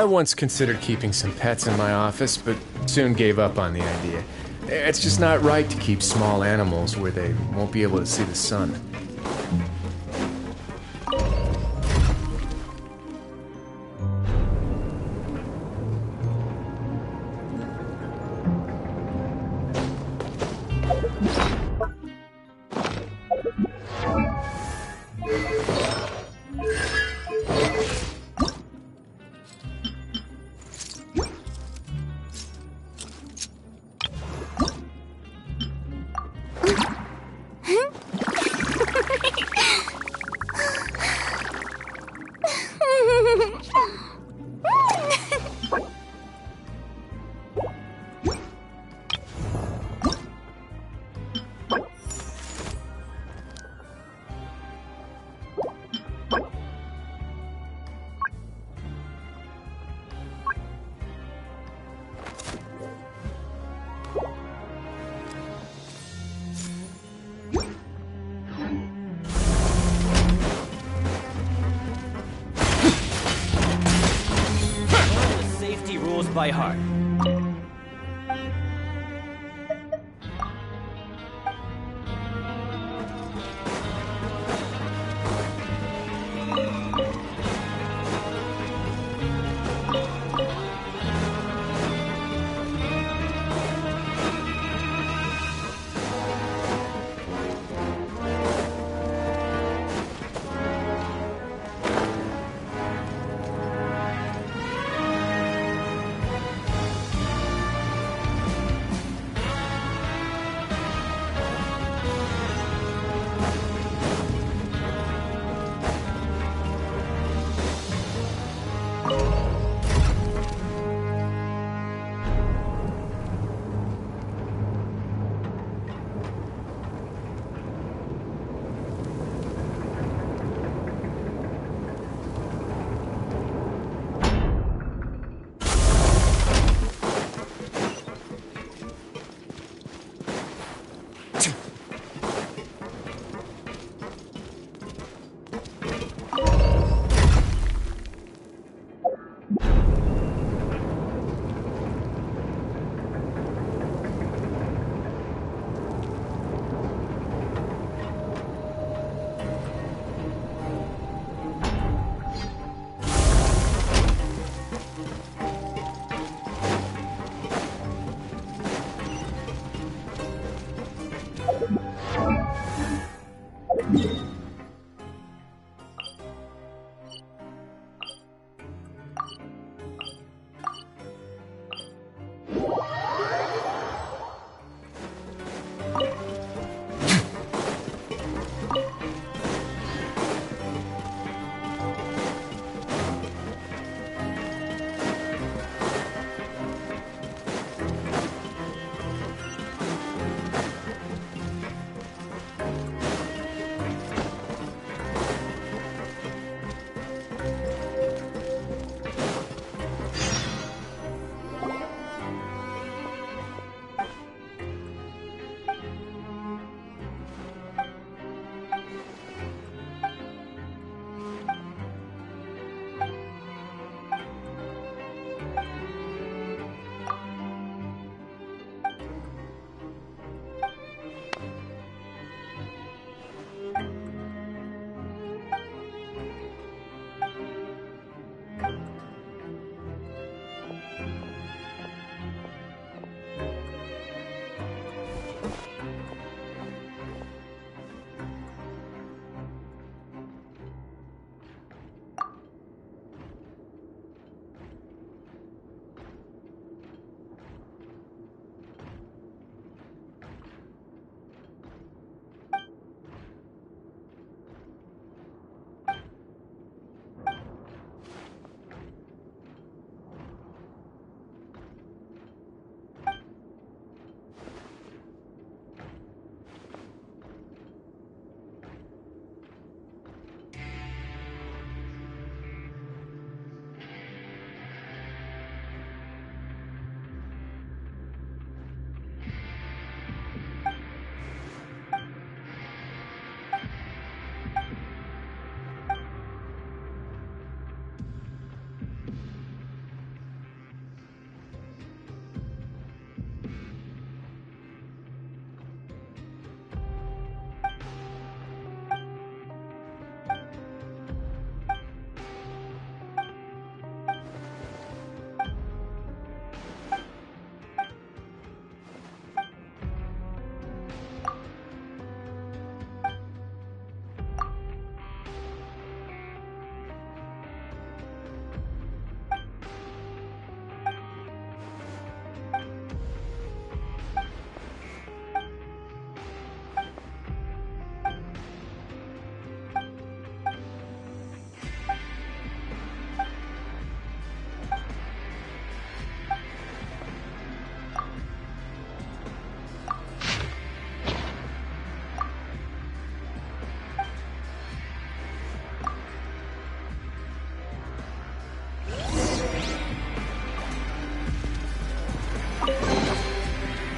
I once considered keeping some pets in my office, but soon gave up on the idea. It's just not right to keep small animals where they won't be able to see the sun. By heart.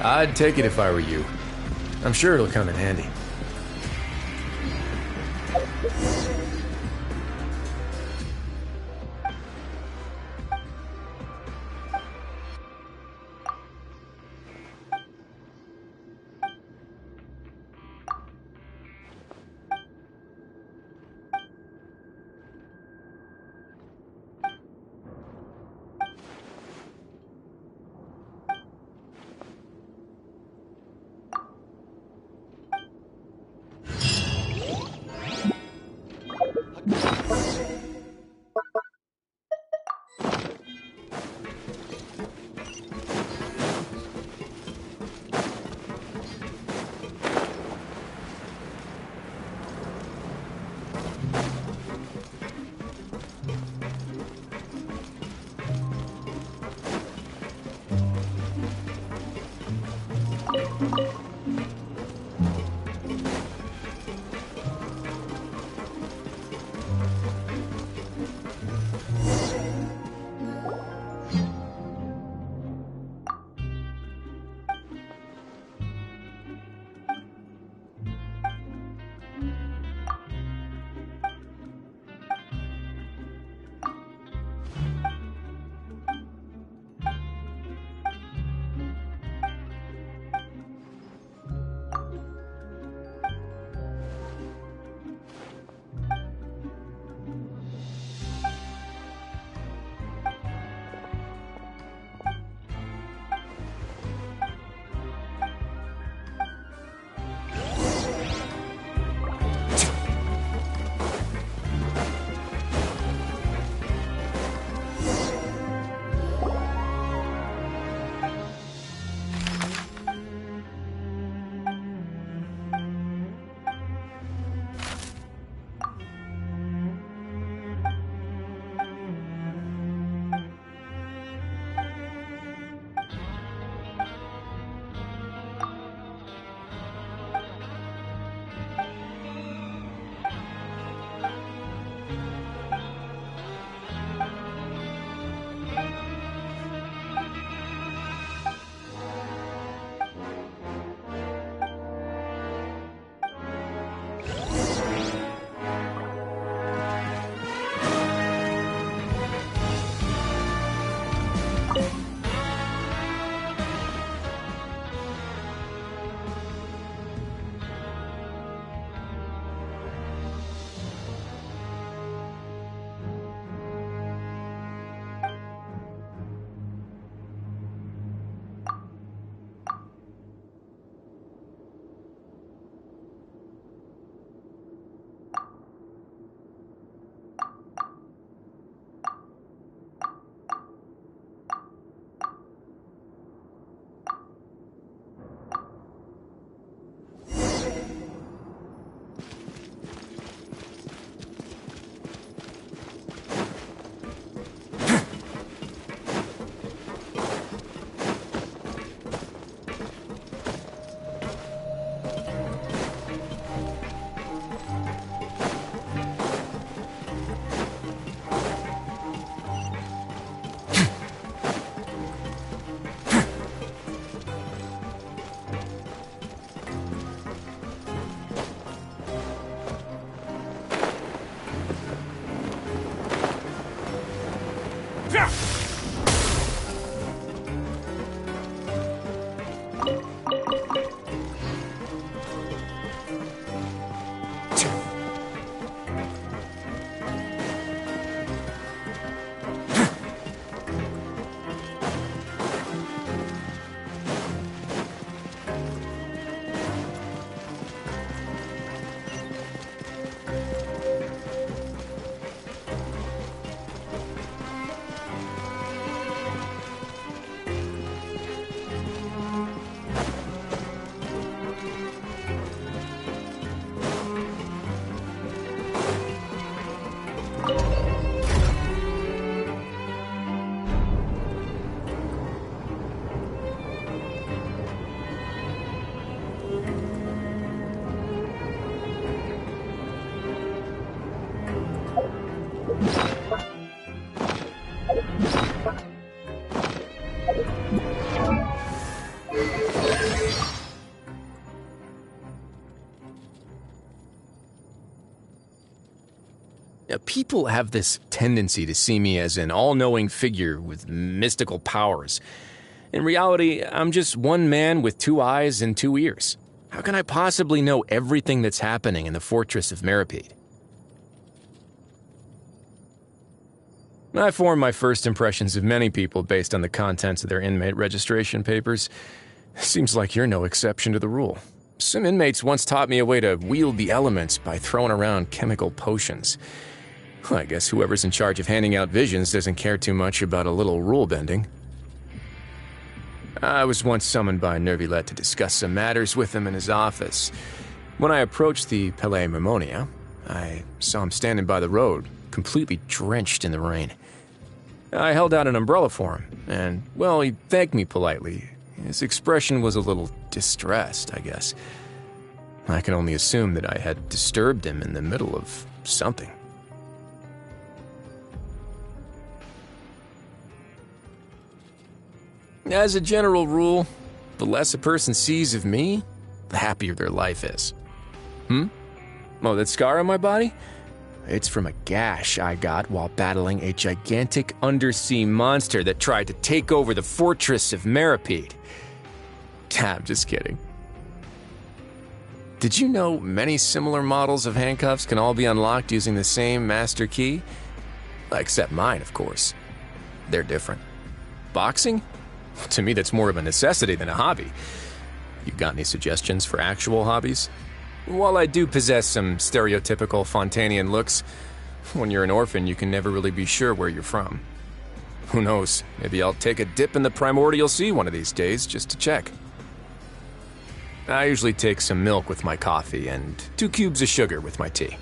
I'd take it if I were you. I'm sure it'll come in handy. People have this tendency to see me as an all-knowing figure with mystical powers. In reality, I'm just one man with 2 eyes and 2 ears. How can I possibly know everything that's happening in the fortress of Meripede? I form my first impressions of many people based on the contents of their inmate registration papers. Seems like you're no exception to the rule. Some inmates once taught me a way to wield the elements by throwing around chemical potions. Well, I guess whoever's in charge of handing out visions doesn't care too much about a little rule bending. I was once summoned by Nervilet to discuss some matters with him in his office. When I approached the Palais Mermonia, I saw him standing by the road, completely drenched in the rain. I held out an umbrella for him, and, well, he thanked me politely. His expression was a little distressed, I guess. I can only assume that I had disturbed him in the middle of something. As a general rule, the less a person sees of me, the happier their life is. Oh, that scar on my body? It's from a gash I got while battling a gigantic undersea monster that tried to take over the fortress of Meripede. I'm just kidding. Did you know many similar models of handcuffs can all be unlocked using the same master key? Except mine, of course. They're different. Boxing? To me, that's more of a necessity than a hobby. You got any suggestions for actual hobbies? While I do possess some stereotypical Fontainian looks, when you're an orphan, you can never really be sure where you're from. Who knows, maybe I'll take a dip in the primordial sea one of these days just to check. I usually take some milk with my coffee and 2 cubes of sugar with my tea.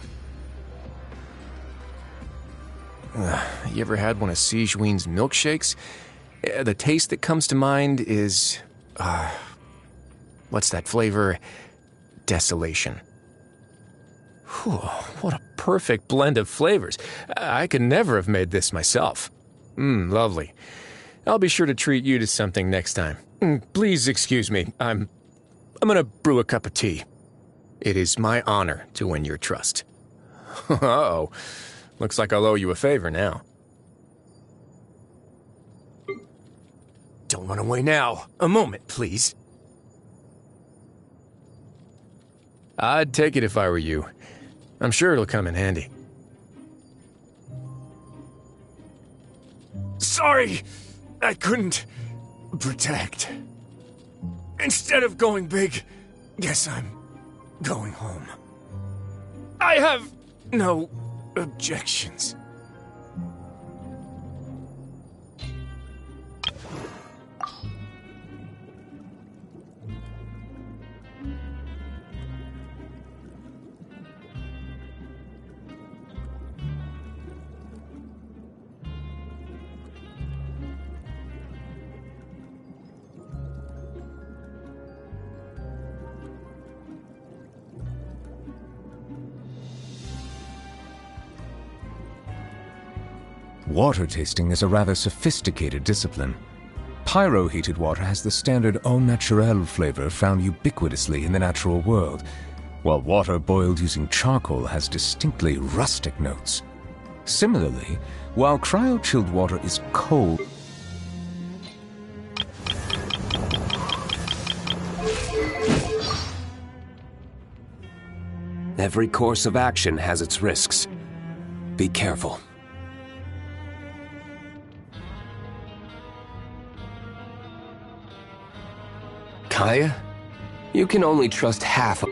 You ever had one of Sijuin's milkshakes? The taste that comes to mind is... what's that flavor? Desolation. Whew, what a perfect blend of flavors. I could never have made this myself. Lovely. I'll be sure to treat you to something next time. Please excuse me. I'm gonna brew a cup of tea. It is my honor to win your trust. Uh-oh. Looks like I'll owe you a favor now. Don't run away now. A moment, please. I'd take it if I were you. I'm sure it'll come in handy. Sorry, I couldn't protect. Instead of going big, guess I'm going home. I have no objections. Water tasting is a rather sophisticated discipline. Pyro-heated water has the standard au naturel flavor found ubiquitously in the natural world, while water boiled using charcoal has distinctly rustic notes. Similarly, while cryo-chilled water is cold, every course of action has its risks. Be careful. Kaya, you can only trust half of...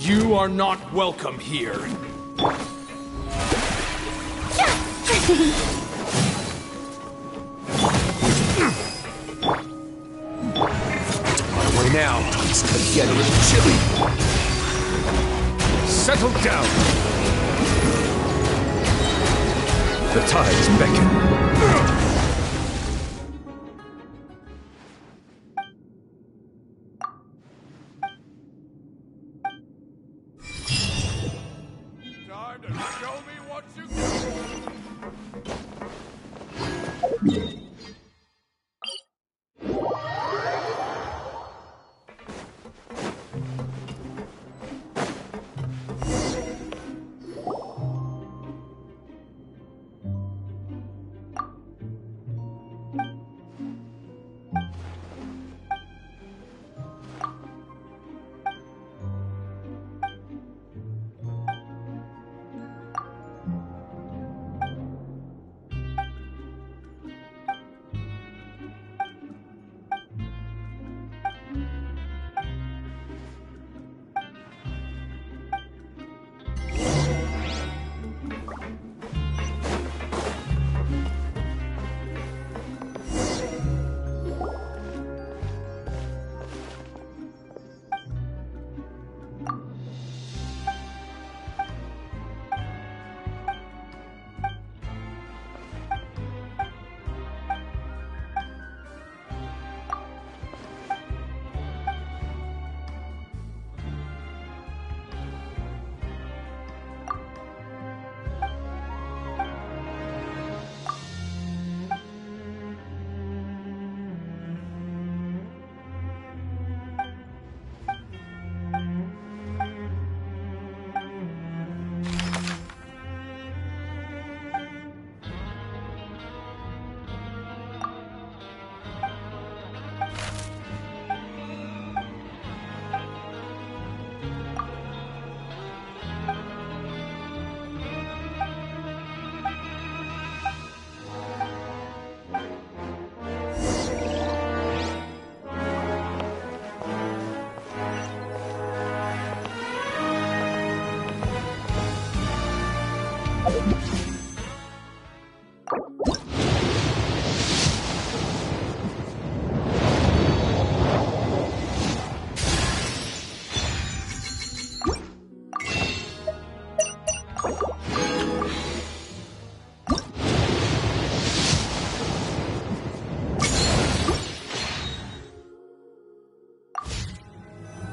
You are not welcome here. Away now. It's gonna get a little chilly. Settle down. The tides beckon. Time to show me what you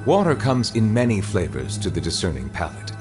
Water comes in many flavors to the discerning palate.